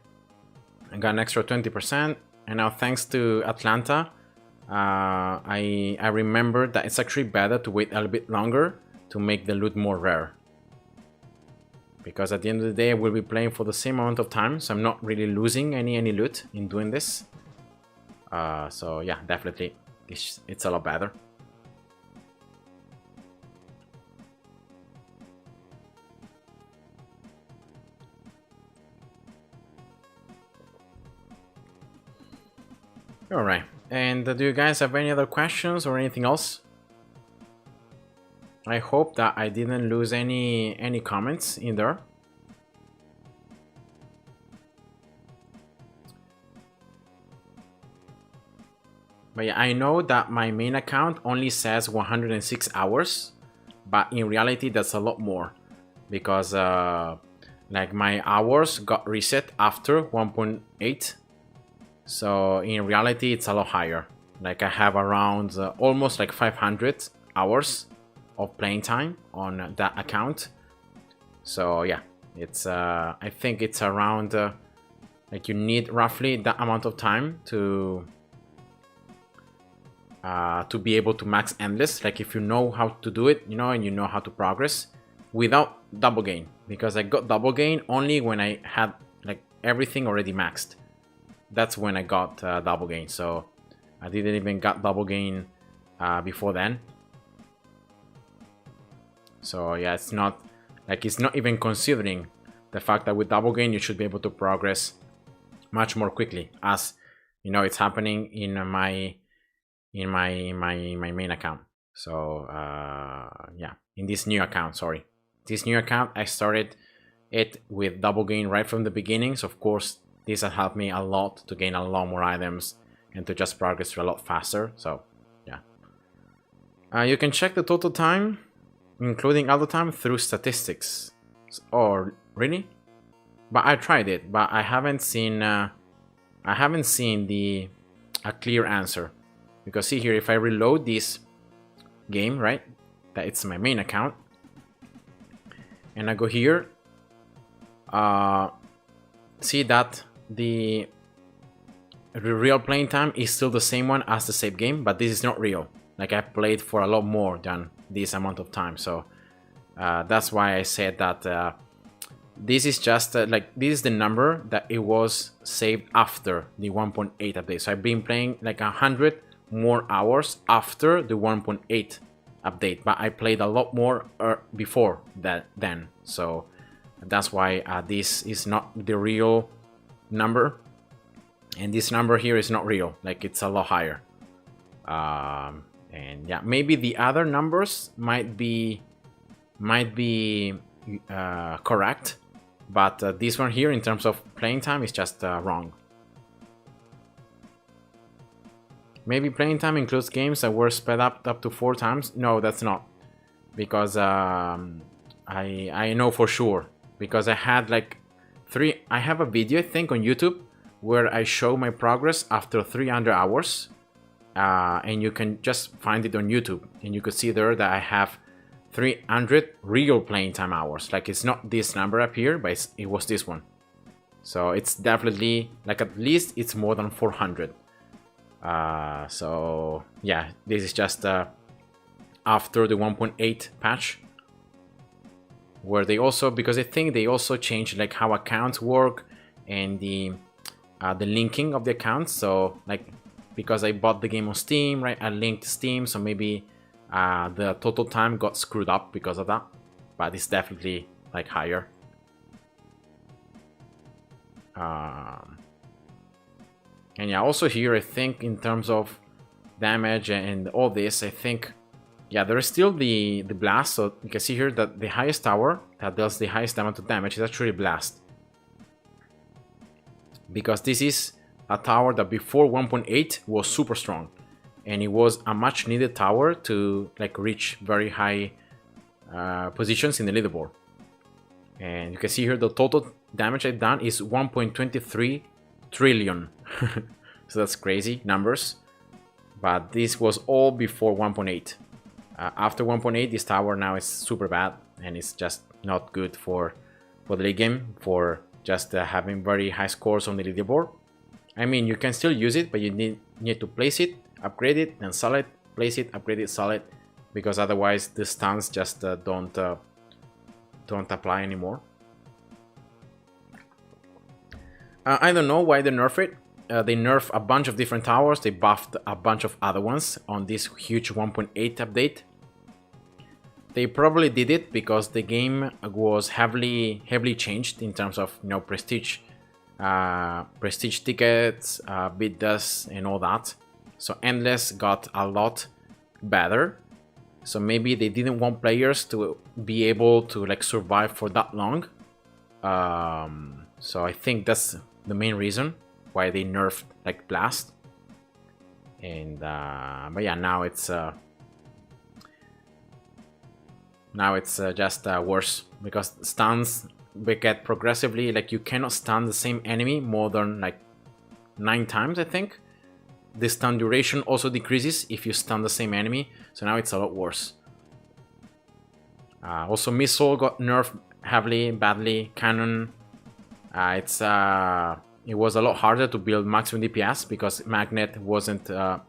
I got an extra 20%, and now thanks to Atlanta, I remembered that it's actually better to wait a little bit longer to make the loot more rare. Because at the end of the day, I will be playing for the same amount of time, so I'm not really losing any loot in doing this. So yeah, definitely, it's a lot better. Alright, and do you guys have any other questions or anything else? I hope that I didn't lose any comments in there. But yeah, I know that my main account only says 106 hours, but in reality that's a lot more because like my hours got reset after 1.8. So in reality, it's a lot higher. Like I have around almost like 500 hours of playing time on that account. So yeah, it's I think it's around like you need roughly that amount of time to be able to max endless. Like if you know how to do it, you know, and you know how to progress without double gain. Because I got double gain only when I had like everything already maxed. That's when I got double gain, so I didn't even got double gain before then. So yeah, it's not even considering the fact that with double gain you should be able to progress much more quickly, as you know it's happening in my main account. So yeah, in this new account, sorry, this new account I started it with double gain right from the beginning. So of course, this has helped me a lot to gain a lot more items and to just progress a lot faster. So, yeah. You can check the total time, including other time, through statistics. Oh, really? But I tried it, but I haven't seen a clear answer. Because see here, if I reload this game, right, that it's my main account, and I go here, see that the real playing time is still the same one as the save game, but this is not real. Like I played for a lot more than this amount of time, so that's why I said that this is just like this is the number that it was saved after the 1.8 update. So I've been playing like 100 more hours after the 1.8 update, but I played a lot more before that then. So that's why this is not the real number, and this number here is not real. Like it's a lot higher. And yeah, maybe the other numbers might be correct, but this one here in terms of playing time is just wrong. Maybe playing time includes games that were sped up to 4 times. No, that's not, because I know for sure, because I had like I have a video I think on YouTube where I show my progress after 300 hours, and you can just find it on YouTube, and you could see there that I have 300 real playing time hours. Like it's not this number up here, but it was this one. So it's definitely like at least it's more than 400. So yeah, this is just after the 1.8 patch, where they also, because I think they also changed like how accounts work and the linking of the accounts. So like because I bought the game on Steam, right? I linked Steam, so maybe the total time got screwed up because of that, but it's definitely like higher. And yeah, also here I think in terms of damage and all this, I think, yeah, there is still the blast. So you can see here that the highest tower that does the highest amount of damage is actually blast, because this is a tower that before 1.8 was super strong, and it was a much needed tower to like reach very high positions in the leaderboard. And you can see here the total damage I've done is 1.23 trillion. So that's crazy numbers, but this was all before 1.8. After 1.8, this tower now is super bad, and it's just not good for the league game, for just having very high scores on the leaderboard. I mean, you can still use it, but you need to place it, upgrade it, and sell it, place it, upgrade it, sell it, because otherwise the stuns just don't apply anymore. I don't know why they nerf it. They nerf a bunch of different towers. They buffed a bunch of other ones on this huge 1.8 update. They probably did it because the game was heavily changed in terms of, you know, prestige tickets, bid dust, and all that. So Endless got a lot better. So maybe they didn't want players to be able to like survive for that long. So I think that's the main reason why they nerfed like Blast. And but yeah, now it's just worse, because stuns get progressively, like you cannot stun the same enemy more than like 9 times, I think. The stun duration also decreases if you stun the same enemy, so now it's a lot worse. Also, Missile got nerfed heavily, badly. Cannon, it was a lot harder to build maximum DPS because Magnet wasn't like,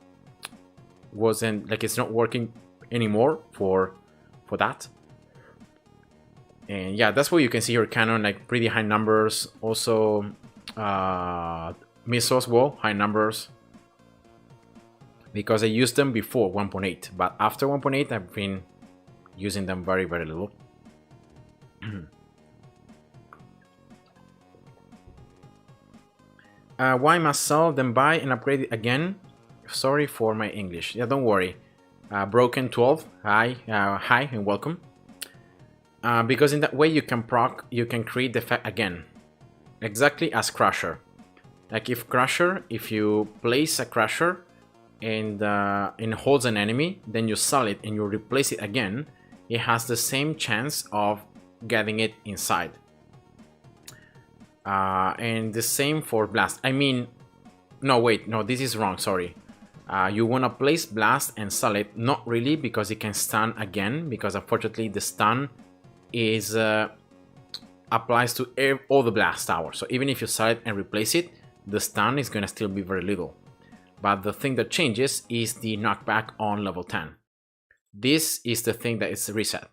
it's not working anymore for that. And yeah, that's what you can see here. Cannon, like pretty high numbers. Also, Missiles, well, high numbers, because I used them before 1.8, but after 1.8 I've been using them very, very little. Why must sell, then buy and upgrade it again? Sorry for my English. Yeah, don't worry. Broken 12, hi and welcome. Because in that way you can create the effect again, exactly as Crusher. Like if you place a Crusher and holds an enemy, then you sell it and you replace it again, it has the same chance of getting it inside. And the same for Blast. I mean, no, wait, no, this is wrong, sorry. You want to place Blast and sell it, not really, because it can stun again, because unfortunately the stun is applies to all the Blast towers. So even if you sell it and replace it, the stun is gonna still be very little. But the thing that changes is the knockback on level 10. This is the thing that is reset.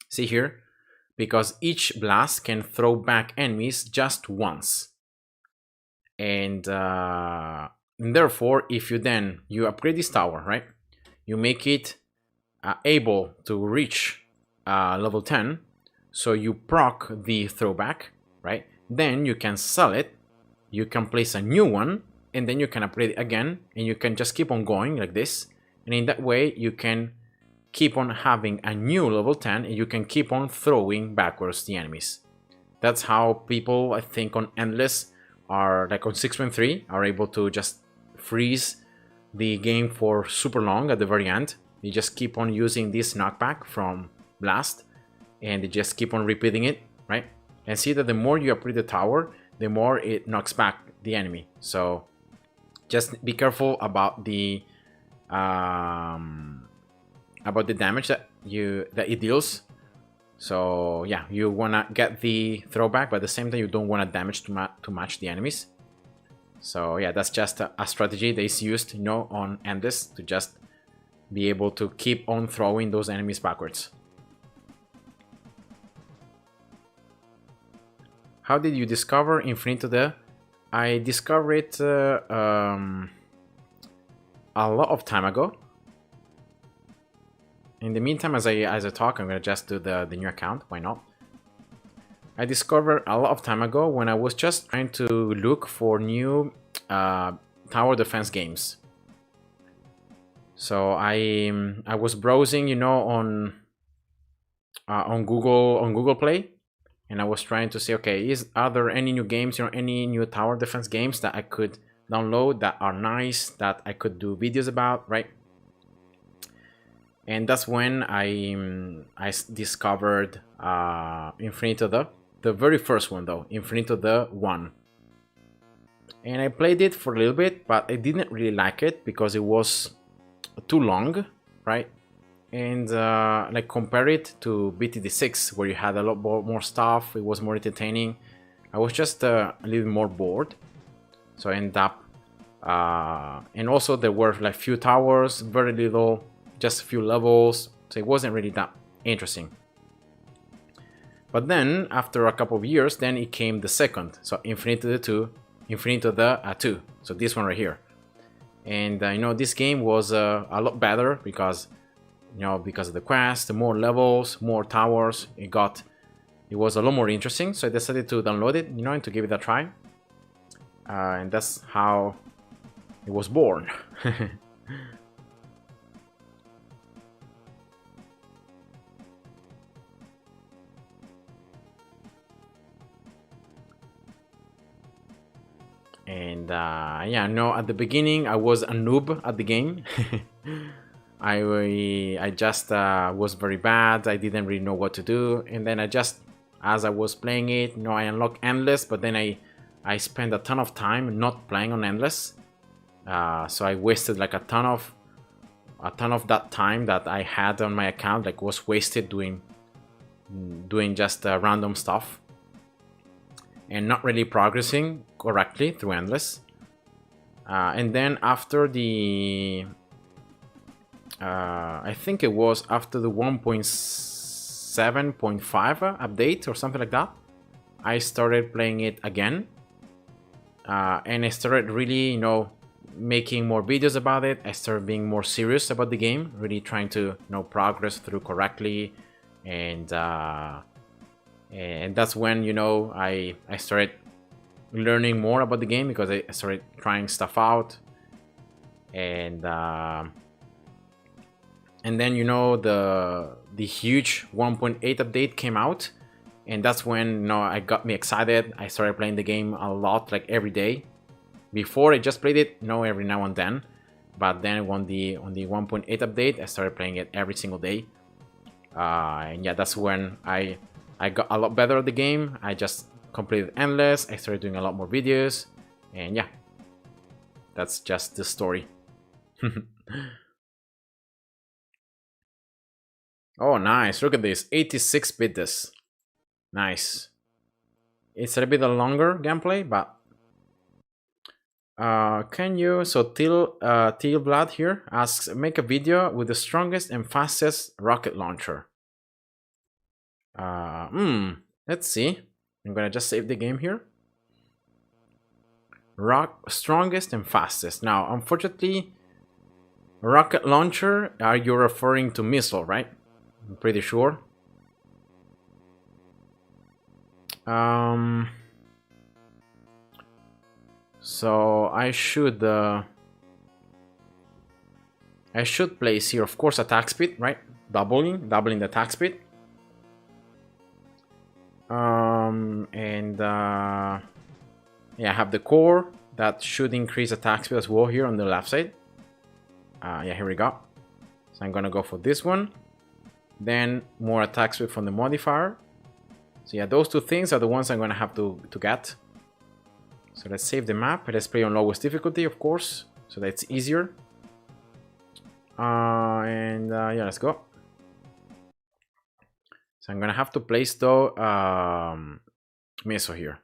See here? Because each blast can throw back enemies just once. And therefore, if you upgrade this tower, right? You make it able to reach level 10. So you proc the throwback, right? Then you can sell it. You can place a new one, and then you can upgrade it again, and you can just keep on going like this. And in that way, you can keep on having a new level 10, and you can keep on throwing backwards the enemies. That's how people, I think, on Endless are, like on 6.3, are able to just freeze the game for super long at the very end. You just keep on using this knockback from Blast, and they just keep on repeating it, right? And see that the more you upgrade the tower, the more it knocks back the enemy. So just be careful about the damage that it deals. So yeah, you wanna get the throwback, but at the same time you don't want to damage to match the enemies. So yeah, that's just a strategy that is used, you know, on Endless to just be able to keep on throwing those enemies backwards. How did you discover Infinitode? I discovered it a lot of time ago. In the meantime, as I talk, I'm gonna just do the new account. Why not? I discovered a lot of time ago when I was just trying to look for new tower defense games. So I was browsing, you know, on Google Play, and I was trying to say, okay, are there any new games, you know, any new tower defense games that I could download that are nice, that I could do videos about, right? And that's when I discovered Infinitode, the very first one though, Infinitode 1. And I played it for a little bit, but I didn't really like it because it was too long, right? And like compare it to BDD6, where you had a lot more stuff, it was more entertaining. I was just a little more bored, so I ended up and also there were like few towers, very little, just a few levels, so it wasn't really that interesting. But then after a couple of years, then it came the second, so Infinitode 2, so this one right here. And you know, this game was a lot better because, you know, because of the quest, more levels, more towers, it was a lot more interesting. So I decided to download it, you know, and to give it a try. And that's how it was born. And yeah, no, at the beginning I was a noob at the game. I just was very bad. I didn't really know what to do, and then as I was playing it, you know, I unlocked endless, but then I spent a ton of time not playing on endless. So I wasted like a ton of that time that I had on my account, like was wasted doing just random stuff and not really progressing correctly through endless. And then after the I think it was after the 1.7.5 update or something like that, I started playing it again, and I started really, you know, making more videos about it. I started being more serious about the game, really trying to, you know, progress through correctly, and that's when, you know, I started learning more about the game because I started trying stuff out, and then, you know, the huge 1.8 update came out, and that's when, you know, I got me excited. I started playing the game a lot, like every day. Before I just played it, you know, every now and then, but then on the 1.8 update, I started playing it every single day. And yeah, that's when I got a lot better at the game. I just completed endless. I started doing a lot more videos, and yeah, that's just the story. Oh, nice. Look at this. 86-bit this. Nice. It's a bit longer gameplay, but can you... So Teal Blood here asks, make a video with the strongest and fastest rocket launcher. Let's see. I'm gonna just save the game here. Strongest and fastest. Now, unfortunately, rocket launcher, are you referring to missile, right? I'm pretty sure. So I should place here, of course, attack speed, right? Doubling the attack speed. Yeah, I have the core that should increase attack speed as well here on the left side. Yeah, here we go. So I'm gonna go for this one. Then more attack speed from the modifier. So yeah, those two things are the ones I'm gonna have to get. So let's save the map. Let's play on lowest difficulty, of course, so that's easier. Yeah, let's go. So I'm gonna have to place though Meso here.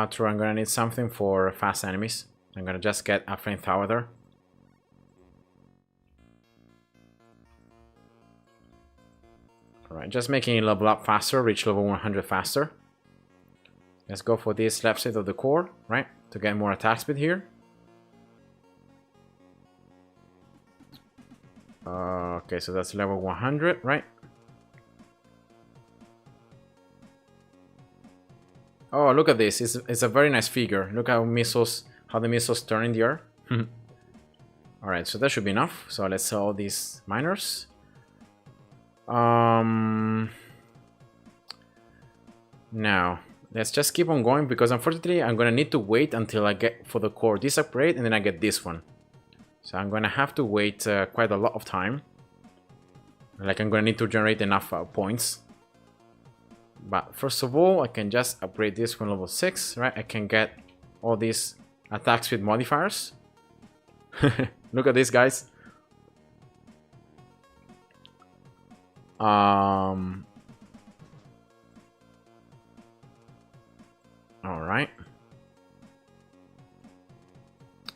True, I'm gonna need something for fast enemies. I'm gonna just get a flamethrower there. Alright, just making it level up faster, reach level 100 faster. Let's go for this left side of the core, right? To get more attack speed here. Okay, so that's level 100, right? Oh, look at this. It's a very nice figure. Look how the missiles turn in the air. Alright, so that should be enough. So let's sell all these miners. Now, let's just keep on going because unfortunately I'm gonna need to wait until I get for the core this upgrade and then I get this one. So I'm gonna have to wait quite a lot of time. Like I'm gonna need to generate enough points. But first of all, I can just upgrade this one level 6, right? I can get all these attack speed modifiers. Look at this, guys. Alright.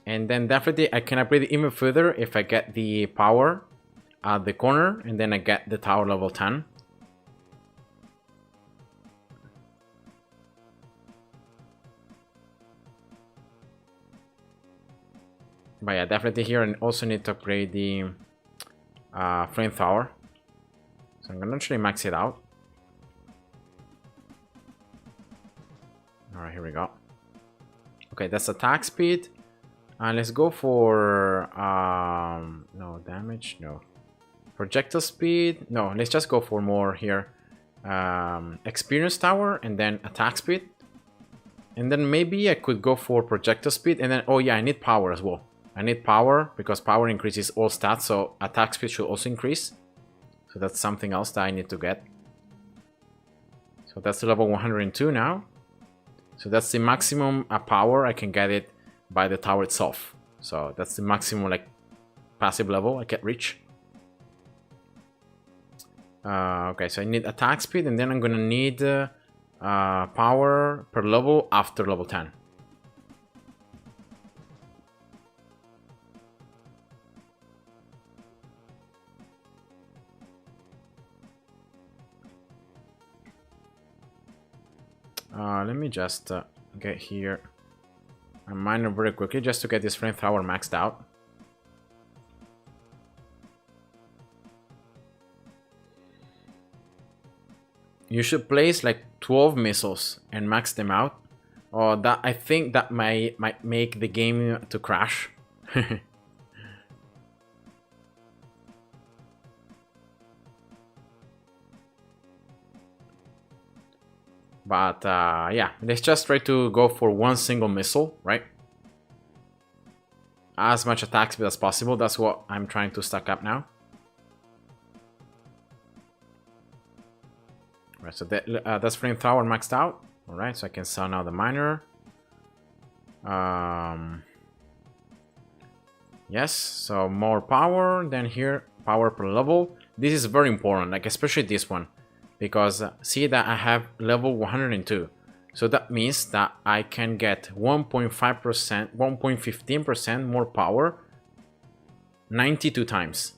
And then definitely I can upgrade it even further if I get the power at the corner and then I get the tower level 10. But yeah, definitely here I also need to upgrade the flamethrower. So I'm gonna actually max it out. Alright, here we go. Okay, that's attack speed. And let's go for no damage, no. Projectile speed, no, let's just go for more here. Experience tower and then attack speed. And then maybe I could go for projectile speed and then, oh yeah, I need power as well. I need power because power increases all stats, so attack speed should also increase. So that's something else that I need to get. So that's level 102 now. So that's the maximum power I can get it by the tower itself. So that's the maximum like passive level I can reach. Okay, so I need attack speed and then I'm gonna need power per level after level 10. Let me just get here a miner very quickly just to get this flamethrower maxed out. You should place like 12 missiles and max them out. Or that I think that might make the game to crash. But yeah, let's just try to go for one single missile, right? As much attack speed as possible. That's what I'm trying to stack up now. Right, so that's flamethrower maxed out. All right, so I can sell now the miner. Yes, so more power. Then here, power per level. This is very important, like especially this one. Because see that I have level 102. So that means that I can get 1.5%, 1.15% more power 92 times.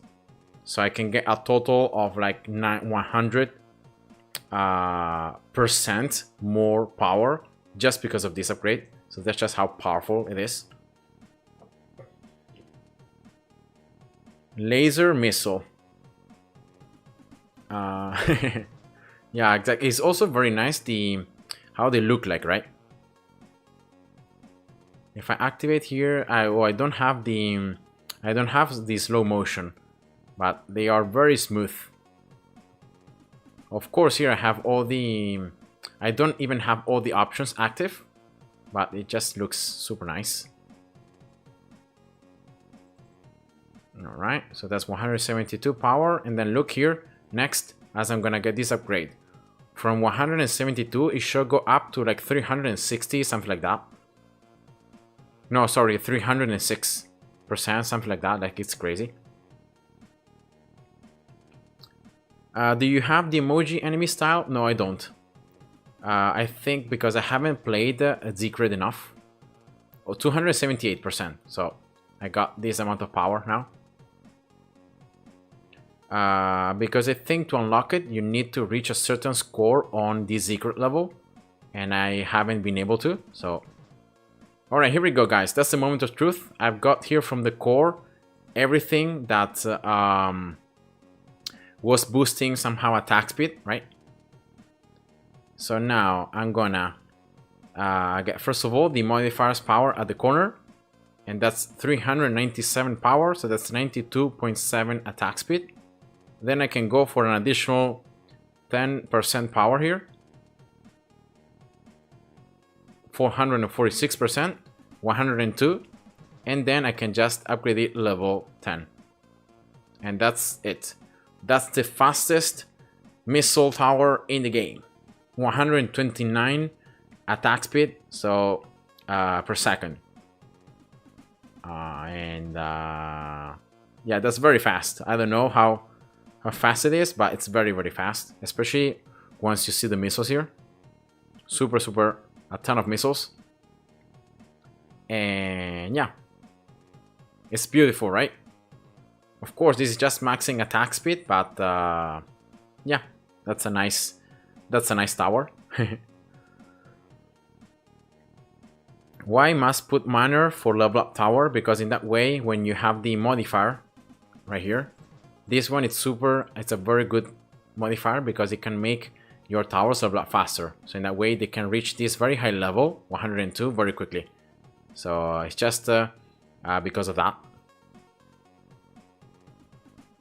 So I can get a total of like 100% more power just because of this upgrade. So that's just how powerful it is. Laser missile. Yeah, exactly. It's also very nice how they look like, right? If I activate here, I don't have the slow motion, but they are very smooth. Of course, here I have all I don't even have all the options active, but it just looks super nice. All right, so that's 172 power, and then look here next. As I'm gonna get this upgrade from 172, it should go up to like 360, something like that. No, sorry, 306%, something like that. Like it's crazy. Do you have the emoji enemy style? No, I don't. I think because I haven't played Secret enough. Oh, 278%. So I got this amount of power now. Because I think to unlock it, you need to reach a certain score on the secret level. And I haven't been able to. So, alright, here we go, guys. That's the moment of truth. I've got here from the core everything that was boosting somehow attack speed, right? So now I'm gonna get, first of all, the modifier's power at the corner. And that's 397 power, so that's 92.7 attack speed. Then I can go for an additional 10% power here. 446%, 102. And then I can just upgrade it level 10. And that's it. That's the fastest missile tower in the game. 129 attack speed, so per second. Yeah, that's very fast. I don't know how fast it is, but it's very, very fast. Especially once you see the missiles here. Super, super, a ton of missiles. And yeah, it's beautiful, right? Of course, this is just maxing attack speed, but yeah, that's a nice tower. Why must put miner for level up tower? Because in that way, when you have the modifier right here, this one it's a very good modifier because it can make your towers level up faster. So in that way, they can reach this very high level, 102, very quickly. So it's just because of that.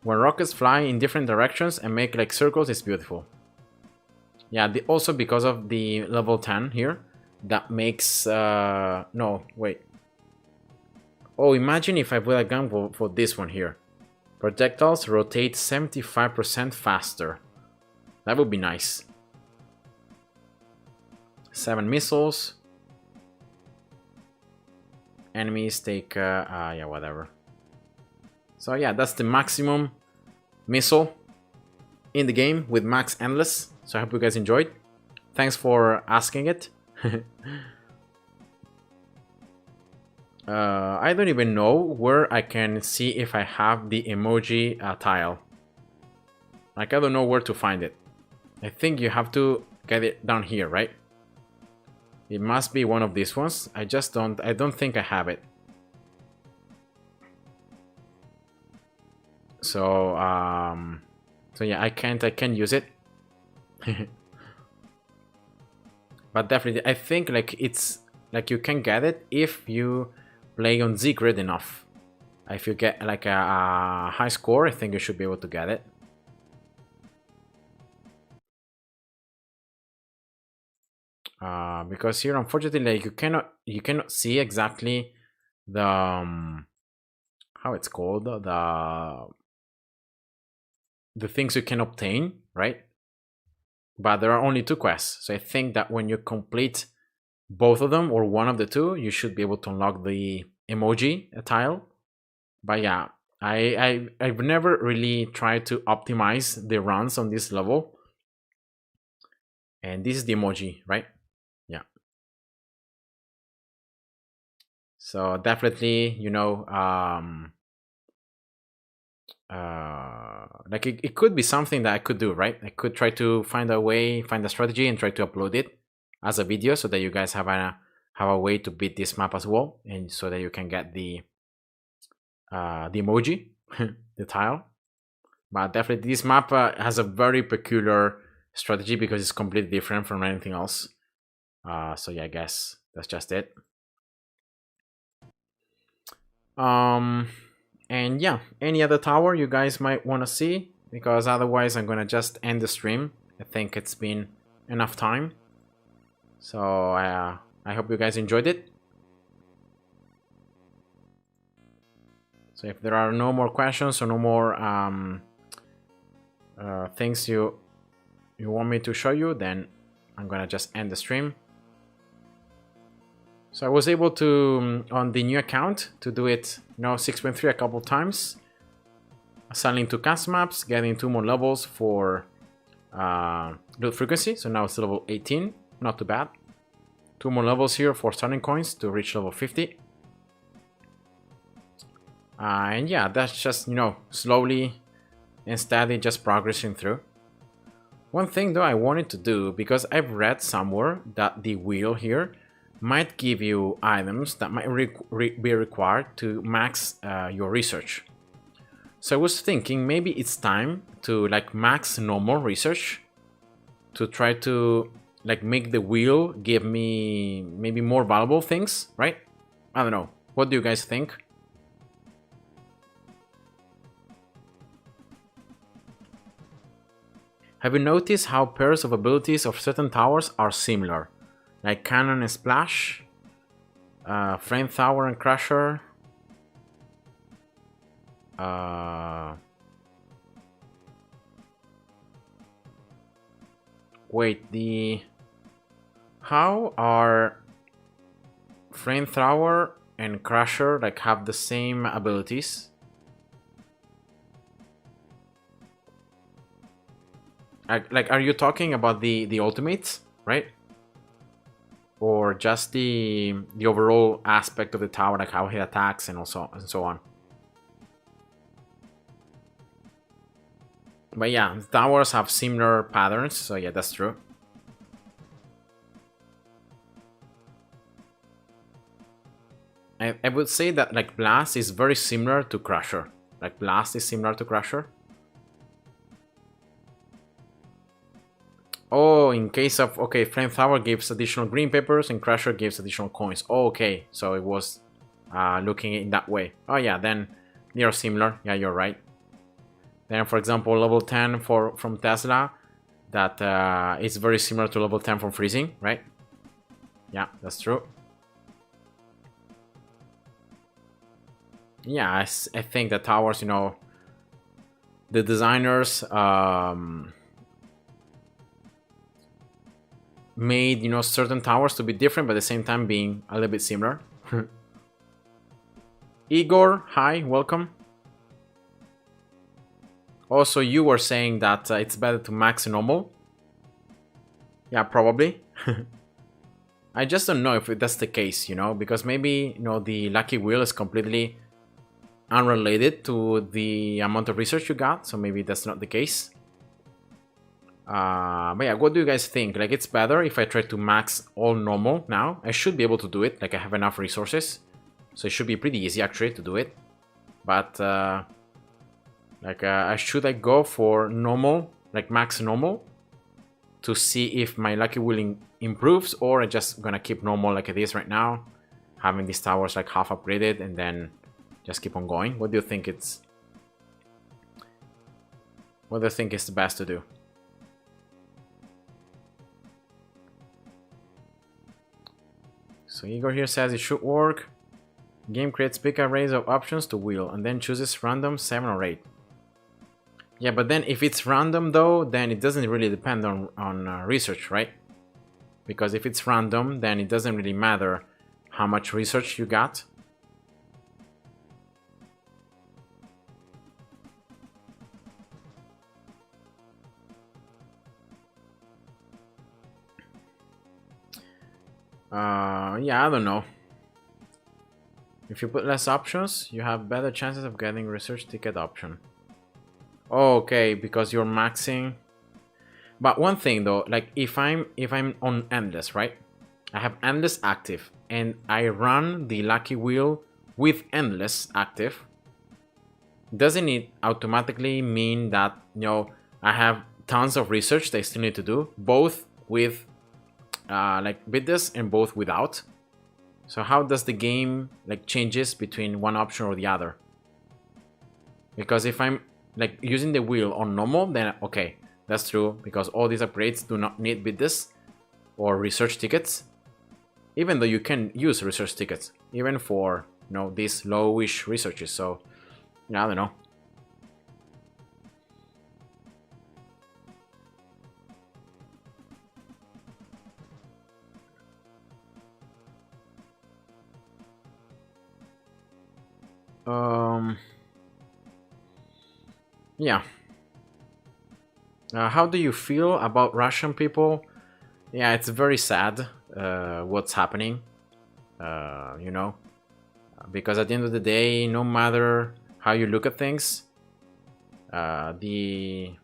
When rockets fly in different directions and make like circles, it's beautiful. Yeah, also because of the level 10 here, that makes no, wait. Oh, imagine if I put a gun for this one here. Projectiles rotate 75% faster. That would be nice. 7 missiles. Enemies take yeah, whatever. So yeah, that's the maximum missile in the game with max endless. So I hope you guys enjoyed. Thanks for asking it. I don't even know where I can see if I have the emoji tile. Like, I don't know where to find it. I think you have to get it down here, right? It must be one of these ones. I don't think I have it. So yeah, I can't use it. But definitely, I think like it's like you can get it if you play on Z-Grid enough. If you get like a high score, I think you should be able to get it. Because here, unfortunately, like you cannot see exactly the how it's called, the things you can obtain, right? But there are only 2 quests, so I think that when you complete both of them or one of the 2, you should be able to unlock the emoji tile. But yeah, I've never really tried to optimize the runs on this level. And this is the emoji, right? Yeah. So definitely, you know, like it could be something that I could do, right? I could try to find a strategy and try to upload it as a video so that you guys have a way to beat this map as well, and so that you can get the emoji, the tile. But definitely this map has a very peculiar strategy because it's completely different from anything else. So yeah, I guess that's just it. And yeah, any other tower you guys might want to see, because otherwise I'm gonna just end the stream. I think it's been enough time. So I hope you guys enjoyed it. So if there are no more questions or no more things you want me to show you, then I'm gonna just end the stream. So I was able to, on the new account, to do it, 6.3 a couple times. Assigning 2 cast maps, getting 2 more levels for loot frequency. So now it's level 18, not too bad. 2 more levels here for starting coins to reach level 50. And yeah, that's just, you know, slowly and steady just progressing through. One thing though I wanted to do, because I've read somewhere that the wheel here might give you items that might be required to max your research. So I was thinking maybe it's time to like max normal research to try to like make the wheel give me maybe more valuable things, right? I don't know. What do you guys think? Have you noticed how pairs of abilities of certain towers are similar? Like Cannon and Splash, Flame Tower and Crusher. Wait, how are Flamethrower and Crusher like have the same abilities? Like, are you talking about the ultimates, right? Or just the overall aspect of the tower, like how he attacks and so on. But yeah, the towers have similar patterns, so yeah, that's true. I would say that like Blast is very similar to Crusher. Like Blast is similar to Crusher. Oh, in case of, okay, Flamethrower gives additional green papers and Crusher gives additional coins. Oh, okay, so it was looking in that way. Oh yeah, then they are similar. Yeah, you're right. Then, for example, level 10 from Tesla, that is very similar to level 10 from Freezing, right? Yeah, that's true. Yeah, I think the towers, you know, the designers made, you know, certain towers to be different, but at the same time being a little bit similar. Igor, hi, welcome. Also, you were saying that it's better to max normal. Yeah, probably. I just don't know if that's the case, you know, because maybe, you know, the lucky wheel is completely unrelated to the amount of research you got, so maybe that's not the case. But yeah, what do you guys think? Like, it's better if I try to max all normal now. I should be able to do it, like I have enough resources, so it should be pretty easy actually to do it. But should I go for normal, like max normal, to see if my lucky wheel improves, or I just gonna keep normal like it is right now, having these towers like half upgraded and then just keep on going? What do you think is the best to do? So Igor here says it should work. Game creates big arrays of options to wheel and then chooses random 7 or 8. Yeah, but then if it's random though, then it doesn't really depend on research, right? Because if it's random, then it doesn't really matter how much research you got. Yeah, I don't know. If you put less options, you have better chances of getting research ticket option. Okay, because you're maxing. But one thing though, like if I'm on endless, right? I have endless active and I run the lucky wheel with endless active. Doesn't it automatically mean that, you know, I have tons of research that I still need to do, both with like with this and both without? So how does the game like changes between one option or the other? Because if I'm like using the wheel on normal, then okay, that's true, because all these upgrades do not need bidders or research tickets. Even though you can use research tickets, even for, you know, these lowish researches. So yeah, I don't know. Yeah. How do you feel about Russian people? Yeah, it's very sad what's happening, you know, because at the end of the day, no matter how you look at things, the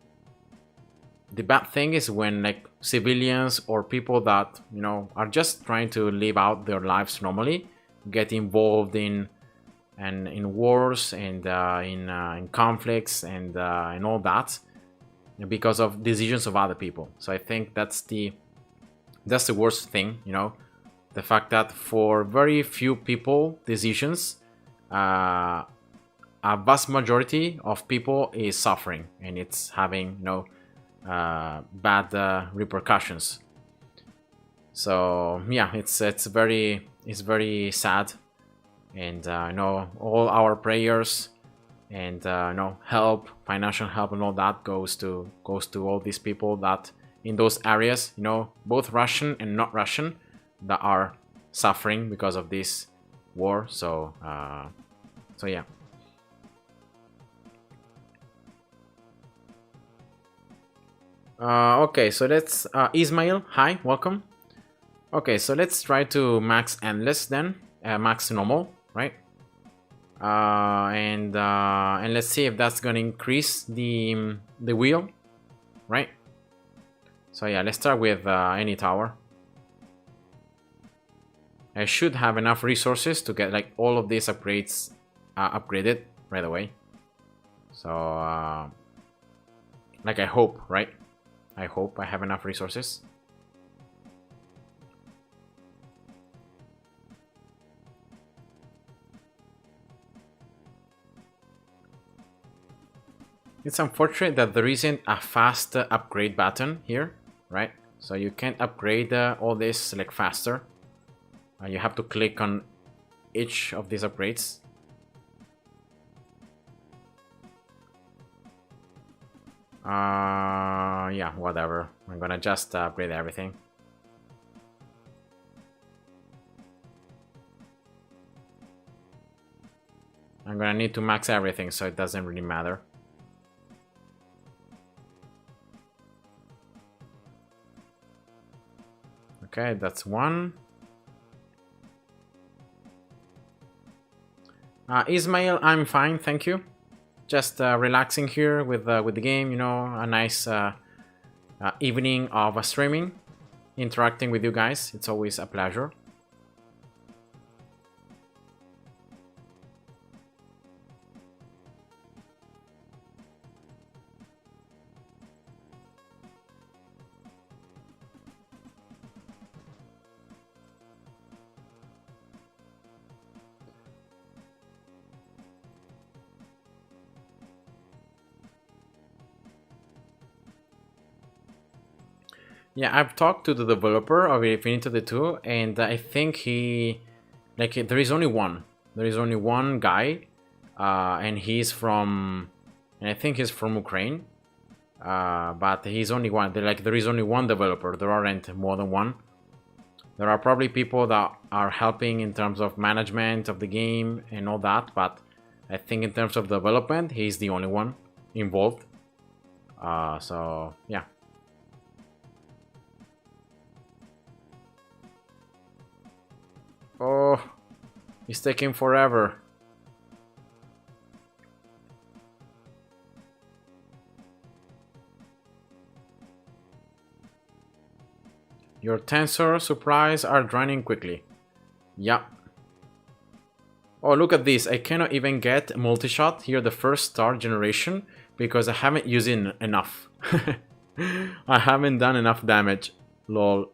bad thing is when like civilians or people that, you know, are just trying to live out their lives normally get involved in wars and in conflicts and all that because of decisions of other people. So I think that's the worst thing, you know, the fact that for very few people decisions, a vast majority of people is suffering and it's having, you know, bad repercussions. So yeah, it's very sad, and you know, all our prayers and you know, help, financial help and all that goes to all these people that in those areas, you know, both Russian and not Russian, that are suffering because of this war. So yeah. Okay, so let's Ismail, hi, welcome. Okay, so let's try to max endless then, max normal, right? And let's see if that's gonna increase the wheel, right? So yeah, let's start with any tower. I should have enough resources to get like all of these upgrades upgraded right away. So like I hope, right? I hope I have enough resources. It's unfortunate that there isn't a fast upgrade button here, right? So you can't upgrade all this like faster. You have to click on each of these upgrades. Yeah, whatever. I'm gonna just upgrade everything. I'm gonna need to max everything, so it doesn't really matter. Okay, that's one. Ismail, I'm fine, thank you. Just relaxing here with the game, you know, a nice evening of streaming, interacting with you guys. It's always a pleasure. Yeah, I've talked to the developer of Infinitode 2, and I think he, like, there is only one. There is only one guy, and he's from, and I think he's from Ukraine. But he's only one. There is only one developer. There aren't more than one. There are probably people that are helping in terms of management of the game and all that, but I think in terms of development, he's the only one involved. So yeah. Oh, it's taking forever. Your tensor supplies are draining quickly. Yeah. Oh, look at this. I cannot even get multi-shot here, the first star generation, because I haven't used it enough. I haven't done enough damage. Lol.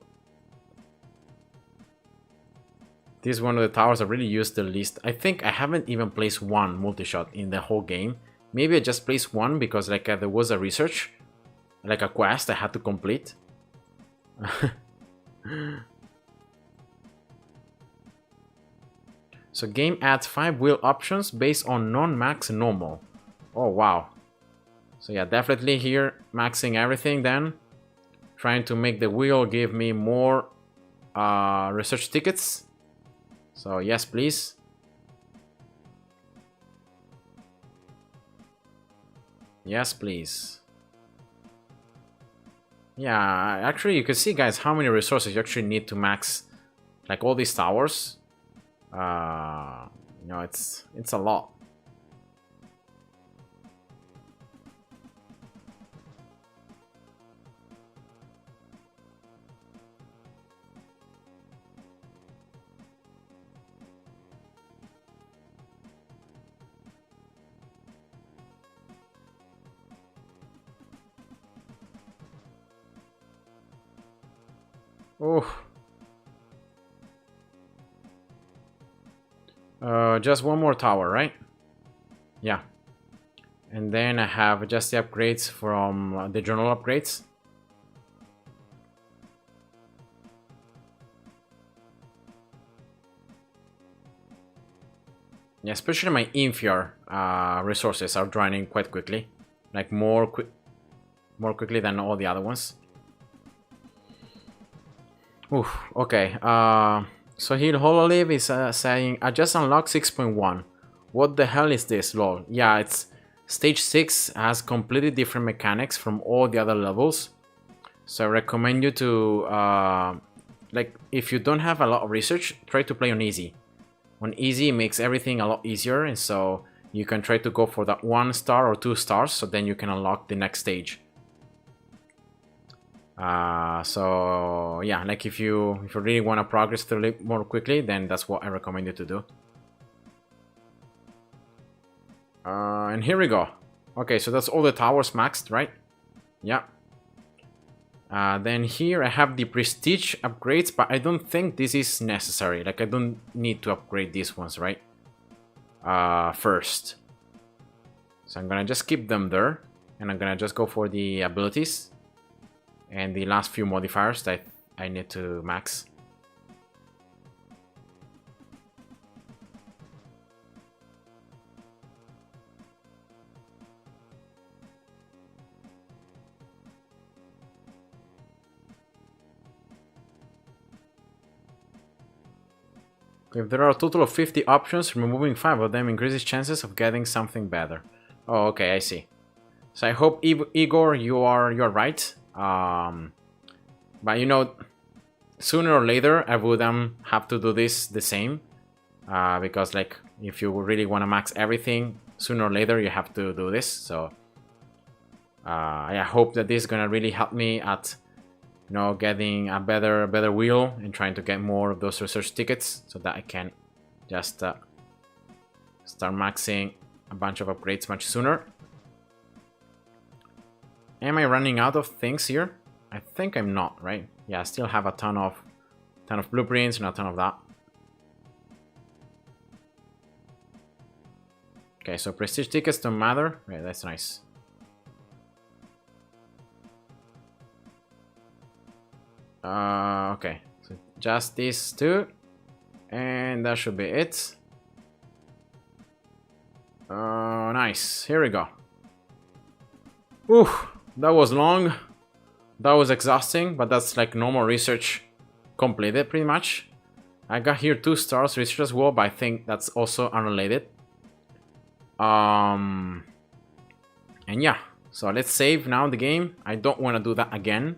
This is one of the towers I really used the least. I think I haven't even placed one multi-shot in the whole game. Maybe I just placed one because like there was a research, like a quest I had to complete. So game adds 5 wheel options based on non-max normal. Oh wow. So yeah, definitely here maxing everything then. Trying to make the wheel give me more research tickets. So yes, please. Yes, please. Yeah, actually you can see guys how many resources you actually need to max like all these towers, you know, it's a lot. Oh. Just one more tower, right? Yeah. And then I have just the upgrades from the journal upgrades. Yeah, especially my inferior resources are draining quite quickly, like more quickly than all the other ones. Oof. Okay. So here Hololive is saying I just unlocked 6.1. What the hell is this, lol? Yeah, it's stage 6 has completely different mechanics from all the other levels. So I recommend you to like, if you don't have a lot of research, try to play on easy. On easy it makes everything a lot easier, and so you can try to go for that 1 star or 2 stars, so then you can unlock the next stage. So yeah, like if you really want to progress through it more quickly, then that's what I recommend you to do. And here we go. Okay, so that's all the towers maxed, right? Yeah. Then here I have the prestige upgrades, but I don't think this is necessary. Like, I don't need to upgrade these ones, right? First. So I'm gonna just keep them there, and I'm gonna just go for the abilities and the last few modifiers that I need to max. If there are a total of 50 options, removing 5 of them increases chances of getting something better. Oh, okay, I see. So I hope, Igor, you're right. But you know, sooner or later I would have to do this the same. Because like, if you really want to max everything, sooner or later you have to do this. So I hope that this is gonna really help me at, you know, getting a better wheel and trying to get more of those research tickets, so that I can just start maxing a bunch of upgrades much sooner. Am I running out of things here? I think I'm not, right? Yeah, I still have a ton of blueprints and a ton of that. Okay, so prestige tickets don't matter. Right, that's nice. Okay, so just these two, and that should be it. Nice. Here we go. Ooh, that was long. That was exhausting, but that's like normal research completed pretty much. I got here 2 stars research as well, but I think that's also unrelated. And yeah, so let's save now the game. I don't want to do that again.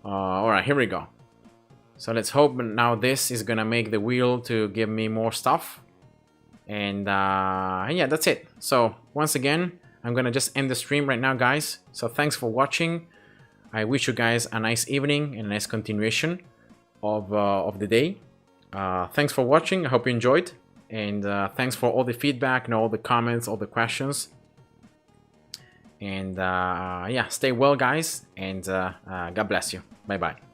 Alright, here we go. So let's hope now this is gonna make the wheel to give me more stuff. And yeah, that's it. So once again, I'm gonna just end the stream right now, guys. So thanks for watching. I wish you guys a nice evening and a nice continuation of the day. Thanks for watching. I hope you enjoyed. And thanks for all the feedback and all the comments, all the questions. And yeah, stay well, guys. And God bless you. Bye-bye.